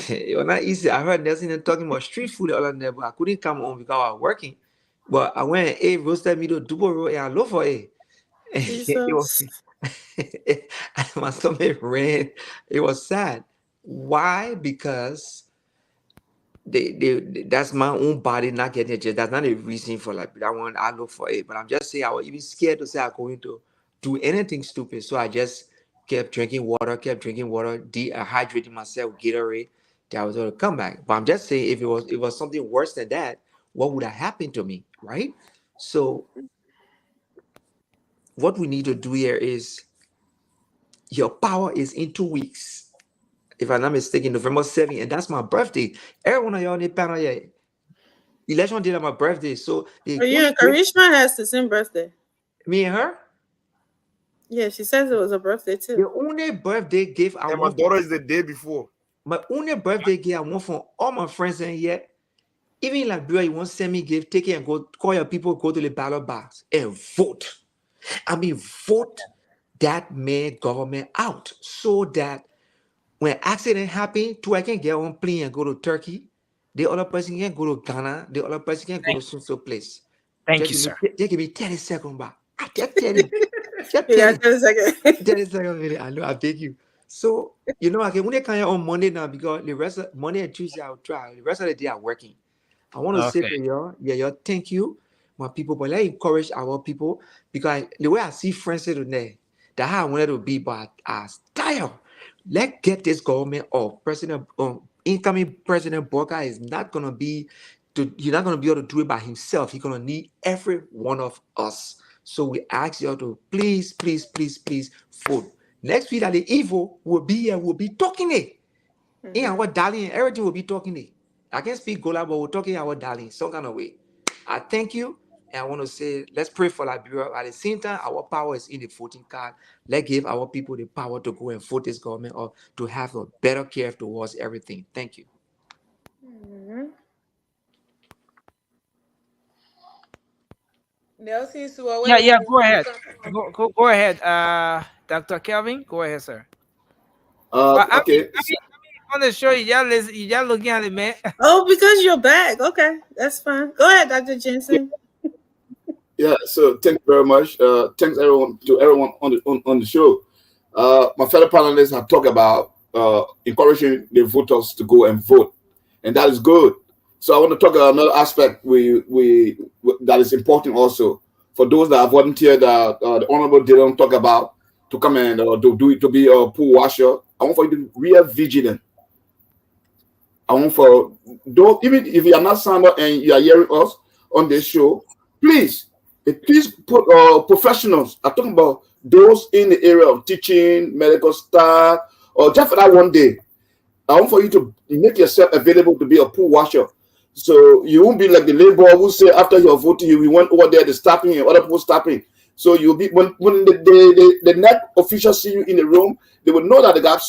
It was not easy. I heard Nelson talking about street food all of there, but I couldn't come home because I was working. But I went and ate roasted meat, double roll, and I love for it. It was my stomach ran. It was sad. Why? Because that's my own body not getting it. That's not a reason for like that one. I look for it, but I'm just saying I was even scared to say I'm going to do anything stupid. So I just kept drinking water, dehydrating myself, Gatorade. That was going to come back. But I'm just saying if it was something worse than that, what would have happened to me, right? So what we need to do here is your power is in 2 weeks. If I'm not mistaken, November 7th, and that's my birthday. Everyone of y'all in the panel, yeah. Election day on my birthday. So Karishma has the same birthday. Me and her? Yeah, she says it was a birthday too. The only birthday gift I And my want daughter is the day before. my only birthday gift I want from all my friends in here. Even in Liberia, you want to send me gift, take it and go call your people, go to the ballot box and vote. I mean, vote that man government out so that when accident happen, I can get on plane and go to Turkey. The other person can go to Ghana. The other person can go to some place. Thank you, sir. Just give me 30 seconds back. Just 30. Just 30 seconds. 30 seconds minute. I know, I beg you. So, I can only come here on Monday now because the rest of Monday and Tuesday I'll try. The rest of the day I'm working. I want to say to y'all, thank you, my people, but let's encourage our people because the way I see friends today, that's how I wanted to be, but I was tired. Let's get this government off. Incoming President Boka is not gonna be he's not gonna be able to do it by himself. He's gonna need every one of us. So we ask y'all to please vote. Next week at the evil will be here, we'll be talking it. In our darling, everything will be talking it. I can't speak Gola, but we're talking our darling, some kind of way. I thank you. And I want to say, let's pray for Liberia. At the same time, our power is in the voting card. Let's give our people the power to go and vote this government or to have a better care towards everything. Thank you. Nelson, Yeah, go ahead. Go ahead, Dr. Kelvin. Go ahead, sir. Okay. On the show, y'all looking at it, man. Oh, because you're back. Okay, that's fine. Go ahead, Dr. Jensen. Yeah, so thank you very much. Thanks everyone on the show. My fellow panelists have talked about encouraging the voters to go and vote, and that is good. So I want to talk about another aspect that is important also for those that have volunteered that the Honorable didn't talk about to come and to be a pool washer. I want for you to be real vigilant. I want for those, even if you are not signed up and you are hearing us on this show, please put professionals. I'm talking about those in the area of teaching, medical staff, or just for that one day. I want for you to make yourself available to be a pool washer. So you won't be like the labor who say after you're voting, you went over there, they're stopping and other people stopping. So you'll be when the net officials see you in the room, they will know that they got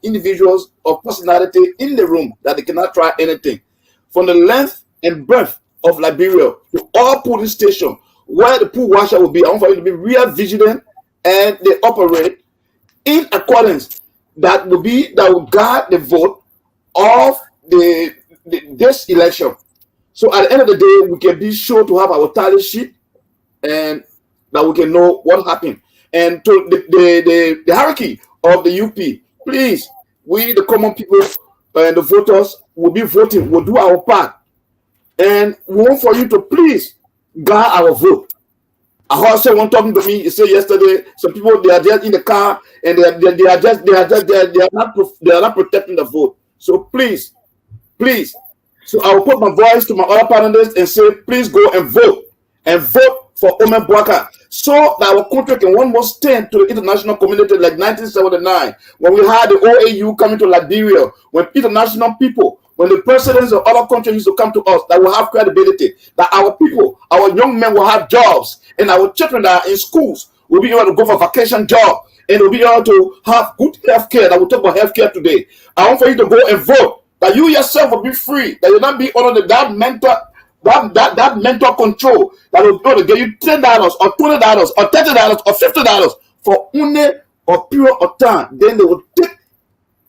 individuals of personality in the room that they cannot try anything. From the length and breadth of Liberia to all polling stations where the pool washer will be, I want for you to be real vigilant and they operate in accordance that will guard the vote of this election. So at the end of the day, we can be sure to have our tally sheet and that we can know what happened. And to the hierarchy of the UP, please, we the common people and the voters will be voting, will do our part. And we want for you to please guard our vote. I heard someone talking to me. He said yesterday, some people they are just in the car and they are not protecting the vote. So please. So I will put my voice to my other panelists and say, please go and vote for Omen Boaka, so that our country can one more stand to the international community like 1979, when we had the OAU coming to Liberia, when international people, when the presidents of other countries used to come to us, that will have credibility, that our people, our young men will have jobs, and our children that are in schools will be able to go for vacation job, and will be able to have good health care. That we'll talk about health care today. I want for you to go and vote, that you yourself will be free, that you'll not be under that mental control that will go to get you $10 or $20 or $30 or $50 for only a period of time. Then they will take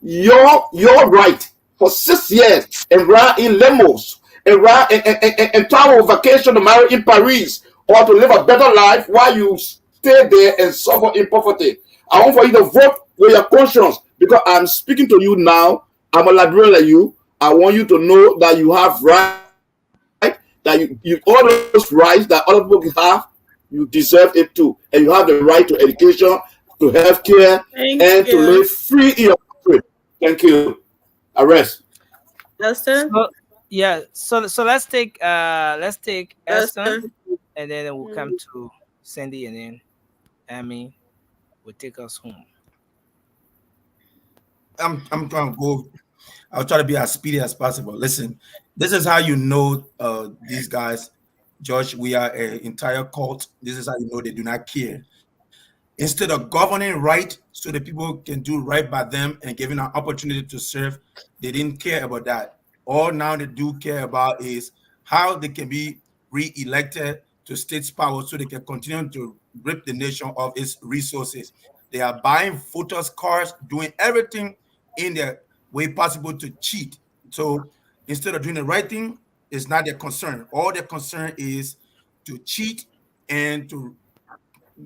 your right for 6 years and ride in limos and ride and travel vacation to marry in Paris or to live a better life while you stay there and suffer in poverty. I want for you to vote with your conscience, because I'm speaking to you now. I'm a Liberian like you. I want you to know that you have right, that you all those rights that other people can have, you deserve it too. And you have the right to education, to health care, and to live free in your country. Thank you. Arrest. Esther? So let's take Esther, and then we'll come to Cindy, and then Amy will take us home. I'm gonna go. I'll try to be as speedy as possible. Listen, this is how you know these guys, George, we are an entire cult. This is how you know they do not care. Instead of governing right so that people can do right by them and giving an opportunity to serve, they didn't care about that. All now they do care about is how they can be re-elected to state's power so they can continue to rip the nation of its resources. They are buying voters' cars, doing everything in their way possible to cheat. So instead of doing the right thing, it's not their concern. All their concern is to cheat and to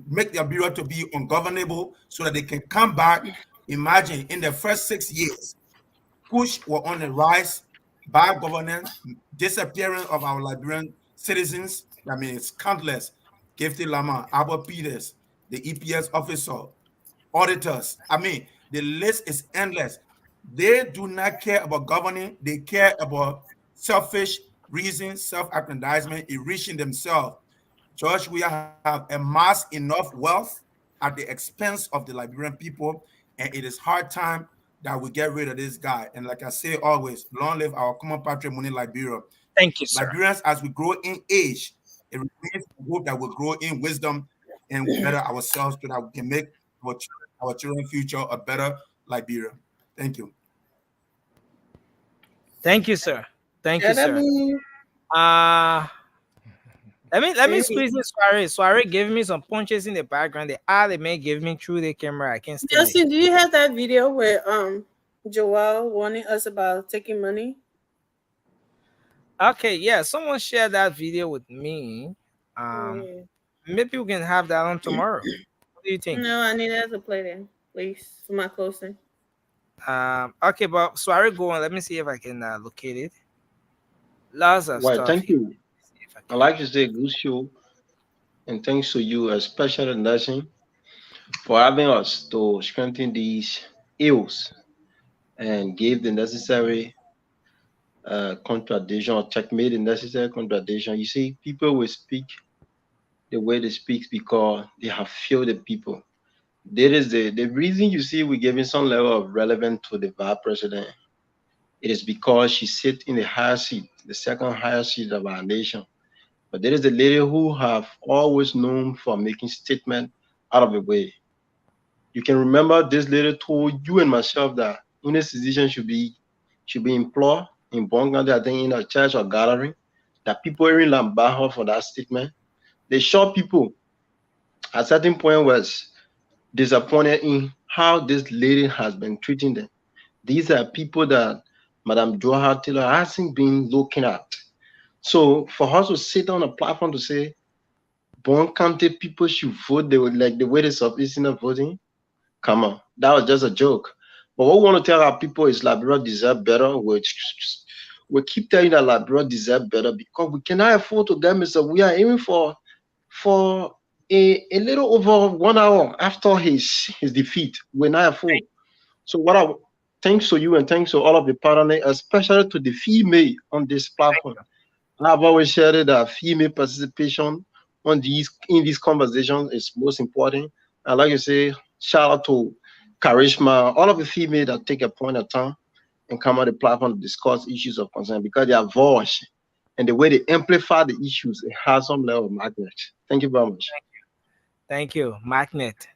make their bureau to be ungovernable so that they can come back. Imagine in the first 6 years, push were on the rise, bad governance, disappearance of our Liberian citizens. I mean, it's countless. Gifty Lama, Albert Peters, the EPS officer, auditors. I mean, the list is endless. They do not care about governing. They care about selfish reasons, self-aggrandizement, enriching themselves. George, we have amassed enough wealth at the expense of the Liberian people, and it is hard time that we get rid of this guy. And like I say always, long live our common patrimony, Liberia. Thank you, sir. Liberians, as we grow in age, it remains a hope that we'll grow in wisdom and we better ourselves so that we can make our children's future a better Liberia. Thank you. Thank you, sir. Thank you, sir. Let me squeeze this Soiree. Soiree gave me some punches in the background. The eye they may give me through the camera. I can't stand Justin, do you have that video where Joel warning us about taking money? Okay, yeah. Someone shared that video with me. Maybe we can have that on tomorrow. What do you think? No, I need us to play that, please, for my closing. Okay, but Soiree, go on. Let me see if I can locate it. Lots of Well, stuff. thank you. I'd like to say good show, and thanks to you, especially Nelson, for having us to strengthen these ills and give the necessary contradiction, or checkmate the necessary contradiction. You see, people will speak the way they speak because they have failed the people. There is the reason you see we're giving some level of relevance to the vice president. It is because she sits in the higher seat, the second highest seat of our nation. But there is a lady who have always known for making statements out of the way. You can remember this lady told you and myself that in this decision should be implored in Bonga, I think in a church or gathering, that people even lambast her for that statement. They short people at a certain point was disappointed in how this lady has been treating them. These are people that Madame Joa Taylor hasn't been looking at. So for her to sit on a platform to say, Bon County people should vote, they would like the way they submit in voting. Come on, that was just a joke. But what we want to tell our people is Liberia deserve better. We keep telling that Liberia deserve better because we cannot afford to get Mr. We are aiming for a little over 1 hour after his defeat. We're not full. So what I thanks to you and thanks to all of the partners, especially to the female on this platform. And I've always shared that female participation in these conversations is most important. And like you say, shout out to Charisma, all of the female that take a point of time and come on the platform to discuss issues of concern, because their voice and the way they amplify the issues, it has some level of magnet. Thank you very much. Thank you, magnet.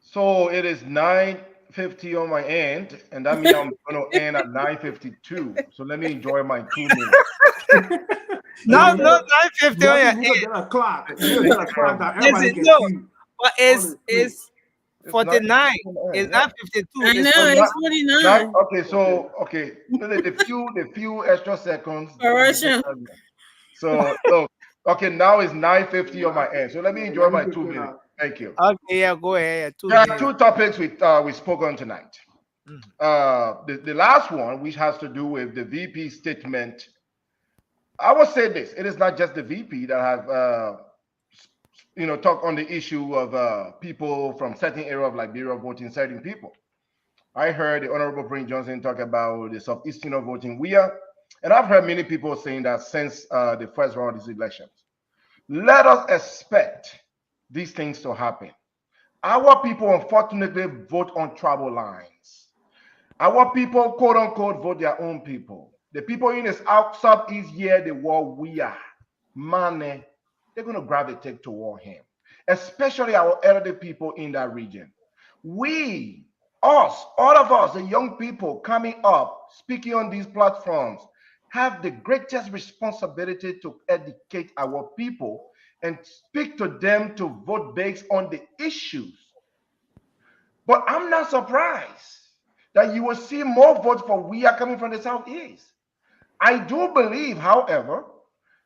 So it is 9:50 on my end, and that means I'm going to end at 9:52. So let me enjoy my 2 minutes. No, 9:50 on your end. Listen, no, but it's 49. It's not 52. I know, it's 49. Okay, the few extra seconds. Correction. So okay, now it's 9:50 on my end. So let me enjoy my 2 minutes. Thank you. Okay, yeah, go ahead. There are 2 topics we spoke on tonight. The last one, which has to do with the VP statement. I will say this: it is not just the VP that have talked on the issue of people from certain area of Liberia voting certain people. I heard the Honorable Prince Johnson talk about the Southeastern voting and I've heard many people saying that since the first round of these elections. Let us expect these things to happen. Our people, unfortunately, vote on tribal lines. Our people, quote unquote, vote their own people. The people in this Southeast here, the war we are, money, they're going to gravitate toward him, especially our elderly people in that region. All of us, the young people coming up, speaking on these platforms, have the greatest responsibility to educate our people and speak to them to vote based on the issues. But I'm not surprised that you will see more votes for we are coming from the Southeast. I do believe, however,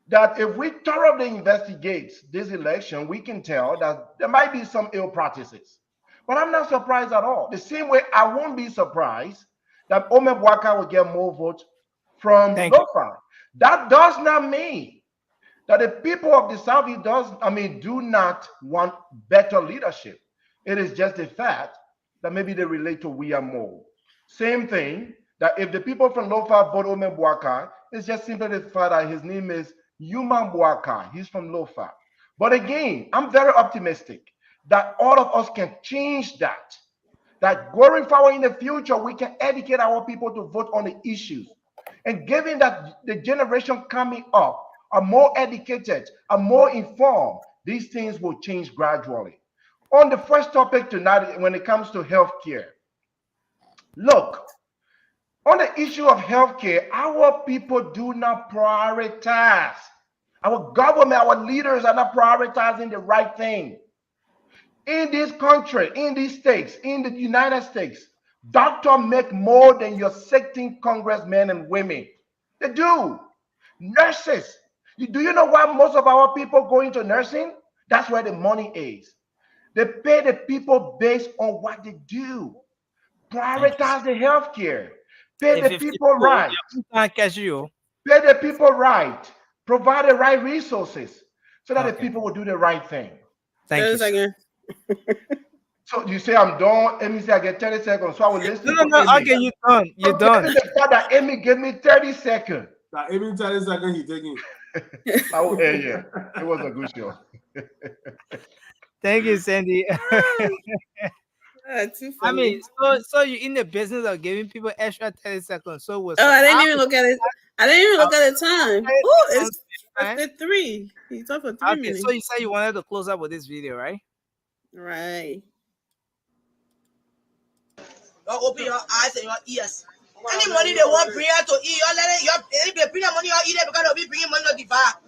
that if we thoroughly investigate this election, we can tell that there might be some ill practices. But I'm not surprised at all. The same way I won't be surprised that Ome Bwaka will get more votes from Lofa. That does not mean that the people of the Southeast do not want better leadership. It is just a fact that maybe they relate to we are more. Same thing, that if the people from Lofa vote Ome Bwaka, it's just simply the fact that his name is Yuma Bwaka. He's from Lofa. But again, I'm very optimistic that all of us can change that. That going forward in the future, we can educate our people to vote on the issues. And given that the generation coming up are more educated, are more informed, these things will change gradually. On the first topic tonight, when it comes to healthcare, look, on the issue of healthcare, our people do not prioritize. Our government, our leaders are not prioritizing the right thing. In this country, in these states, in the United States, doctors make more than your 16 congressmen and women. They do. Nurses. Do you know why most of our people go into nursing? That's where the money is. They pay the people based on what they do. Prioritize the health care. Pay the people right. Pay the people right. Provide the right resources so that the people will do the right thing. Thank you. So you say I'm done. Amy say I get 30 seconds. So I will listen. No. Okay, you're done. You're done. The fact that Amy gave me 30 seconds. That Amy 30 seconds he taking. I will hear you. It was a good show. Thank you, Sandy. I mean, so you're in the business of giving people extra 30 seconds. So what's I didn't even look at it. I didn't even look at the time. Oh, it's 53. He's talking for 3 minutes. So you said you wanted to close up with this video, right? Right. Open your eyes and your ears. Any money they want bring out to eat, you let it. If they bring the money out, eat it because they'll be bringing money to divide.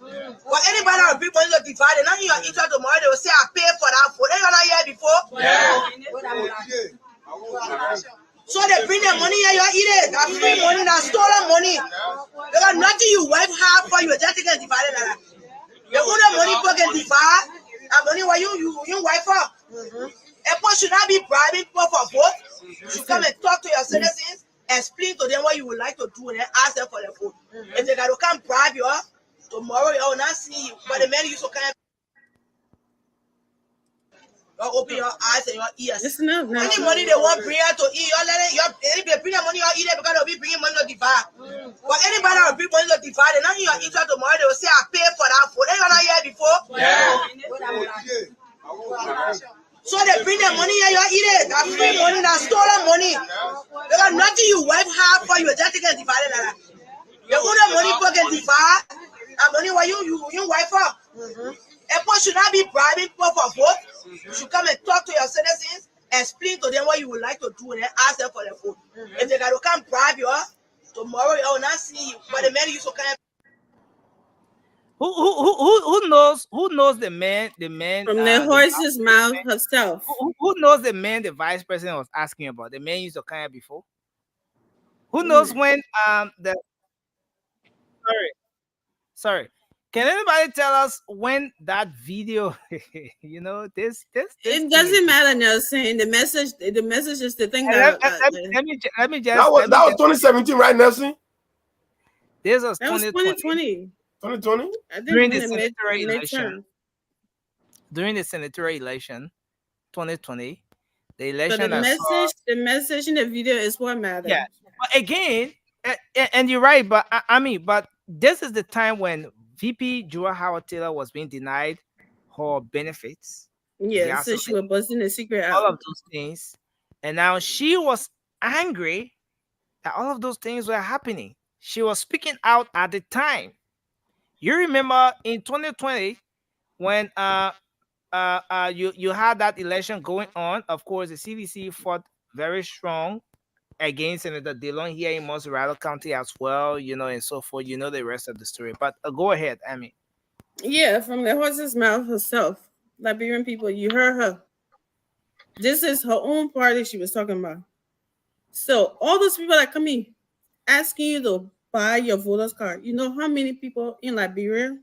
But anybody that will bring money to divide, they're not in your interest tomorrow. They will say, I pay for that food. They are not here before. Yeah. So they bring the money here, you eat it. That free money, that stolen money. They got nothing you wipe half for you. Just take it divided like that. They own the money for get divide. That money why you wipe up. People should not be bribing people for vote. You should come and talk to your citizens. Explain to them what you would like to do and then ask them for the food. If they got to come bribe you Tomorrow, I will not see you. But the man you so kind of open your eyes and your ears. Listen up now. Any money they want bring out to eat, you let it. If they bring the money, you eat it because they'll be bringing money to divide. But anybody that will bring money to divide, and now you eat it tomorrow, they will say, I pay for that food. Ain't gonna hear before? So they bring the money here, you eat it. That free money, that stolen money. Because nothing you wife have for you, just take it and divide it. You own the money for get divide. That money where you wife up. People should not be bribing people for vote. You should come and talk to your citizens, explain to them what you would like to do, and then ask them for the vote. If they gotta come bribe you, tomorrow I will not see you. But the man you so kind. Who knows the man from the horse's mouth herself? Who knows the man the vice president was asking about? The man used to kind of before. Who knows when the sorry. Can anybody tell us when that video, this it doesn't matter, Nelson. The message is the thing that let me just that was 2017, right, Nelson? This was 2020. 2020? During the senatorial election. During the senatorial election, 2020, the election. So the message in the video is what matters. Yeah, but again, and you're right, but but this is the time when VP Joa Howard Taylor was being denied her benefits. Yeah, so she was busting the secret out. All of those things. And now she was angry that all of those things were happening. She was speaking out at the time. You remember in 2020 when you had that election going on. Of course, the CDC fought very strong against Senator Dillon here in Montserrat County as well, and so forth. You know the rest of the story. But go ahead, Amy. Yeah, from the horse's mouth herself. Liberian people, you heard her. This is her own party she was talking about. So all those people that come in asking you to buy your voter's card, you know how many people in Liberia?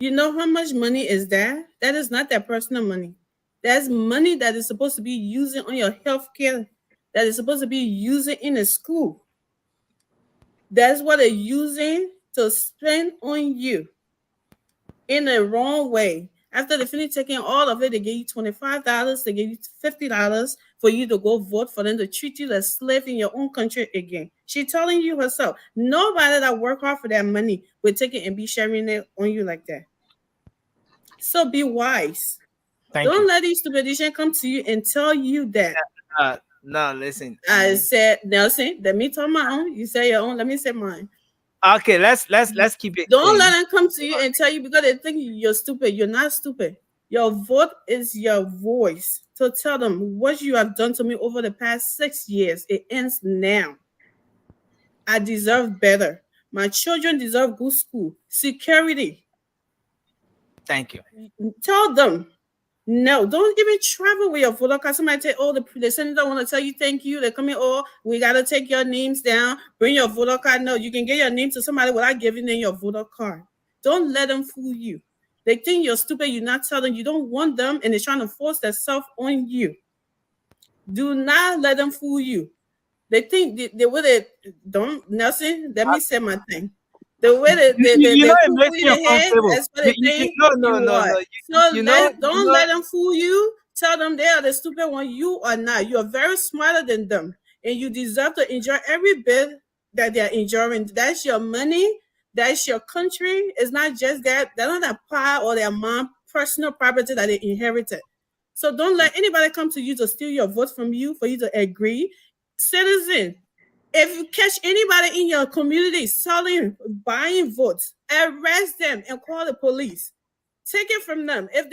You know how much money is that? That is not their personal money. That's money that is supposed to be using on your health care, that is supposed to be using in a school. That's what they're using to spend on you in the wrong way. After they finish taking all of it, they give you $25, they give you $50 for you to go vote for them to treat you as slave in your own country again. She's telling you herself, nobody that work hard for their money will take it and be sharing it on you like that. So be wise. Don't let these stupidation come to you and tell you that. No, listen. I said, Nelson, let me tell my own. You say your own, let me say mine. Okay, let's keep it. Don't let them come to you and tell you because they think you're stupid. You're not stupid. Your vote is your voice. So tell them what you have done to me over the past 6 years. It ends now. I deserve better. My children deserve good school, security. Thank you. Tell them. No, don't even travel with your voter card. Somebody say, oh, the senator want to tell you thank you. They're coming, oh, we got to take your names down. Bring your voter card. No, you can get your name to somebody without giving them your voter card. Don't let them fool you. They think you're stupid. You're not telling them. You don't want them, and they're trying to force themselves on you. Do not let them fool you. They think they would have, don't, Nelson, let me say my thing. The way that they fool you in the head, that's what they think don't let them fool you. Tell them they are the stupid one. You are not. You are very smarter than them. And you deserve to enjoy every bit that they're enjoying. That's your money. That's your country. It's not just that. They're not their pa or their mom personal property that they inherited. So don't let anybody come to you to steal your vote from you for you to agree. Citizen, if you catch anybody in your community selling, buying votes, arrest them and call the police. Take it from them. If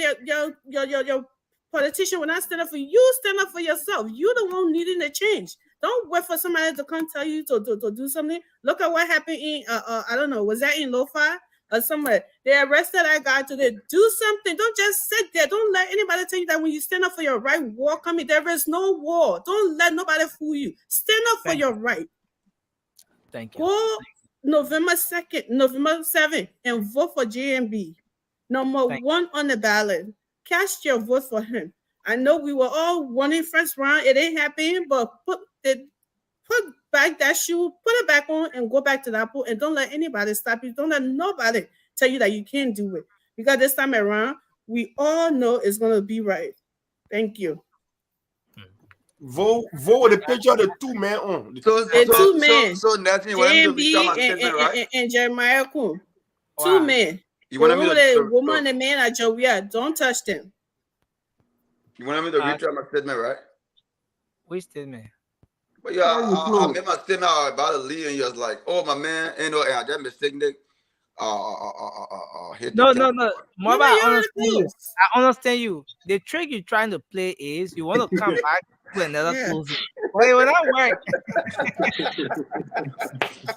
your politician will not stand up for you, you stand up for yourself. You're the one needing the change. Don't wait for somebody to come tell you to do something. Look at what happened in I don't know, was that in Lo-Fi or somewhere? They arrested that guy today. Do something. Don't just sit there. Don't let anybody tell you that when you stand up for your right, war coming. There is no war. Don't let nobody fool you. Stand up for your right. Thank you. Go November 2nd, November 7th, and vote for JMB. Number one on the ballot. Cast your vote for him. I know we were all wanting first round. It ain't happening, but put back that shoe, put it back on, and go back to that pool. And don't let anybody stop you. Don't let nobody tell you that you can't do it. Because this time around, we all know it's gonna be right. Thank you. Vote with the picture of the two men on. The two men. So Nelson, you want me to return my statement, right? And Jeremiah Kuhn. Wow. Two men. You want me The woman and the man at Jovia. Don't touch them. You want me to return my statement, right? Which statement? But yeah, I made my statement about the lead, and you was like, "Oh my man, ain't no that mistake, Nick." No. Mama, I understand you. The trick you're trying to play is you want to come back to another closing. But it will not work.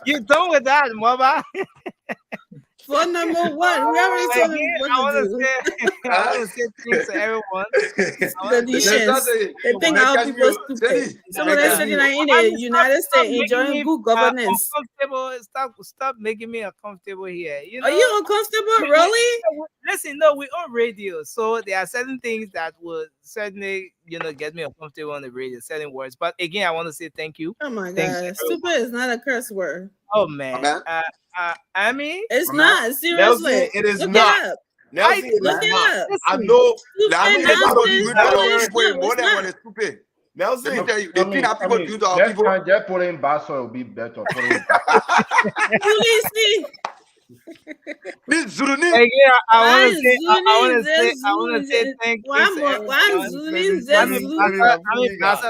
You done with that, Mama. For number one, we already told them I what to do. want to say thanks to everyone. They think our people are stupid. Some of them sitting in the United States enjoying good governance. Stop making me uncomfortable here. Are you uncomfortable, really? Listen, no, we're on radio, so there are certain things that would certainly, get me uncomfortable on the radio, certain words. But again, I want to say thank you. Oh my God, stupid is not a curse word. Oh man, I mean, it's not seriously. Nelson, it is Look not. It up. Nelson, Look it up. I know. More than one is stupid. Nelson, let me tell you, the thing that people do to our Next people. time, just put in Basso, it'll be better. This Zuluni. Again, I want to say thank you. I mean,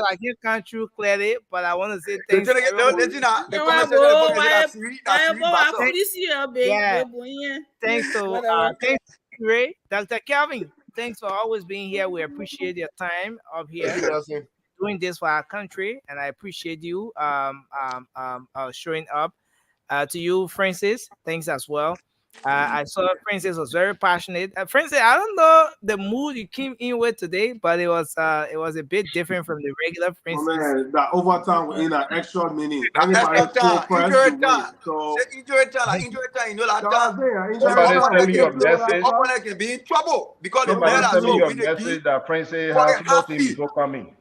I can't come true clearly, but I want to say thanks. Thanks to Ray, Dr. Calvin. Thanks for always being here. We appreciate your time up here doing this for our country, and I appreciate you showing up. To you, Francis, thanks as well. I saw Francis was very passionate. Francis, I don't know the mood you came in with today, but it was a bit different from the regular Francis. Oh, man, that overtime was in an extra minute. Opponent can be in trouble because the man has no message that Francis has small team before coming.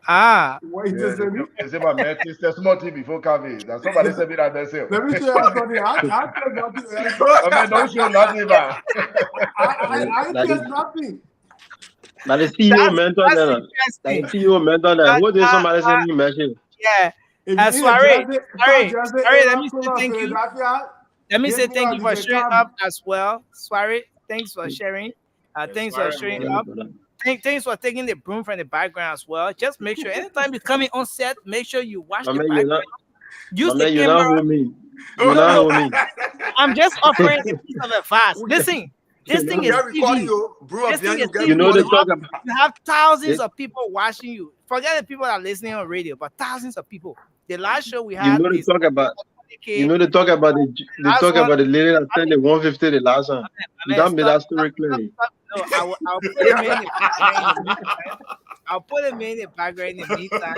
What you just said? They say my man is small team before coming. That somebody said me that they say. Let me tell you something. I said nothing. Don't show nothing, man. I said nothing. Now the CEO mentor them. The CEO mentor them. What did somebody say you mentioned? Yeah. Sorry. Let me say thank you. Let me say thank you for showing up as well. Sorry. Thanks for sharing. Thanks for showing up. Thanks for taking the broom from the background as well. Just make sure anytime you're coming on set, make sure you watch the background. Use the camera. I'm just offering a piece of advice. Listen, this thing is TV. You have thousands of people watching you. Forget the people that are listening on radio, but thousands of people. The last show we had. They talk about the lady that said the 150 the last one. That made that story clearly. No, I'll put him in the background in the meantime. I'll put him in the background in the meantime.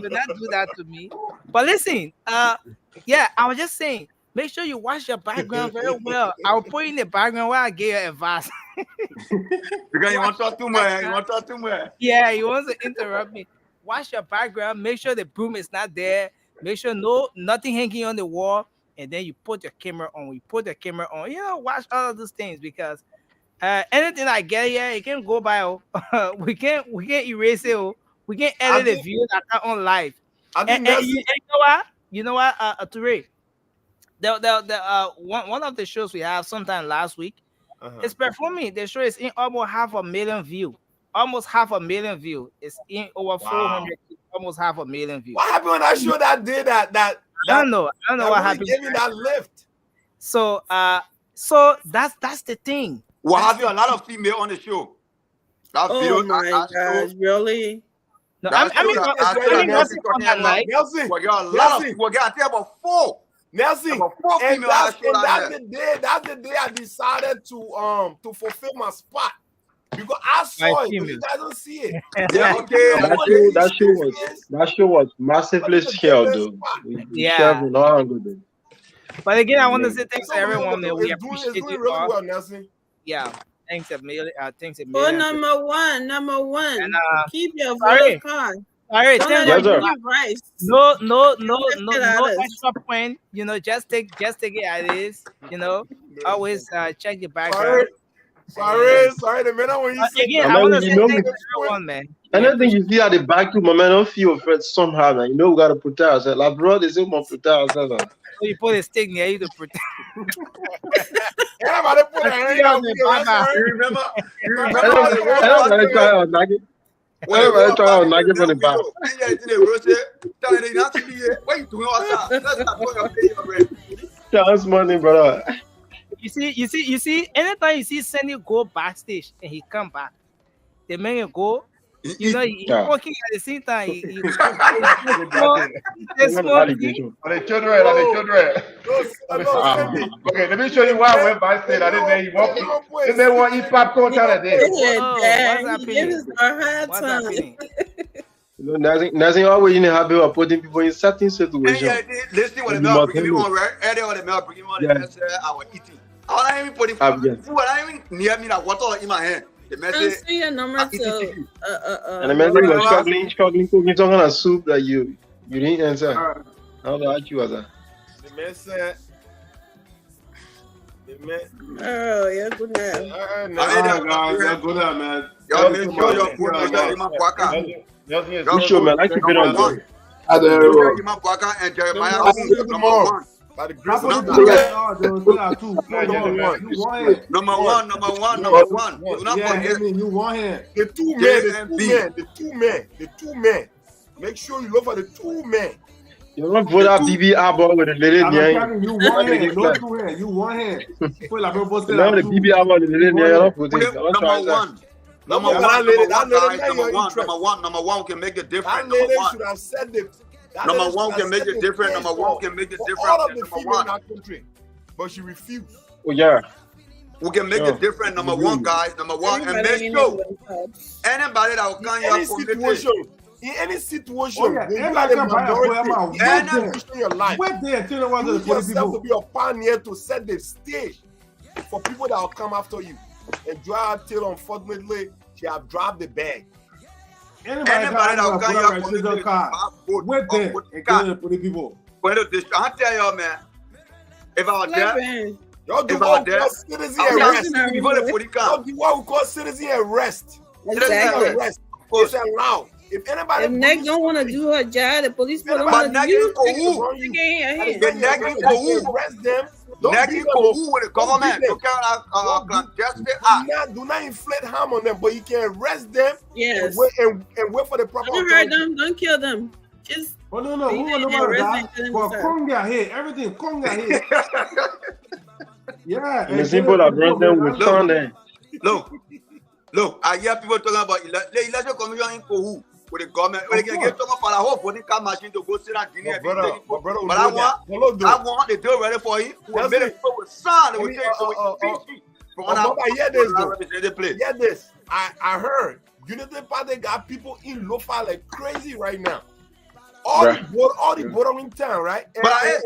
Do not do that to me. But listen, I was just saying, make sure you watch your background very well. I'll put in the background where I gave you advice. Because you want to talk too much. Yeah, he wants to interrupt me. Watch your background. Make sure the broom is not there. Make sure nothing hanging on the wall. And then you put your camera on. We put the camera on. Watch all of those things because anything I get here, it can go by. We can't erase it. We can't edit the view that are on live. You know what? Toure, one of the shows we have sometime last week is performing. The show is in almost 500,000 views. Almost 500,000 views. It's in over 400. Almost 500,000 views. What happened when I showed that day that I don't know what happened. Gave me that lift. So that's the thing. We're having a lot of female on the show. Oh my God, really? No, I mean, Nelson, we got a lot of people. I think about 4. Nelson, about 4 female that's the day I decided to fulfill my spot. Because I saw it, but you guys don't see it. That show was massively scaled, though. But again, I want to say thanks to everyone. We appreciate you really all. well, Nelson. Yeah, thanks a million. Number one. And, keep your voter card. All right, Don't thank let God. them give you rice. No extra point. You know, just take it as it is. You know, always check the background. Sorry, the minute when you say Again, Man, I want to you say know thank me. you, everyone, man. Anything you see at the back too, my man, don't feel afraid somehow, man. You know we gotta protect ourselves. Like bro, they say we must protect ourselves. Man. So you put a stick near you to protect. Everybody put a hand up. You remember? Everybody try out nagging. Everybody try out nagging from the back. What you doing outside? Let's not go and pay your rent. That's money, brother. You see, anytime you see Sandy go backstage and he come back, the man will go, you know, he's Yeah. working at the same time. He The children. Okay, let me show you why I went backstage. I didn't know he want. This man want to eat popcorn today. What's happening? What's happening? You know, nothing always in the habit of putting people in certain situations. Listen, what the bring him on, right? Earlier, what the bring him on, I was eating. I don't even put it food. I don't even near me, like water in my hand. The message. See your number to And the man was struggling cooking some kind of soup that you didn't answer. I don't know what you was. The man said. The man. Oh, yeah, good night. Guys, good night, man. Y'all make sure your food is ready, my Bwaka. You sure, man? I keep it on there. And Jeremiah. By the grace of Number one. Do not forget. You want him. The two men. Make sure you look for the two men. You don't put that BB album with the lady I'm you want him. No two hands. You want him. Now the BB album with the lady you don't put it. Number one can make a difference. Should have said it. Number one can make it different. Number one can make it different. All of the female in that country, but she refused. Oh yeah. Who can make it different? Number one, guys. Number one, and make sure anybody that will come here in any situation, you are a minority, in your life, you yourself to be a pioneer to set the stage for people that will come after you. And Joa Taylor, unfortunately, she have dropped the bag. Anybody that will come here with there and kill the people. I tell y'all, man, if I was there, y'all do what we call citizen arrest. What we call citizen arrest. It's allowed. If anybody, if Nick don't want to do her job, the police don't want to do it. Arrest them. Do not inflict harm on them, but you can arrest them. Yes. And wait for the proper. Don't hurt them. Don't kill them. Just. Oh no! Who will know about that? For Conga here, everything Conga here. Yeah. The people that brought them with Sunday. Look, I hear people talking about the election commission in Kohu with the government. They can get someone for the whole voting car machine to go sit and Guinea. But I want the deal ready for him. We made it with sound. We hear this. I heard Unity Party got people in Lofa like crazy right now. All the bordering town, right? But they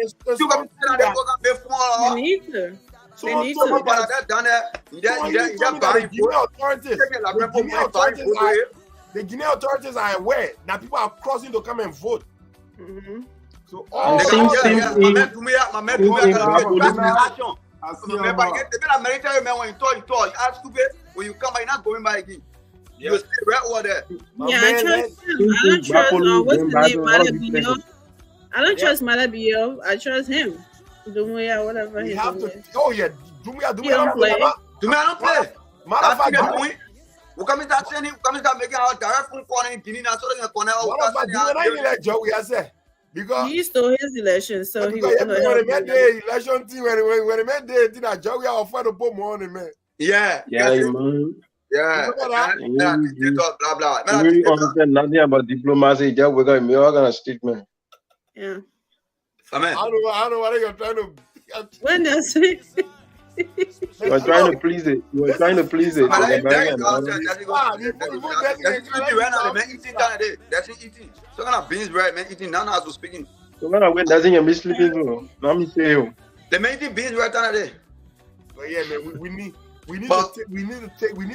need to. The Guinea authorities are aware that people are crossing to come and vote. So all when you come, you're not going by again. You stay right over there. Yeah, I trust him. I don't trust what's the name, I don't trust Malabio. I trust him. Dumbuya, whatever his name is. Oh yeah, Dumbuya don't play. Dumbuya don't play. Motherfucker, we come to send him. Come to making our direct phone call in Guinea. So they can connect. Because he stole his election, so he was going to make the election team when they made the thing that Joey offered to put more on him, man. Yeah, man. Yeah. Blah blah. We understand nothing about diplomacy. Just we got me organized statement. Yeah. Amen. I don't know what you're trying to. When does it? You are trying to please it. You are trying to please it. So kind of beans bread, man. Eating now as we're speaking. So when I went, doesn't you miss sleeping too? Let me say you. They make the beans right now. But yeah, man, we we need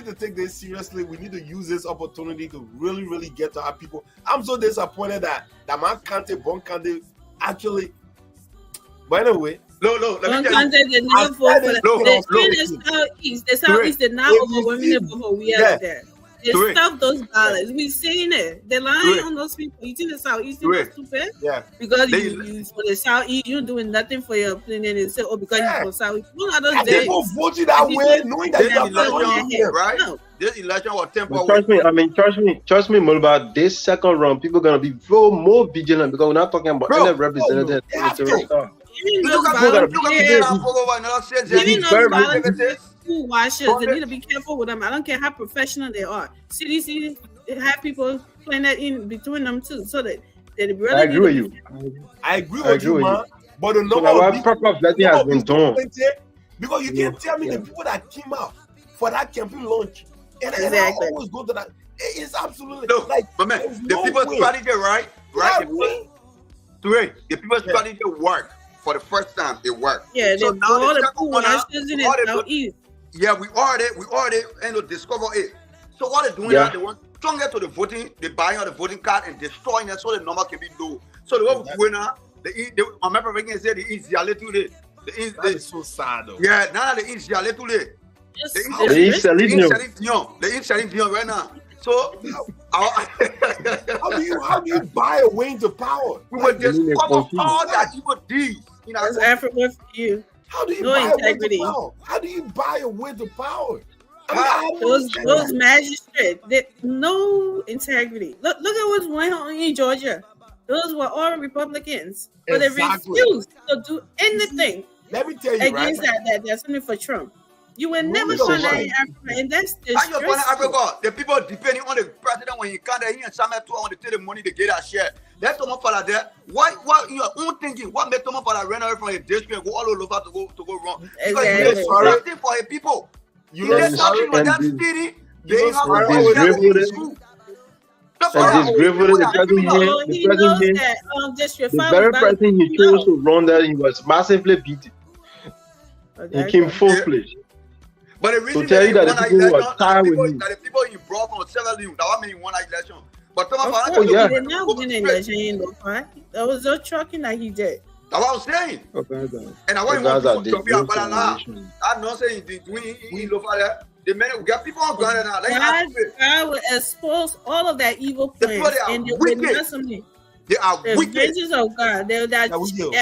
to take this seriously. We need to use this opportunity to really get to our people. I'm so disappointed that man Bon Kante actually. By the way, no. Bon Kante did not vote for the Southeast did not overwhelmingly vote for we are there. They stuffed those ballots. We seen it. They're lying on those people. You think the Southeast is stupid? Yeah. Because you for the Southeast, you're doing nothing for your opinion and say, because you're for Southeast. One of those days. People voted that way, knowing that right? This election was temporary. Trust me, Mulba, this second round, people are gonna be more vigilant because we're not talking about any representative. School washers, they need to be careful with them. I don't care how professional they are. CDC have people playing that in between them too, so that they really. I agree with you. I agree with you, man. But the number of proper vetting has been done. Because you can't tell me the people that came out for that campaign launch, and I always go to that. It's absolutely my man. The people strategy, right? The people strategy work. For the first time, it worked. Yeah, so now the second one, we already discover it. So what they're doing now, they want to get to the voting, they buying out the voting card and destroying it so the number can be low. So the way we're doing now, my member again said the easy today. That is so sad though. Yeah, now the easy today. The easy right now. So how do you buy a way into power? We will discover all that evil deeds. That's Africa for you. How do you buy integrity? How do you buy a way to power? Those magistrates, no integrity. Look at what's going on in Georgia. Those were all Republicans, but they refused to do anything. Let me tell you, against that's something for Trump. You will never find that in Africa, and that's Africa. The people depending on the president when he can't he and Samuel too want to take the money to get a share. Let Thomas for that. Why you are own thinking? What made Thomas for that run away from his district and go all over to go wrong? Because he did something for his people. You did something for that city. They have the very person he chose to run that he was massively beaten. He came fourth place. But the reason tell you that the people were tired with him. That the people he brought from several that was many won that election. But he did not win an election in the fight. That was so shocking that he did. That's what I'm saying. And I want to be about now. I'm not saying we look at that. The men we got people on ground now. God will expose all of that evil plans and they will not something. They are wicked. The vengeance of God. They're that generation.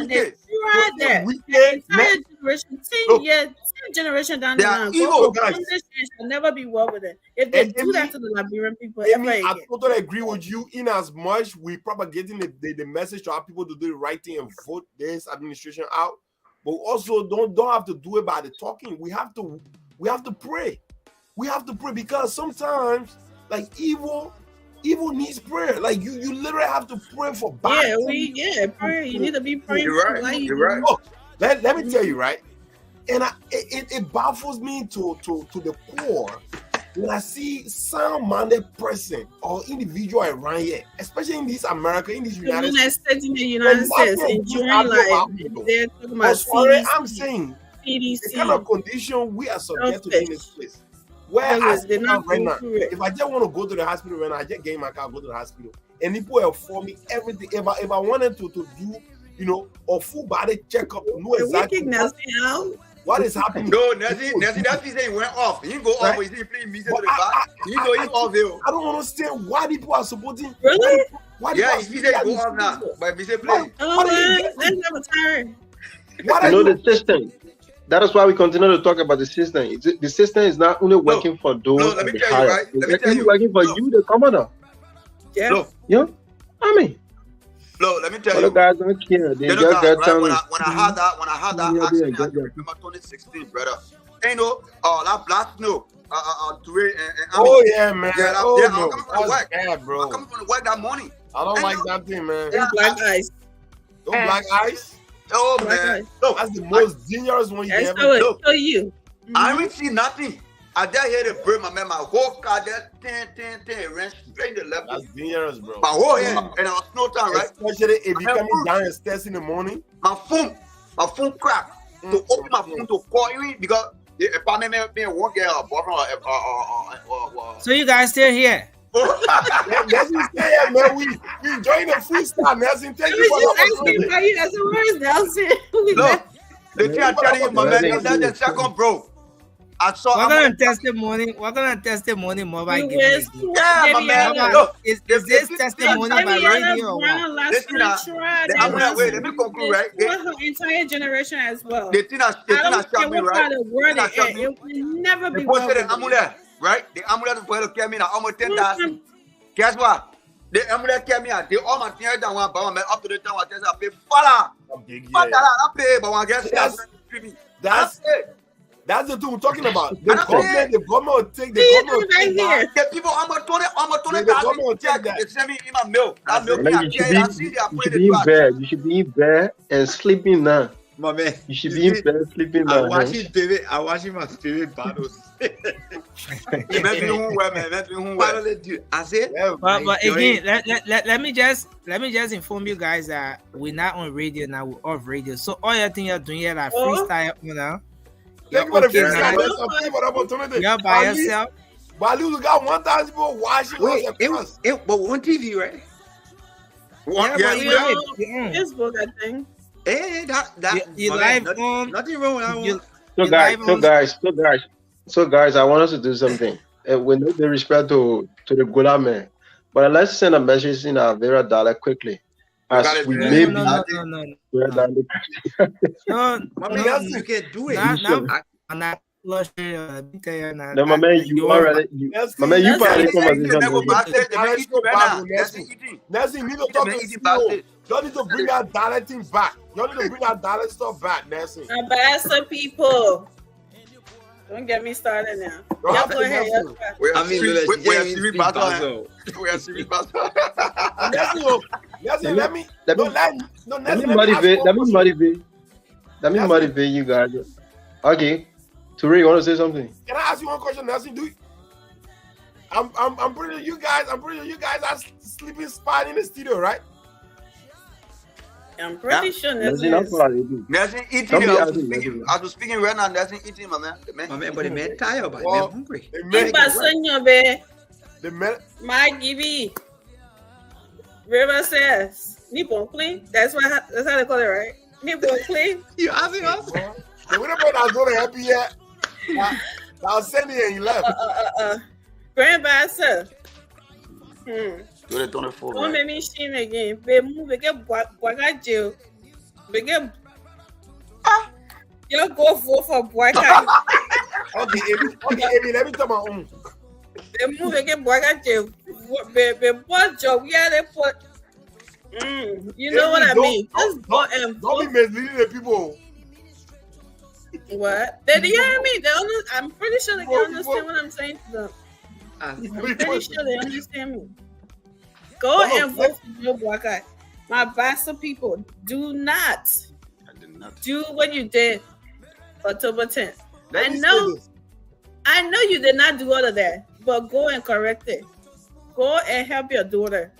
They tried that. The entire generation, 10 generation down the line. Evil guys. Shall never be well with it. If they do that to the Liberian people, I totally agree with you. In as much we propagating the message to our people to do the right thing and vote this administration out, but also don't have to do it by the talking. We have to pray. We have to pray because sometimes evil needs prayer. Like you literally have to pray for prayer. You need to be praying. You're right. Look, let me tell you, right? And it baffles me to the core when I see sound-minded person or individual around here, especially in this America, in this United States. In the United States, enjoying life. They're talking about CDC, I'm saying CDC. The kind of condition we are subject to in this place. Where right now, if I just want to go to the hospital right now, I just get in my car, go to the hospital, and people will for me everything. If I wanted to do, a full body checkup to know exactly what is happening. No, Nancy, that piece he went off. He go off, he playing music to the back. He off there. I don't understand why people are supporting. Really? Yeah, he said go off now, but music play. Let's have a turn. The system. That is why we continue to talk about the system. The system is not only working for those let me tell you, right? It's working for you, the commoner. Yeah. I mean. Look, let me tell you. Guys don't care. They just get right? When I had that accident, I remember 2016, brother. That black snow. Yeah, man. Yeah, I'm coming from the work. Bad, bro. I'm coming from the work that morning. I don't like that thing, man. Black ice. Black ice. Oh man, look, that's the most dangerous one you can ever do. So you. I didn't see nothing. I just hear the bird, my man. My whole car there, ran straight to the left. That's dangerous, bro. My whole head, and I was snow time, right? Especially if you coming downstairs in the morning. My phone cracked. To open my phone to call you because So you guys still here? Nelson, stay here, man. We enjoying the freestyle, Nelson. Thank you for the opportunity. Where is Nelson? Look, the thing I'm telling you, my man, that's the second bro. I saw. We're gonna testimony. We're gonna testimony more by giving. Yeah, my man. Look, is this testimony by radio? Or what? Listen, wait, let me conclude, right? Her entire generation as well. The thing that shocked me, right? It will never be They posted the amulet, right? The amulet for the came in at almost 10,000. Guess what? The amulet came in. They all my things that one, but up to the time I pay fala. I pay, but I guess that's the thing we're talking about. The government will take the government here. The people I'm going to take that. They send me in my mail. You should be in bed and sleeping now. My man, you should be in bed sleeping now. I'm watching TV. I'm watching my favorite battles. I said, but again, let me just inform you guys that we're not on radio now. We're off radio. So all your things you're doing here like freestyle, you know. You're by yourself. But you got 1,000 people watching. But one TV, right? Facebook, I think. Hey, you live on. Nothing wrong with that one. So guys, I want us to do something. With no disrespect to the Gula man, but let's send a message in our Vera Dollar quickly. As we may be. No. You can do it. I'm not flush. No, my man, you already. My man, you probably Nelson, you need to talk to CEO. You need to bring that dollar thing back. You need to bring that dollar stuff back, Nelson. Ambassador people. Don't get me started now. Y'all go ahead. We are serious battle. Nelson, let me motivate you guys. Okay. Turi, you want to say something? Can I ask you one question, Nelson? I'm pretty sure you guys are sleeping spot in the studio, right? I'm pretty sure Nelson eating. I was speaking right now. Nelson eating, my man. But the man tired, but the man hungry. The man. My Gibby. River says, Nippon clean. That's how they call it, right? Nippon clean. You asking us? The winner not going to help you yet. I'll send you and you left. Grandmaster. Don't make me shame again. They move, they get Boaga. They get. You go vote for Boaga. Okay, let me tell my own. They move, they get Boaga. They bought job. Yeah, they put. You know what I mean? Just go and don't be misleading the people. What? They hear me. I'm pretty sure they can understand what I'm saying to them. I'm pretty sure they understand me. Go and vote for Joe Boakai. My bastard people, do not do what you did October 10th. I know you did not do all of that, but go and correct it. Go and help your daughter.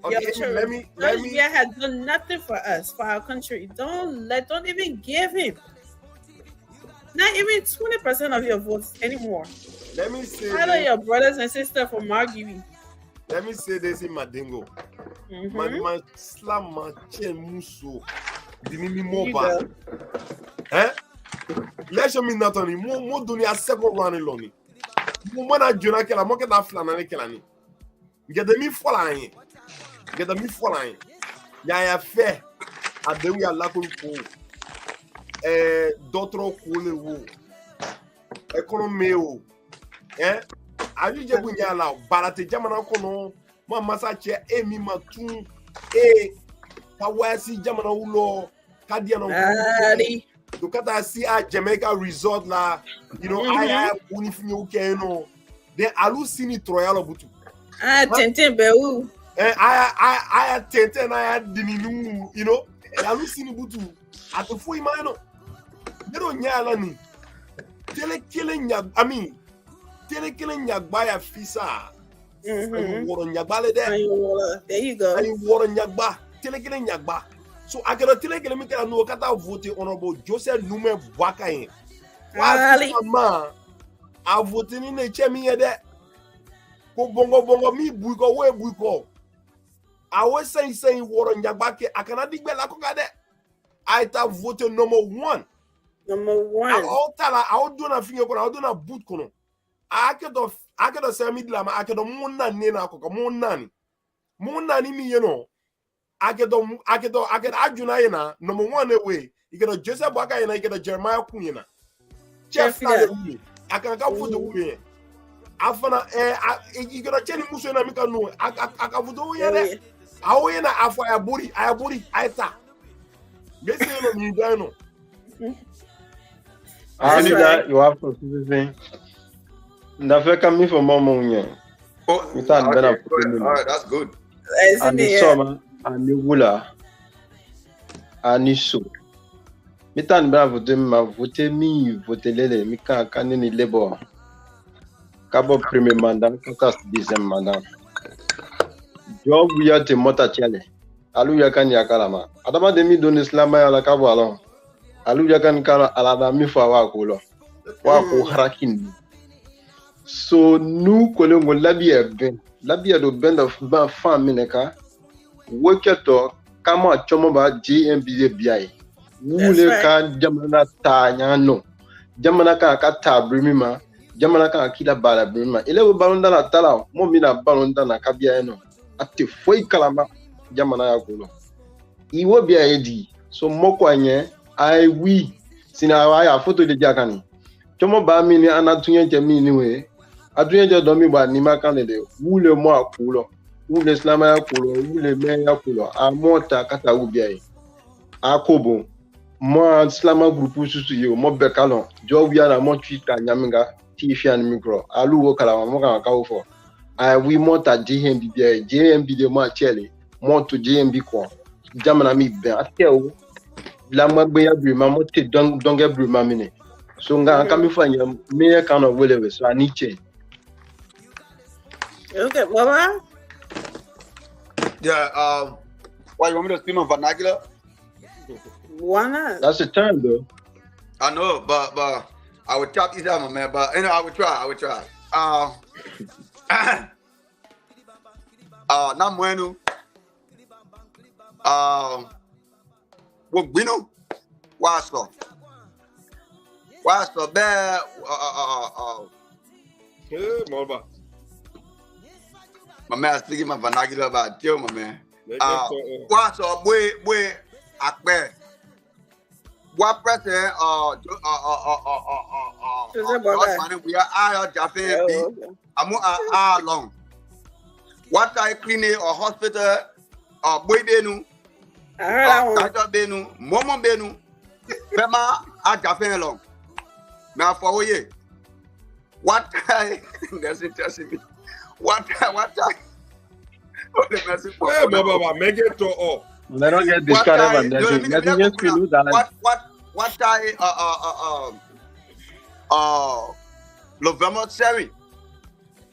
Okay, your children. He has done nothing for us, for our country. Don't even give him. Not even 20% of your votes anymore. Let me say How are your brothers and sisters from Margibi? Let me say this in Madingo. Man, slam my chain muso. Dinimi moba. Let me not only more dunia second round alone. Mona Juna Kela, Moka Flana Kelani. Get the me following. Get the me following. Ya fair. And then we are lacking for. D'autres couleurs, économie, Aju je bunya la barate jamana kono ma masache emi matu kawasi jamana ulo kadia no to kata si a Jamaica resort la I have unifinyo keno then alu sini troyalo butu tenten bewu I tenten I dininu alu sini butu atofu imano dero nyala ni tele killing Yagbaya Fisa. Water Yagbale there. There you go. And water Yagba, Telekill Yagba. So I got a Telekill no Kata vote honorable Joseph Nume Wakain. Ali. Mama, I voted in the chemi that. Bongo me buiko we buiko. I was saying water in Yabake. I cannot dig bella coca that. I have voted number 1. Number 1. I'll do a finger. I'll do a boot kono. I could say midlama. I could muna nena coca munani me, you know. I could Ajuna number 1 away. You get a Joseph Baka and I get a Jeremiah Kuina. Jeff, I can come for the way. Afana you gonna tell Muso na mika no akavudo yere awo na afọ ayaburi aita besi no mi dan no that you have to see ndafe kami for mama unye all right, that's good. Ani soma ani wula ani so mitan bena voter mi voter lele mi kan kanini labor Cabo premier mandat, kaka deuxième mandat. Job we are te mota chele. Alu yakan yakalama. Adama demi don islam ya la cabo alon. Alu yakan kala alada mi fa wa ko lo. Wa ko harakin. So nous kolongo labia do bend of ba fam mineka. Woketo kama chomo ba GMB BI. Wule ka jamana ta nyano. Jamana ka ta brimima. Jamana kan akida bala bima ile wo balonda na tala mo mina balonda na kabia eno ate foi kalama jamana ya kulo iwo bia edi so moko anye I we sina wa ya photo de jakani tomo ba mi ni anatunye je mi ni we atunye je do mi ba ni makane de wule mo akulo wule islama ya kulo wule me ya kulo amota kata ubia yi akobo mo islama group susu yo mo bekalon jo wi ana mo twita nyaminga Tifian micro alu wo kala mo kan ka wo fo we mota JMB de mo chele mo to JMB ko jamana mi ben atewo la mo gbe ya bi ma mo te donge bru ma mine so nga ka mi fanya me kan of wele so ani change. Okay, Baba. Yeah, why you want me to speak in vernacular? Why not? That's the term though. I know, but I would chop each other, man. But anyway, I would try. Na mwenu. Wogbino. Waso be. Molba. My man speaking my vernacular about you, my man. Waso boy akbe. What president we are out Japan amu long. What I clinic or hospital or boy benu doctor benu momo benu bema a Japan long. Now for ye. What I that's interesting me. What I Baba make it to all. They don't get this kind of what I November 7.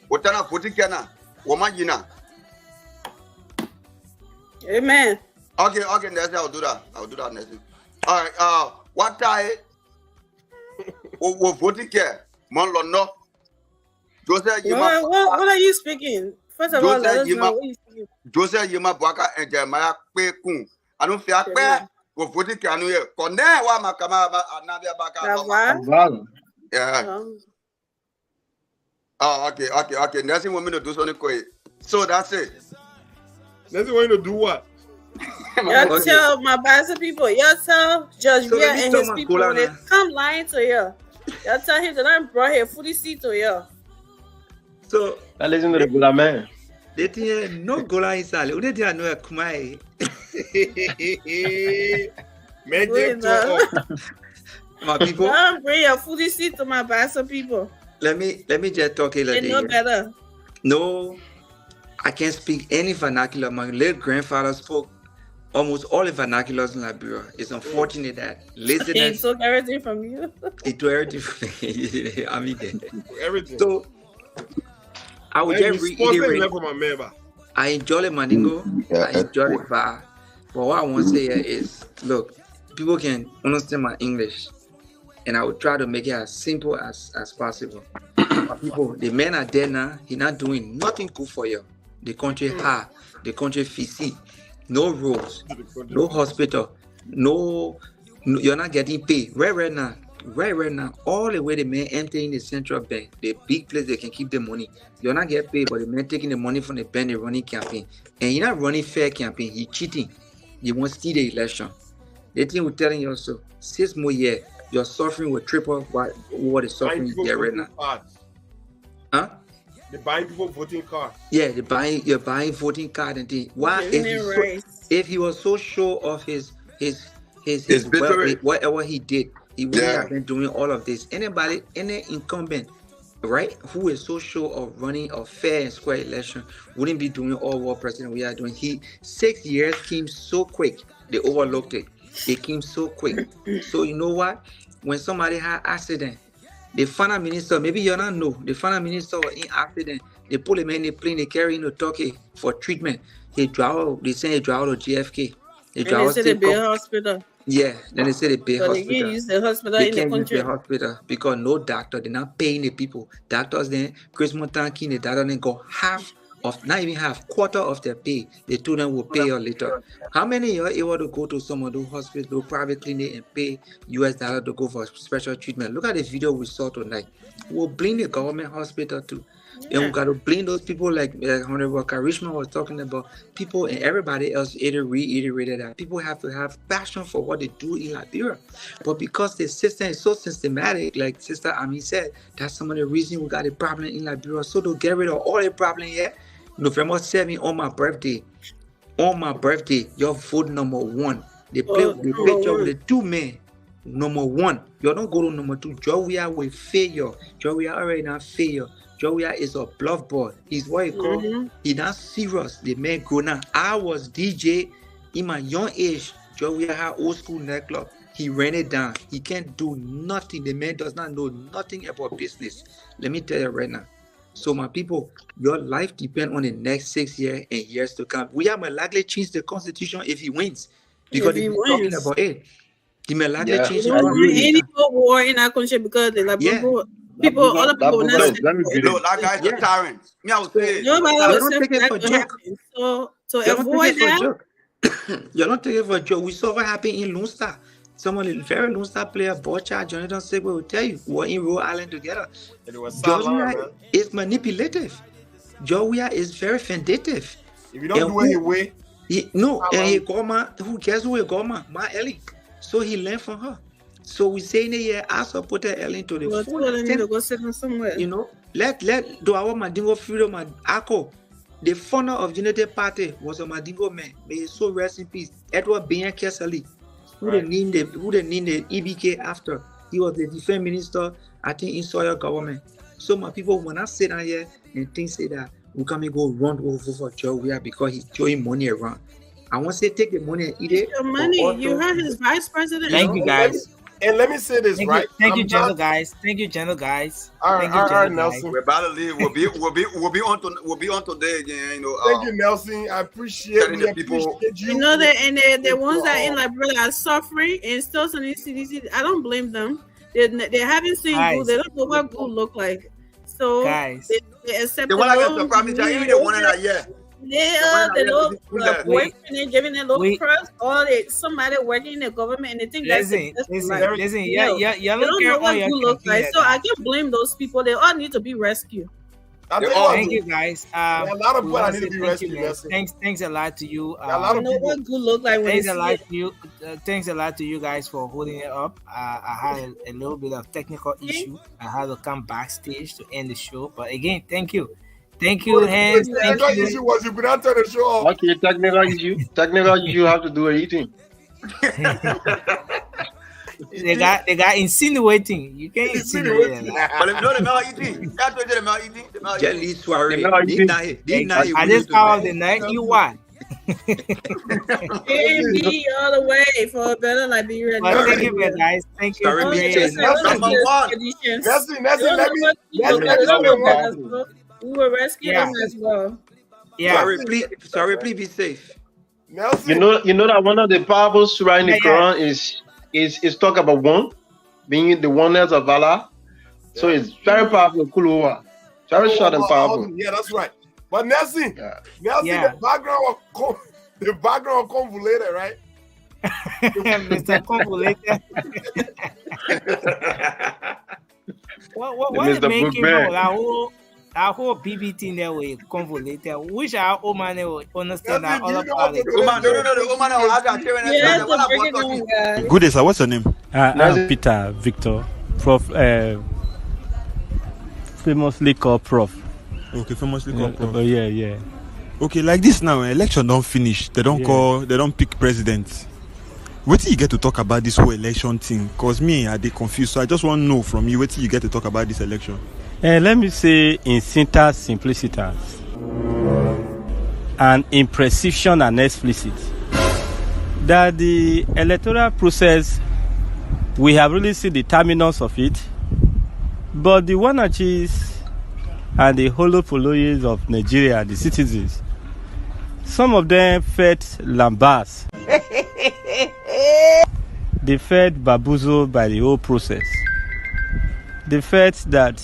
What I put together, woman, you know. Amen. Okay, next I'll do that next week. All right, what I will vote care, Monlono. Joseph, what are you speaking? First of all, let us know what you speaking. Joseph Yima Baka and Jeremiah Pekun. I don't fear pay. Go vote it can you? Kone wa makama anabia baka. Yeah. Oh, okay. Nothing want me to do something. So that's it. Nothing want you to do what? You tell my Basa people. You tell Judge Bia and his people when they come lying to you. You tell him that I brought here 40 seats to you. So, listen to the Gola man. They think no Gola inside. Ude dia no kumai. Make it my people. I'm bring your 40 seats to my Basa people. Let me just talk a little. They know better. No, I can't speak any vernacular. My late grandfather spoke almost all the vernaculars in Liberia. It's unfortunate that listeners. He took everything from you. He took everything from me. I mean, everything. So I would just reiterate. I enjoy the Mandingo. I enjoy the vibe. But what I want to say here is, look, people can understand my English, and I will try to make it as simple as possible. But people, the men are there now. He's not doing nothing good for you. The country hard, the country fizzy, no roads, no hospital, no, you're not getting paid. Right now, all the way the men entering the central bank, the big place they can keep the money. You're not getting paid, but the men taking the money from the bank, they're running campaign. And you're not running fair campaign, you're cheating. You won't steal the election. The thing we're telling you also, 6 more years, your suffering will triple what is suffering there right now. Huh? They're buying people voting cards. Yeah, you're buying voting card and thing. Why? If he was so sure of his whatever he did, he wouldn't have been doing all of this. Any incumbent, right, who is so sure of running a fair and square election wouldn't be doing all what President we are doing. 6 years came so quick, they overlooked it. It came so quick. So you know what? When somebody had accident, the finance minister, maybe you don't know, the finance minister was in accident. They pull him in the plane, they carry him to Turkey for treatment. They say he drive out to JFK. They say the big hospital. Yeah, then they say the big hospital. They can't use the hospital They in the can't use country. the hospital because no doctor, they're not paying the people. Doctors then, Chris Montanki, the doctor then got not even half, quarter of their pay. They told them we'll pay you later. How many are able to go to some of those hospitals, private clinic, and pay US dollar to go for special treatment? Look at the video we saw tonight. We'll blame the government hospital too. And we got to blame those people like Honorable Karishma was talking about. People and everybody else reiterated that people have to have passion for what they do in Liberia. But because the system is so systematic, like Sister Ami said, that's some of the reason we got a problem in Liberia. So to get rid of all the problem here, November 7th on my birthday, your vote number 1. They play the picture with the 2 men. Number 1, you don't go to number 2. Joia will fail. Joia already not fail. Joia is a bluff boy. He's what he call. He not serious. The man grown up. I was DJ in my young age. Joia had old school nightclub. He ran it down. He can't do nothing. The man does not know nothing about business. Let me tell you right now. So my people, your life depends on the next 6 years and years to come. We are likely change the constitution if he wins, because he's talking about it. He may likely change the constitution. Any war in our country because the other people will not. No, that guy's a tyrant. Me, I would say. Nobody will say that will happen. So avoid that. You're not taking it for a joke. We saw what happened in Lone Star. Someone, a very Lone Star player, Bocha, Jonathan Segwe will tell you, we're in Rhode Island together. Joia is manipulative. Joia is very vindictive. If you don't do it anyway. Who cares who is Goma? My Ellie. So he learned from her. So we say in a year, I supported Ellen to the full extent. You know, let do our Mandingo freedom and Ako. The founder of United Party was a Mandingo man. May his soul rest in peace. Edward Bian Kesali. Who they named the EBK after. He was the defense minister, I think, in Sawyer government. So my people, when I sit down here and things say that we come and go run over for Joia because he's throwing money around. I want to say take the money and eat it. Your money, you heard his vice president. Thank you guys. And let me say this, right? Thank you, gentle guys. Thank you, gentle guys. All right, Nelson. We're about to leave. We'll be on today again. You know. Thank you, Nelson. I appreciate you. You know that, and the ones that in Liberia are suffering and still on the CDC. I don't blame them. They haven't seen good. They don't know what good look like. So guys, they accept the one I got the family. Even the one in that year. Yeah, the low boyfriend giving a low trust, or somebody working in the government, and they think listen. Yeah. They don't know what you look like, so I can't blame those people. They all need to be rescued. Thank you, guys. A lot of people need to be rescued. Thanks a lot to you. A lot of people. What good look like. Thanks a lot to you. Thanks a lot to you guys for holding it up. I had a little bit of technical issue. I had to come backstage to end the show, but again, thank you. Thank you, Hans. Thank you. Issue was you put on the show off. Okay, technical issue. You have to do anything. They got insinuating. You can't insinuate. But if they're not eating, they're not eating. Jelly soiree. I just called the night you won. AB all the way for a better Liberia. Well, thank you, guys. Thank you. We will rescue them as well. Yeah. Sorry, please be safe. Nelson. You know that one of the parables right in the Quran is talk about one. being the oneness of Allah. So it's very powerful, Kuluwa. Very short and powerful. Yeah, that's right. But Nelson, Yeah. the background was convoluted, right? Mr. Convoluted. What is Mr. making Bookman. our whole BBT there was convoluted? Which our Oman will understand that Nelson, other do you know how to politics. do Oman, no, Oman, I got you. Yes, the break it down, guys. Good day, sir. What's your name? I'm Peter Victor, Prof. Famously called Prof. Okay, famously called Prof. Yeah. Okay, like this now, election don't finish. They don't they don't pick president. What do you get to talk about this whole election thing? Cause me, I dey confused. So I just want to know from you, what do you get to talk about this election? Let me say in syntax simplicitas and in precision and explicit that the electoral process, we have really seen the terminus of it, but the Wanachis and the Holopoloyes of Nigeria, the citizens, some of them felt lambast. They felt bamboozled by the whole process. They felt that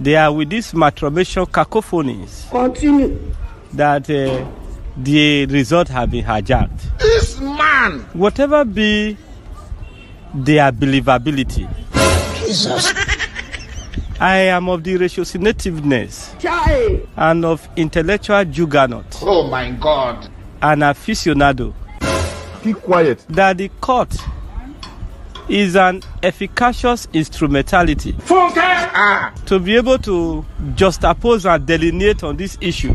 they are with these masturbation cacophonies. Continue. That the result have been hijacked. This man. Whatever be their believability, Jesus. I am of the ratiocinative Chai. and of intellectual juggernaut, Oh my God. an aficionado. Keep quiet. That the court is an efficacious instrumentality to be able to juxtapose and delineate on this issue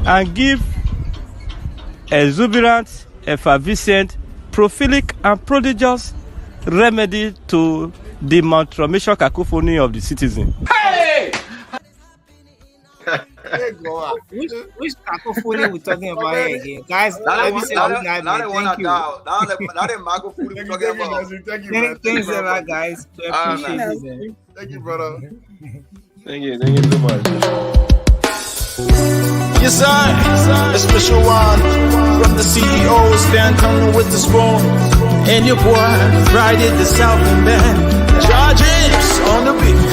and give exuberant, effervescent, prolific, and prodigious remedy to the malformation cacophony of the citizen. Hey! Which cacophony we talking about here again? Guys, let me say good night, man. Thank you. Thanks a lot, guys. We appreciate it, man. Thank you, brother. Thank you so much. Yes, sir. A special one from the CEO, Stan Turner with the spoon. And your boy, Friday the Southern Band. Charges on the beat.